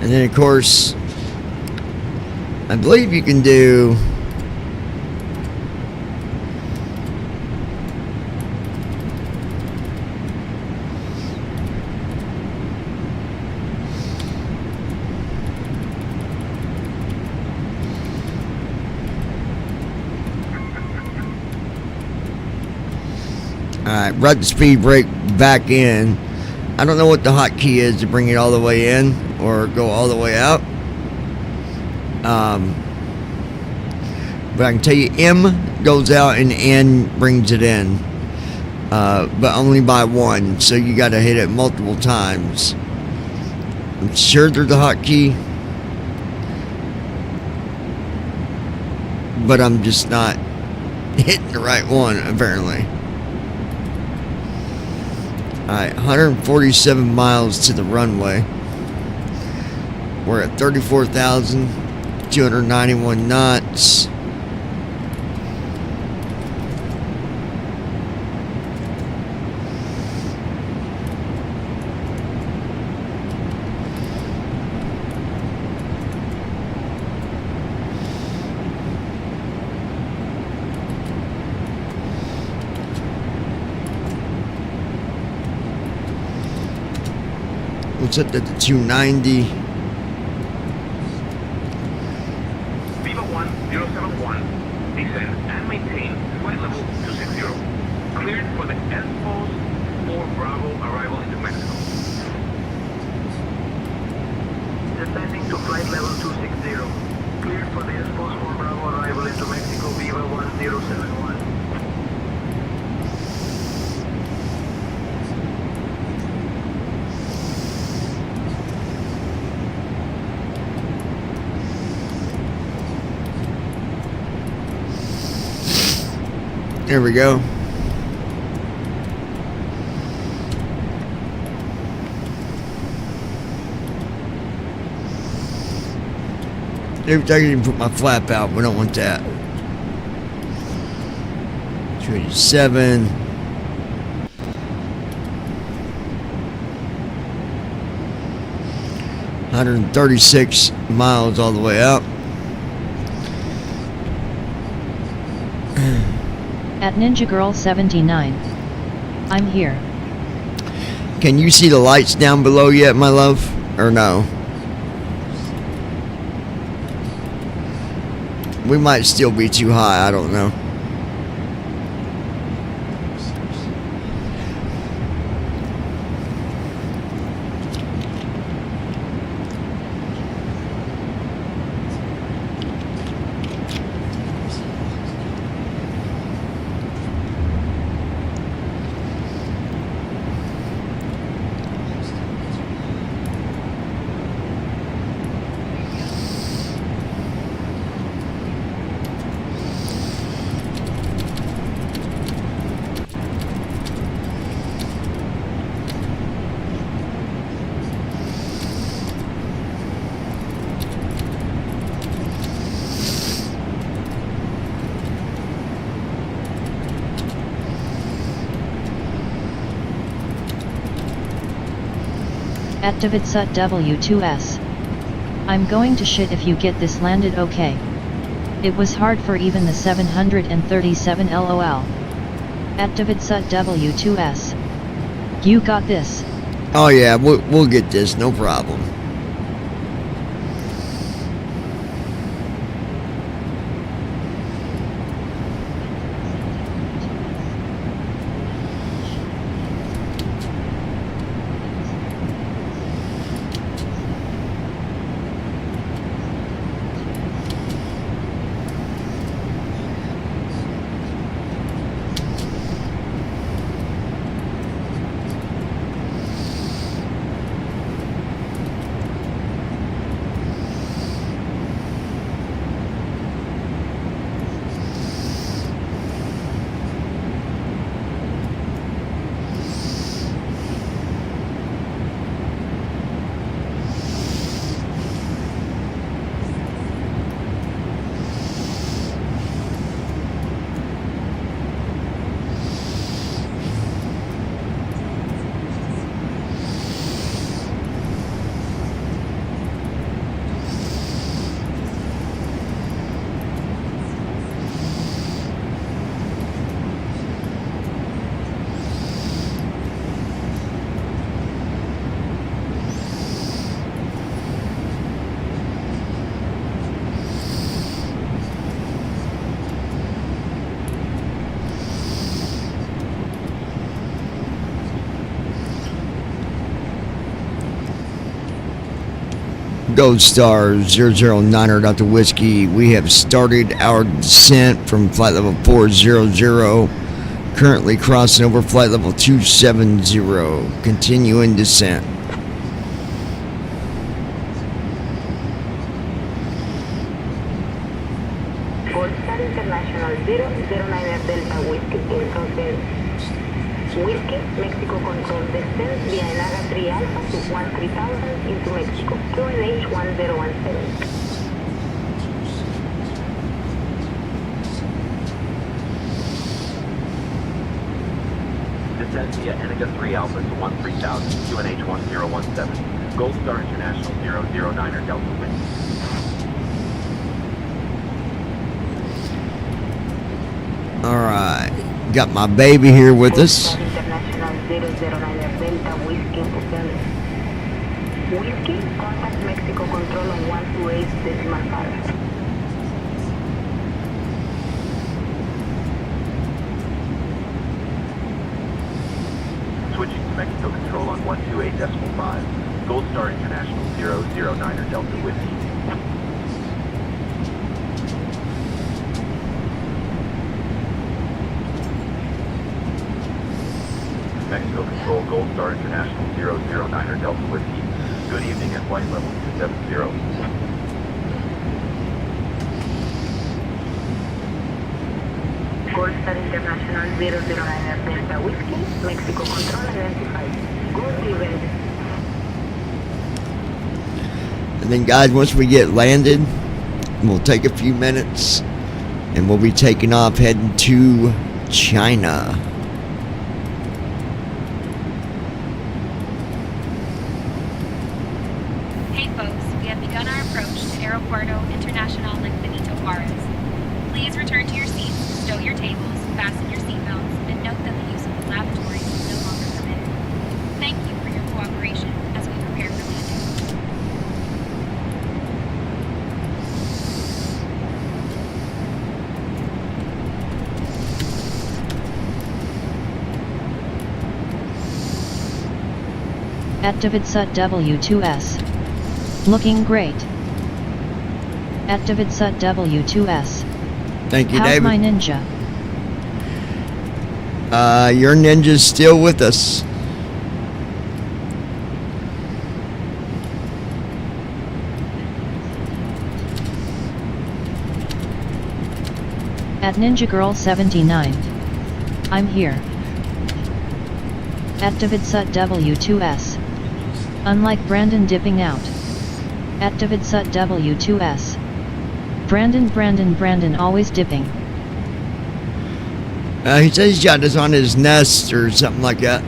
And then of course, I believe you can do alright, brought the speed brake back in. I don't know what the hotkey is to bring it all the way in or go all the way out. But I can tell you M goes out and N brings it in. But only by one. So you got to hit it multiple times. I'm sure there's a hotkey. But I'm just not hitting the right one, apparently. Alright, 147 miles to the runway. We're at 34,291 knots. We'll set that to 290. Viva 1071, descend and maintain flight level 260. Cleared for the Msfs 4 Bravo arrival into Mexico. Descending to flight level 260. Cleared for the Msfs 4 Bravo arrival into Mexico, Viva 1071. There we go. Every time I can put my flap out, we don't want that. 287. $136 miles all the way out. At Ninja Girl 79. I'm here. Can you see the lights down below yet, my love? Or no? We might still be too high, I don't know. At Davidsut W2S. I'm going to shit if you get this landed okay. It was hard for even the 737 LOL. At Davidsut W2S. You got this. Oh yeah, we'll get this, no problem. Gold Star 009er Dr. Whiskey. We have started our descent from flight level 400. Currently crossing over flight level 270. Continuing descent. Gold Star International 009er Delta Whiskey. Entonces, Whiskey, Mexico Control descent via Enaga 3 Alpha to 13,000 into Mexico. QNH 1017. Descent via Enaga 3 Alpha to 13,000, QNH 1017. Gold Star International 009er Delta Whiskey. Alright. Got my baby here with us. International 009er Delta Whiskey descent. Whiskey, contact Mexico Control on 128.5. Switching to Mexico Control on 128.5. Gold Star International 009er Delta Whiskey. Mexico Control, Gold Star International 009er Delta Whiskey. Good evening at flight level 270. Gold Star International 009er Delta Whiskey, Mexico Control identified. Good evening. And then guys, once we get landed, we'll take a few minutes and we'll be taking off heading to China. Hey folks, we have begun our approach to Aeropuerto Internacional de Benito Juarez. Please return to your seats, stow your tables, fasten your seatbelts, and note that the use of the lavatory is no longer permitted. Thank you for your cooperation as we prepare for landing. At Davidsut W2S. Looking great. At Davidsut W2S. Thank you, How's David. my ninja? Your ninja's still with us. At Ninja Girl 79. I'm here. At Davidsut W2S. Unlike Brandon dipping out. At Davidsut W2S. Brandon always dipping. He says he's got this on his nest or something like that.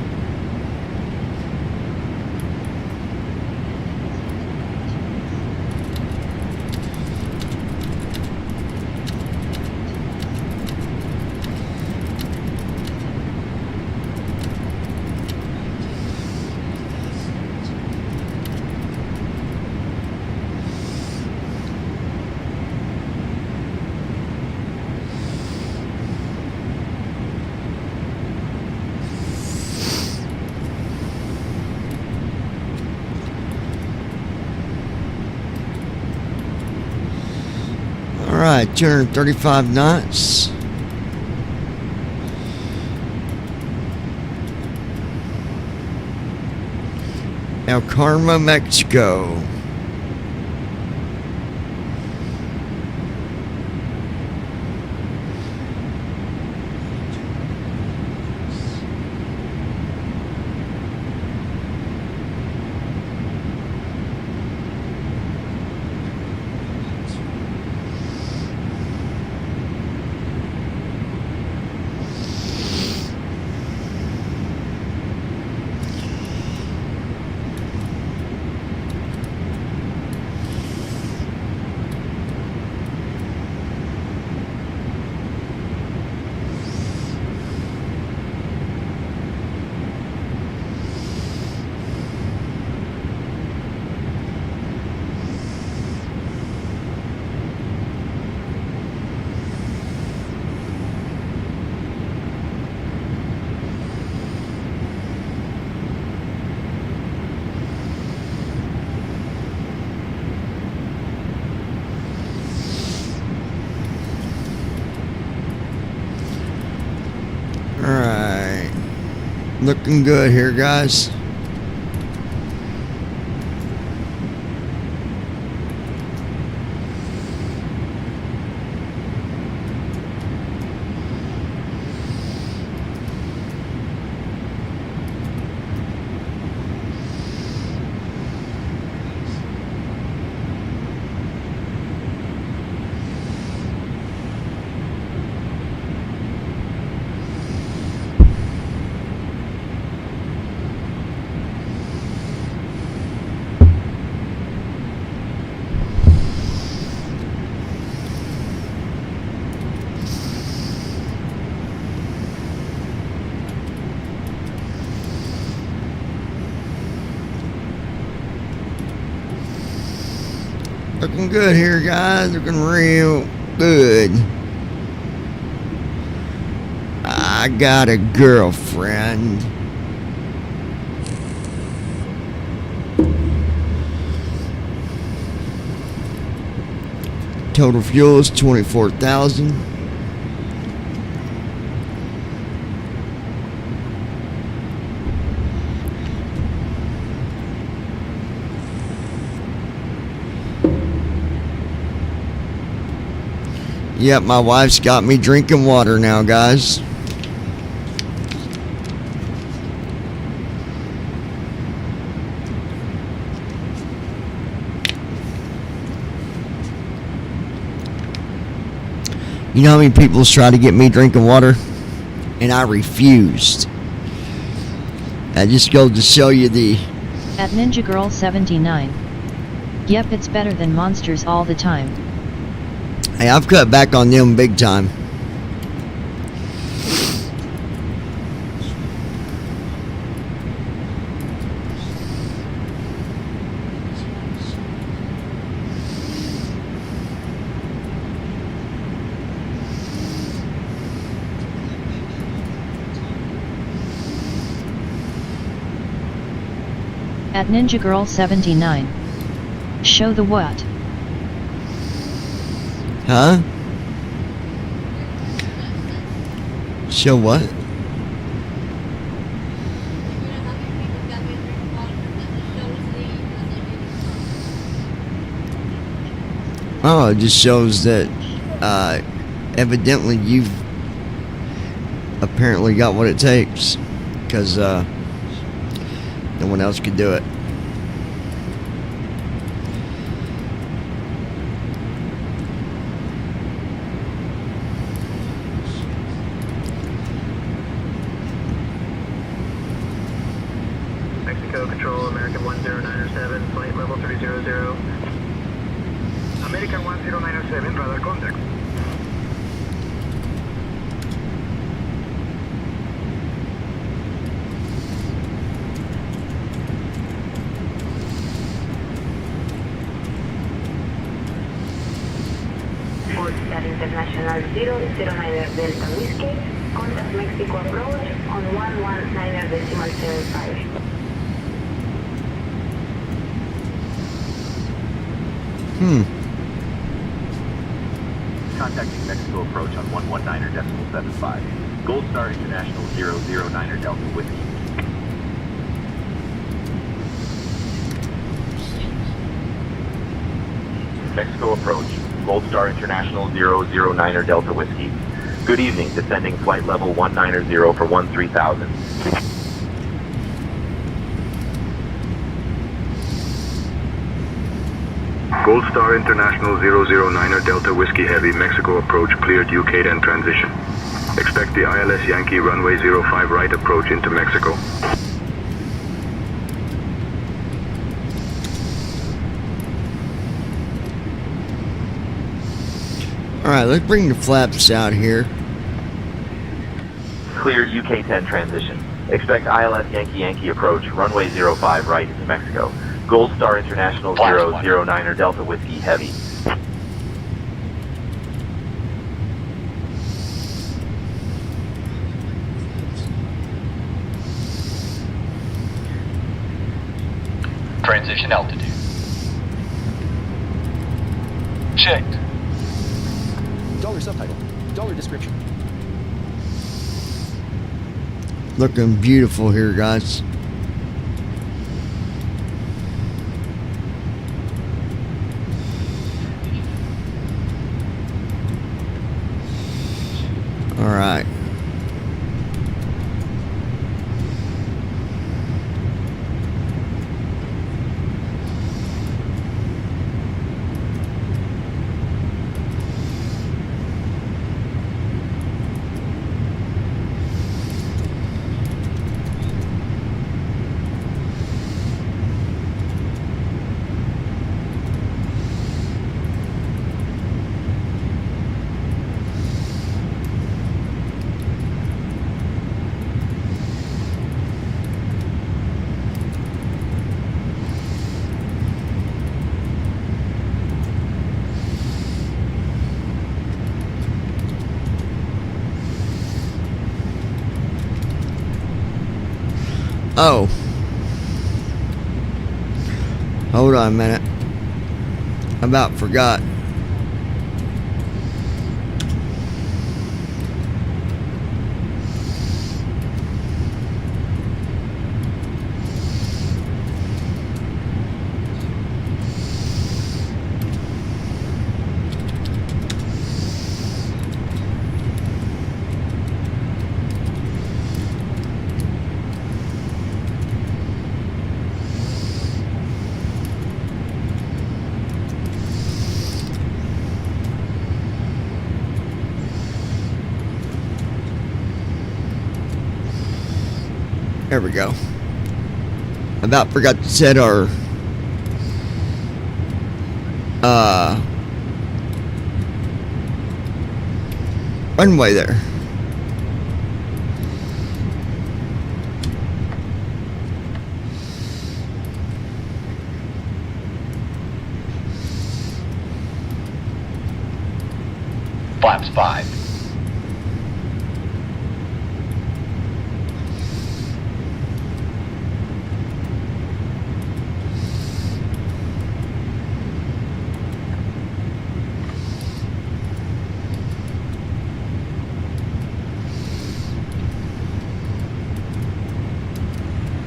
Alright, 235 knots. El Carmen, Mexico. Alright. Looking good here, guys. Looking good here, guys. Looking real good. I got a girlfriend. Total fuel is 24,000. Yep, my wife's got me drinking water now, guys. You know how many people's tried to get me drinking water? And I refused. I just go to show you the... At Ninja Girl 79. Yep, it's better than Monsters all the time. Hey, I've cut back on them big time. At Ninja Girl 79. Show the what? Huh? Show what? Oh, it just shows that evidently you've apparently got what it takes, because no one else could do it. Mexico Control, American 10907, flight level 300. American 10907, radar contact. Port Star International 009er Delta Whiskey, contact Mexico approach on 119.75. contacting Mexico approach on 119.75. Gold Star International 009 Delta Whiskey. Mexico approach. Gold Star International 009 Delta Whiskey. Good evening, descending flight level 190 for 13,000. Gold Star International 009 Delta Whiskey Heavy, Mexico approach cleared UK then transition. Expect the ILS Yankee runway 05 right approach into Mexico. Alright, let's bring the flaps out here. Cleared UK 10 transition. Expect ILS Yankee approach runway 05 right into Mexico. Gold Star International 009 Delta Whiskey Heavy. Transition altitude. Checked. Dollar subtitle. Dollar description. Looking beautiful here, guys. All right. Oh. Hold on a minute. I about forgot. There we go. About forgot to set our runway there. Flaps 5.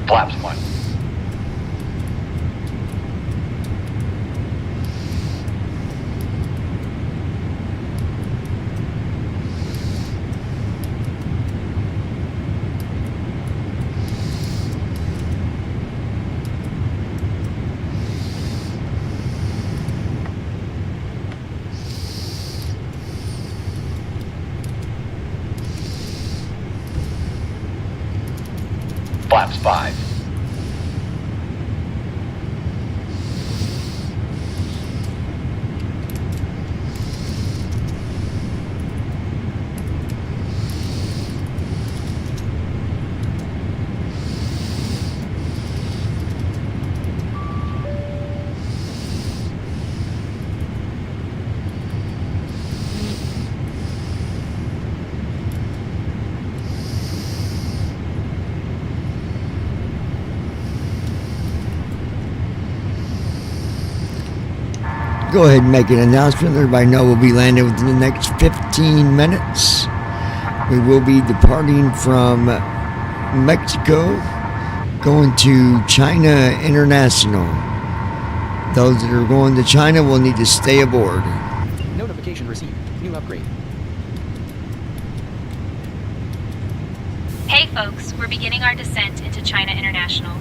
Flaps 1. Flaps 5. go ahead and make an announcement. Everybody know we'll be landing within the next 15 minutes. We will be departing from Mexico, going to China International. Those that are going to China will need to stay aboard. Notification received. New upgrade. Hey folks, we're beginning our descent into China International.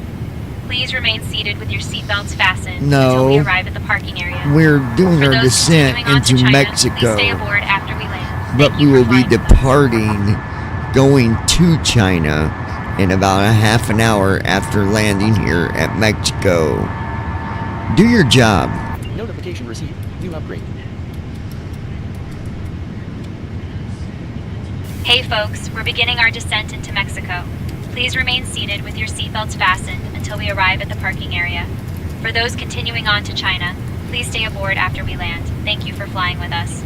Please remain seated with your seatbelts fastened until we arrive at the parking area. We're doing For our those descent continuing on to into China, Mexico, please stay aboard after we land. but Thank we you for will be flying with us. departing, going to China in about a half an hour after landing here at Mexico. Do your job. Notification received. New upgrade. Hey folks, we're beginning our descent into Mexico. Please remain seated with your seatbelts fastened until we arrive at the parking area. For those continuing on to China, please stay aboard after we land. Thank you for flying with us.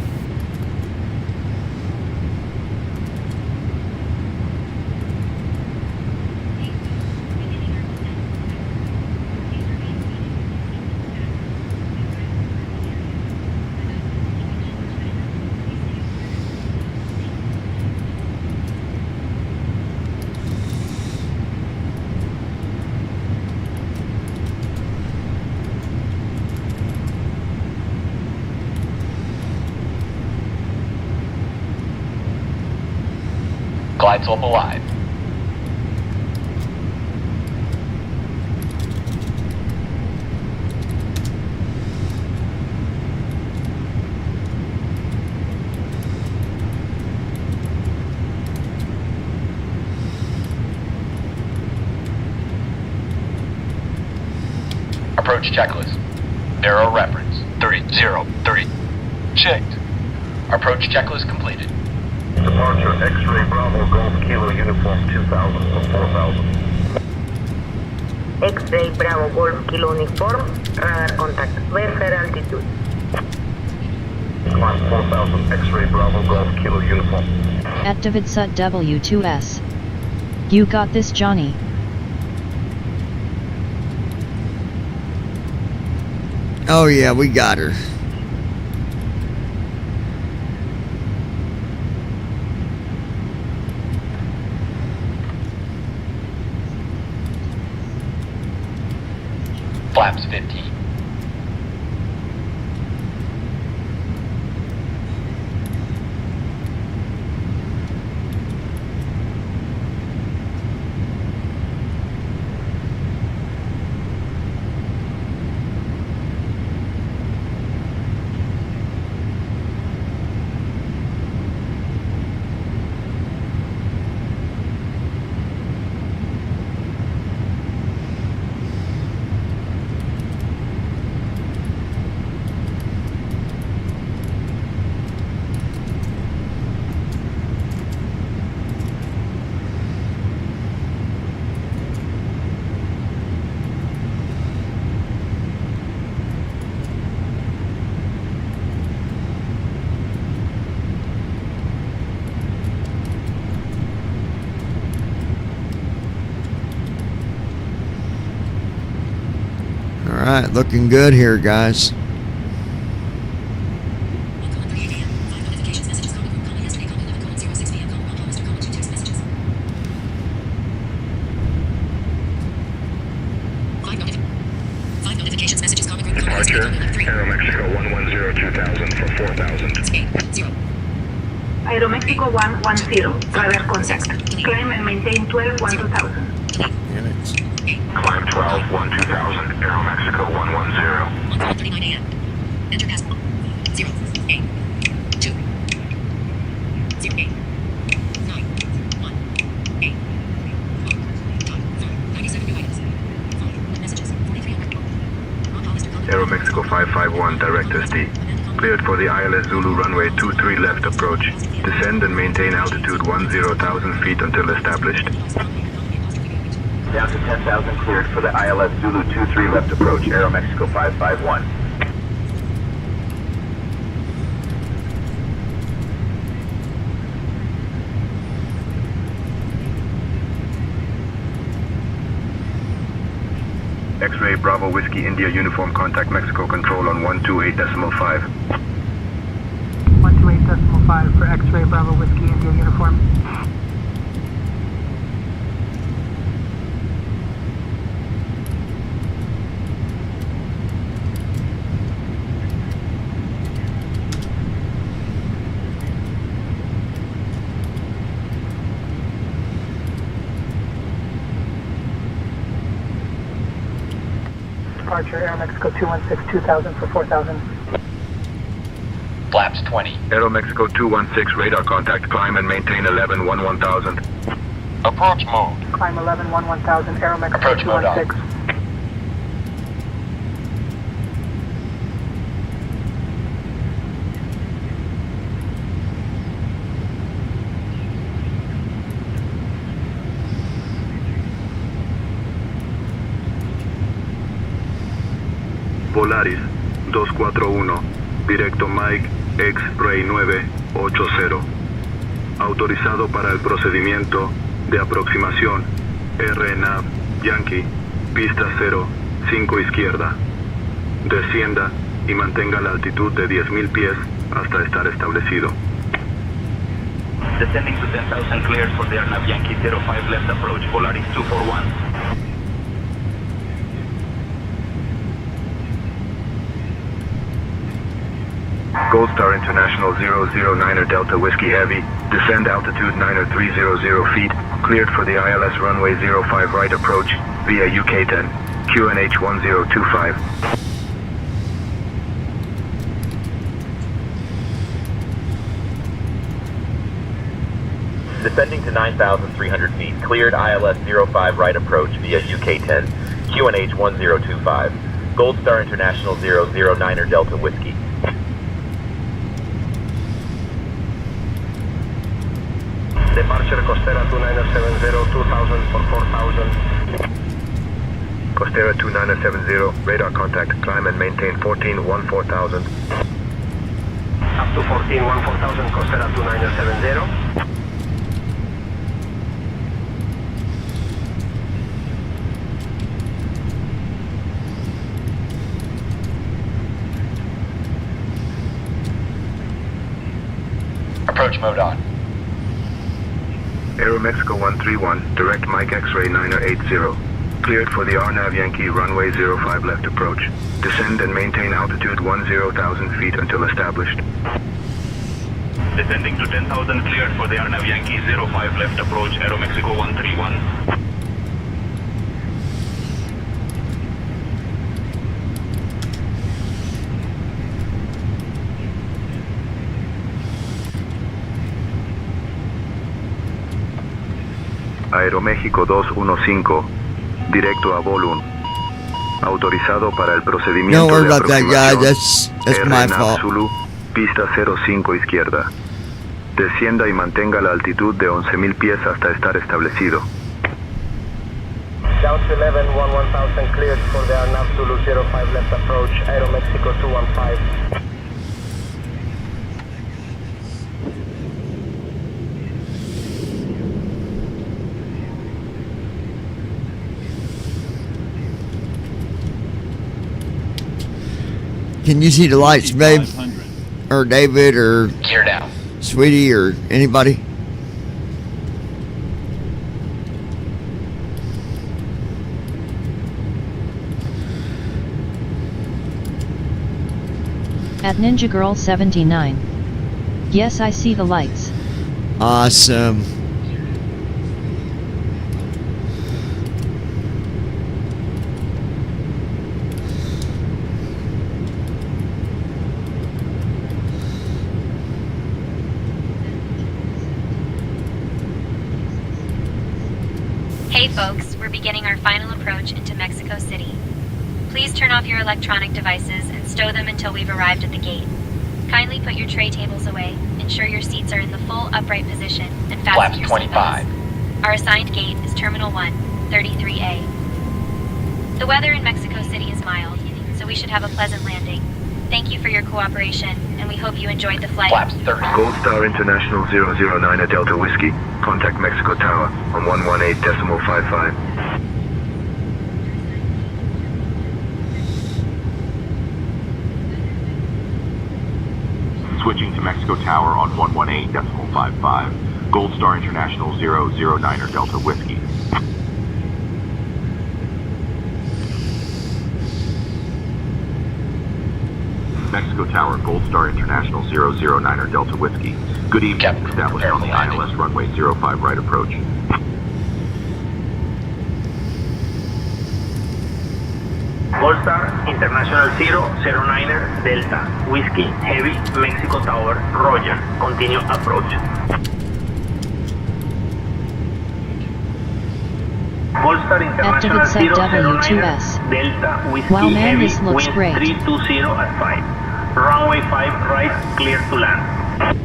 Glide slope alive. Approach checklist. Arrow reference 3030. Checked. Approach checklist completed. Departure X-ray Bravo Golf Kilo Uniform 2000 for 4000. X-ray Bravo Golf Kilo Uniform, radar contact, verify altitude. Climb 4000 X-ray Bravo Golf Kilo Uniform. At Davidsut-W2S. You got this, Johnny. Oh yeah, we got her. Flaps 15. Alright, looking good here, guys. Departure, Aero Mexico 110 2000 for 4000. Aeromexico 110, radar contact. Climb and maintain 12 2000. Climb 12 2000, Aero Mexico 110. 12:39 a.m. Enter passport. 0, 8, 2, 0, 8, 9, 1, 8, 97 new items. 5 messages. 4300. Aero Mexico 551, direct SD. Cleared for the ILS Zulu runway 23 left approach. Descend and maintain altitude 10,000 feet until established. Down to 10,000 cleared for the ILS Zulu 23 left approach, Aero Mexico 551. X-ray Bravo Whiskey India Uniform, contact Mexico Control on 128.5. 128.5 for X-ray Bravo Whiskey India Uniform. Departure Air Mexico 216, 2000 for 4000. Flaps 20. Aeromexico 216, radar contact, climb and maintain 11-1000. Approach mode. Climb 11-1000, Aero Mexico Approach mode on. 216. Polaris 241, directo Mike X-Ray 980. Autorizado para el procedimiento de aproximación RNAV Yankee, pista 0, 5 izquierda. Descienda y mantenga la altitud de 10.000 pies hasta estar establecido. Descending to 10,000, cleared for the RNAV Yankee 05 left approach, Polaris 241. Gold Star International 009er Delta Whiskey Heavy, descend altitude 90300 feet, cleared for the ILS runway 05 right approach, via UK-10, QNH 1025. Descending to 9,300 feet, cleared ILS 05 right approach via UK-10, QNH 1025. Gold Star International 009er Delta Whiskey. Departure Costera 2970, 2000 for 4000. Costera 2970, radar contact, climb and maintain 14-14,000. Up to 14-14,000, Costera 2970. Approach mode on. Aeromexico 131, direct Mike X-ray 980. Cleared for the RNAV Yankee runway 05 left approach. Descend and maintain altitude 10,000 feet until established. Descending to 10,000, cleared for the RNAV Yankee 05 left approach, Aeromexico 131. Aeroméxico 215, directo a Bolun. Autorizado para el procedimiento Don't worry de about that, guy. aproximación That's my RNAV fault. Zulu, pista 05 izquierda. Descienda y mantenga la altitud de 11.000 pies hasta estar establecido. Down to 11-1000, cleared for the RNAV Zulu 05 left approach, Aeromexico 215. Can you see the lights, babe? Or David, or Gear down. Sweetie, or anybody? At Ninja Girl 79. Yes, I see the lights. Awesome. Hey folks, we're beginning our final approach into Mexico City. Please turn off your electronic devices and stow them until we've arrived at the gate. Kindly put your tray tables away, ensure your seats are in the full upright position, and fasten Flaps your 25. seatbelts. Our assigned gate is Terminal 1, 33A. The weather in Mexico City is mild, so we should have a pleasant landing. Thank you for your cooperation, and we hope you enjoyed the flight. Flaps 30. Gold Star International 009 at Delta Whiskey. Contact Mexico Tower on 118.55. Switching to Mexico Tower on 118.55. Gold Star International 009er Delta Whiskey. Mexico Tower, Gold Star International 009er Delta Whiskey. Good evening, Captain, established on the ILS runway 05 right approach. Gold Star International 009er Delta Whiskey Heavy Mexico Tower Roger. Continue approach. Gold Star International Activate set 009er W2S. Delta Whiskey Wow, man, Heavy this looks wind great. 320 at 5. Runway 5 right clear to land.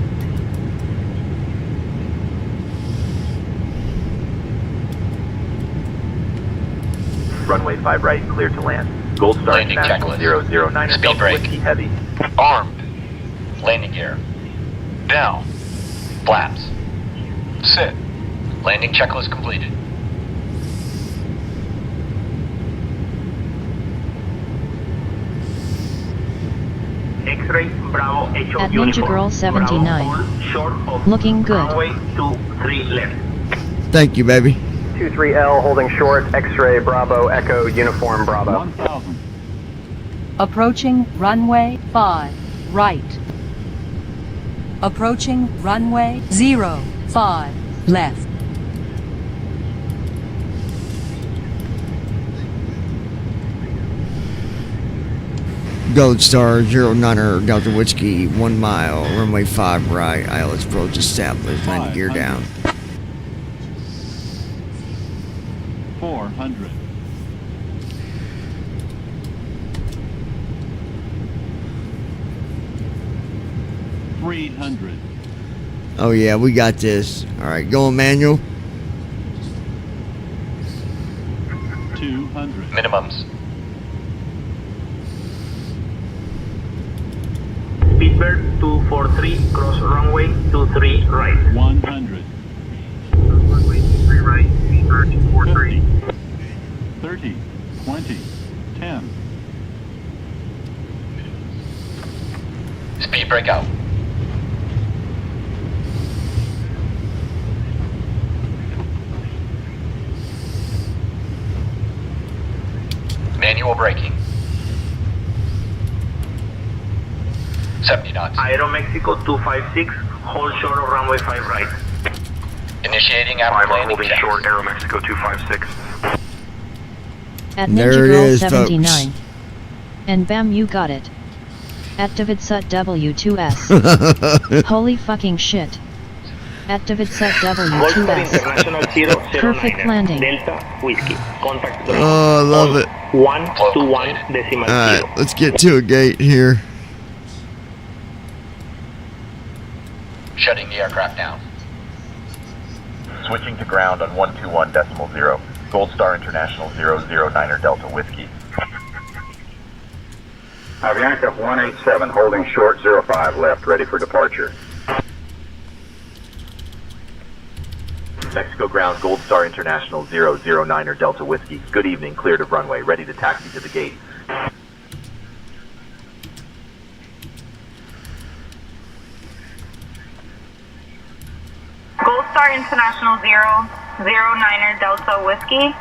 Runway 5 right, clear to land. Gold Star Landing International checklist. 009er Speed Delta brake. Whiskey Heavy. Armed. Landing gear. Down. Flaps. Sit. Landing checklist completed. X-ray Bravo Echo At Ninja uniform. Girl 79. Bravo hold short of Looking good. runway 23 left. Thank you, baby. 23L holding short, X-ray Bravo Echo uniform Bravo. 1000. Approaching runway 5 right. Approaching runway 05 left. Gold Star 09er Delta Whiskey, 1 mile, runway 5 right, ILS approach established, landing gear down. 400. 300. Oh yeah, we got this. Alright, go manual. 200. Minimums. Speedbird 243, cross runway 23 right. 100. Runway 23 right, Speedbird 243. 30. 20. 10. Speed breakout. Manual braking. 70 knots. Aeromexico 256, hold short of runway 5 right. Initiating after landing holding checks. short, Aeromexico 256. At There Ninja it Girl is, 79. folks. And bam, you got it. Activate set W2S. Holy fucking shit. Activate set Gold Star W2S. International 009er Perfect landing. Delta Whiskey. Contact ground. Oh, I love it. 121 decimal Alright, 0. let's get to a gate here. Shutting the aircraft down. Switching to ground on 121.0. Gold Star International 009er Delta Whiskey. Avianca 187, holding short 05 left, ready for departure. Mexico ground, Gold Star International 009er Delta Whiskey. Good evening, cleared of runway, ready to taxi to the gate. Gold Star International 009er Delta Whiskey.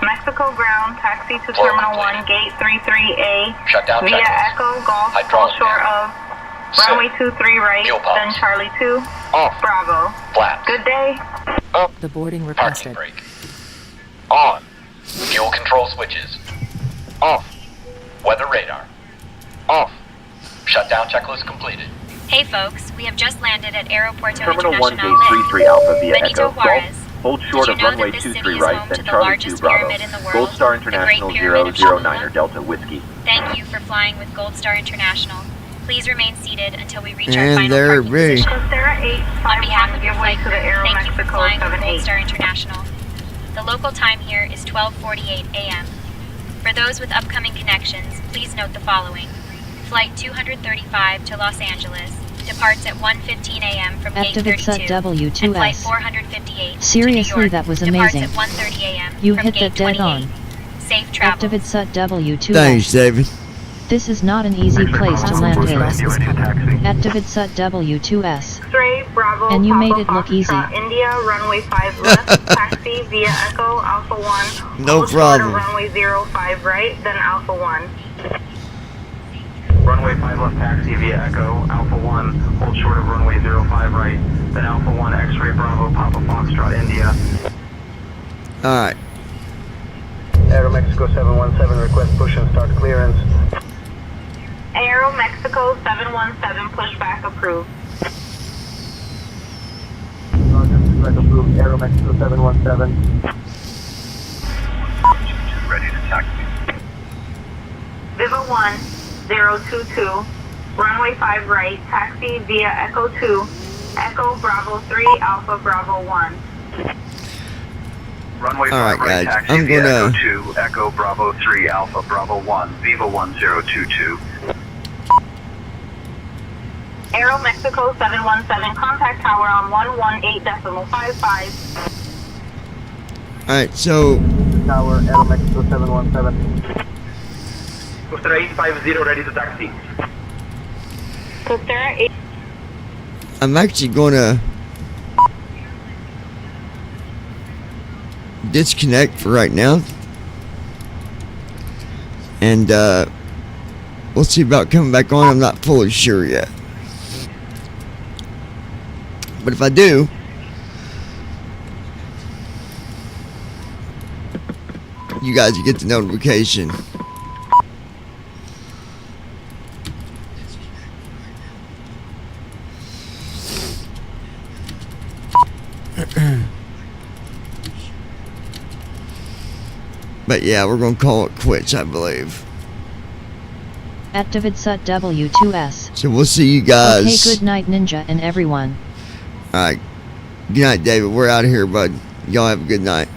Mexico ground, taxi to Terminal 1, Gate 33A. Shutdown via checklist. Echo Golf, Hydraulic short down. of runway 23 right, Fuel pumps. then Charlie 2. Off. Bravo. Flaps. Good day. Up. The boarding Parking requested. brake. On. Fuel control switches. Off. Weather radar. Off. Shutdown checklist completed. Hey folks, we have just landed at Aeropuerto Terminal 1 International Gate 33 Alpha via Benito Echo Juarez. Golf. Hold short Did of you know runway that this 23 city is right, home then to the Charlie 2 largest Bravo. pyramid in the world, Gold Star the Great International Pyramid of 009er Delta Whiskey. Thank you for flying with Gold Star International. Please remain seated until we reach our And final there it parking be. position. Costera 8, On behalf of your give way flight to the crew, thank you for Aeromexico flying with 78. Gold Star International. The local time here is 12:48 a.m. For those with upcoming connections, please note the following. Flight 235 to Los Angeles departs at 1:15 a.m. from Gate Activate 32. set W2S. And Flight 458 Seriously, to New York that was departs amazing. at 1:30 a.m. You from hit Gate that dead 28. on. Safe travels. Activate set W2S. Thanks, David. This is not an easy place to land in. Ready to taxi. At David Sut W2S. X-ray Bravo And you Papa made it look easy. Foxtrot India, runway 5 left, taxi via Echo Alpha 1. No hold problem. short of runway 05 right, then Alpha 1. Runway 5 left taxi via Echo, Alpha 1, hold short of runway 05 right, then Alpha 1 X-ray Bravo, Papa Foxtrot, India. Alright. Aero Mexico 717, request push and start clearance. Aero Mexico 717, pushback approved. Roger, pushback approved. Aero Mexico 717. Ready to taxi. Viva 1022, runway 5 right, taxi via Echo 2, Echo Bravo 3, Alpha Bravo 1. Runway 5 Alright, right, guys, taxi I'm via gonna- Echo 2, Echo Bravo 3, Alpha Bravo 1, Viva 1022. Aero Mexico 717, contact tower on 118.55. Alright, so Tower, Aero Mexico 717. Costa 850, ready to taxi. Costera 8. I'm actually gonna disconnect for right now. And we'll see about coming back on. I'm not fully sure yet. But if I do, you guys will get the notification. But yeah, we're gonna call it quits, I believe. At David Sut W2S. So we'll see you guys. Okay, good night, Ninja and everyone. Alright. Good night, David. We're out of here, bud. Y'all have a good night.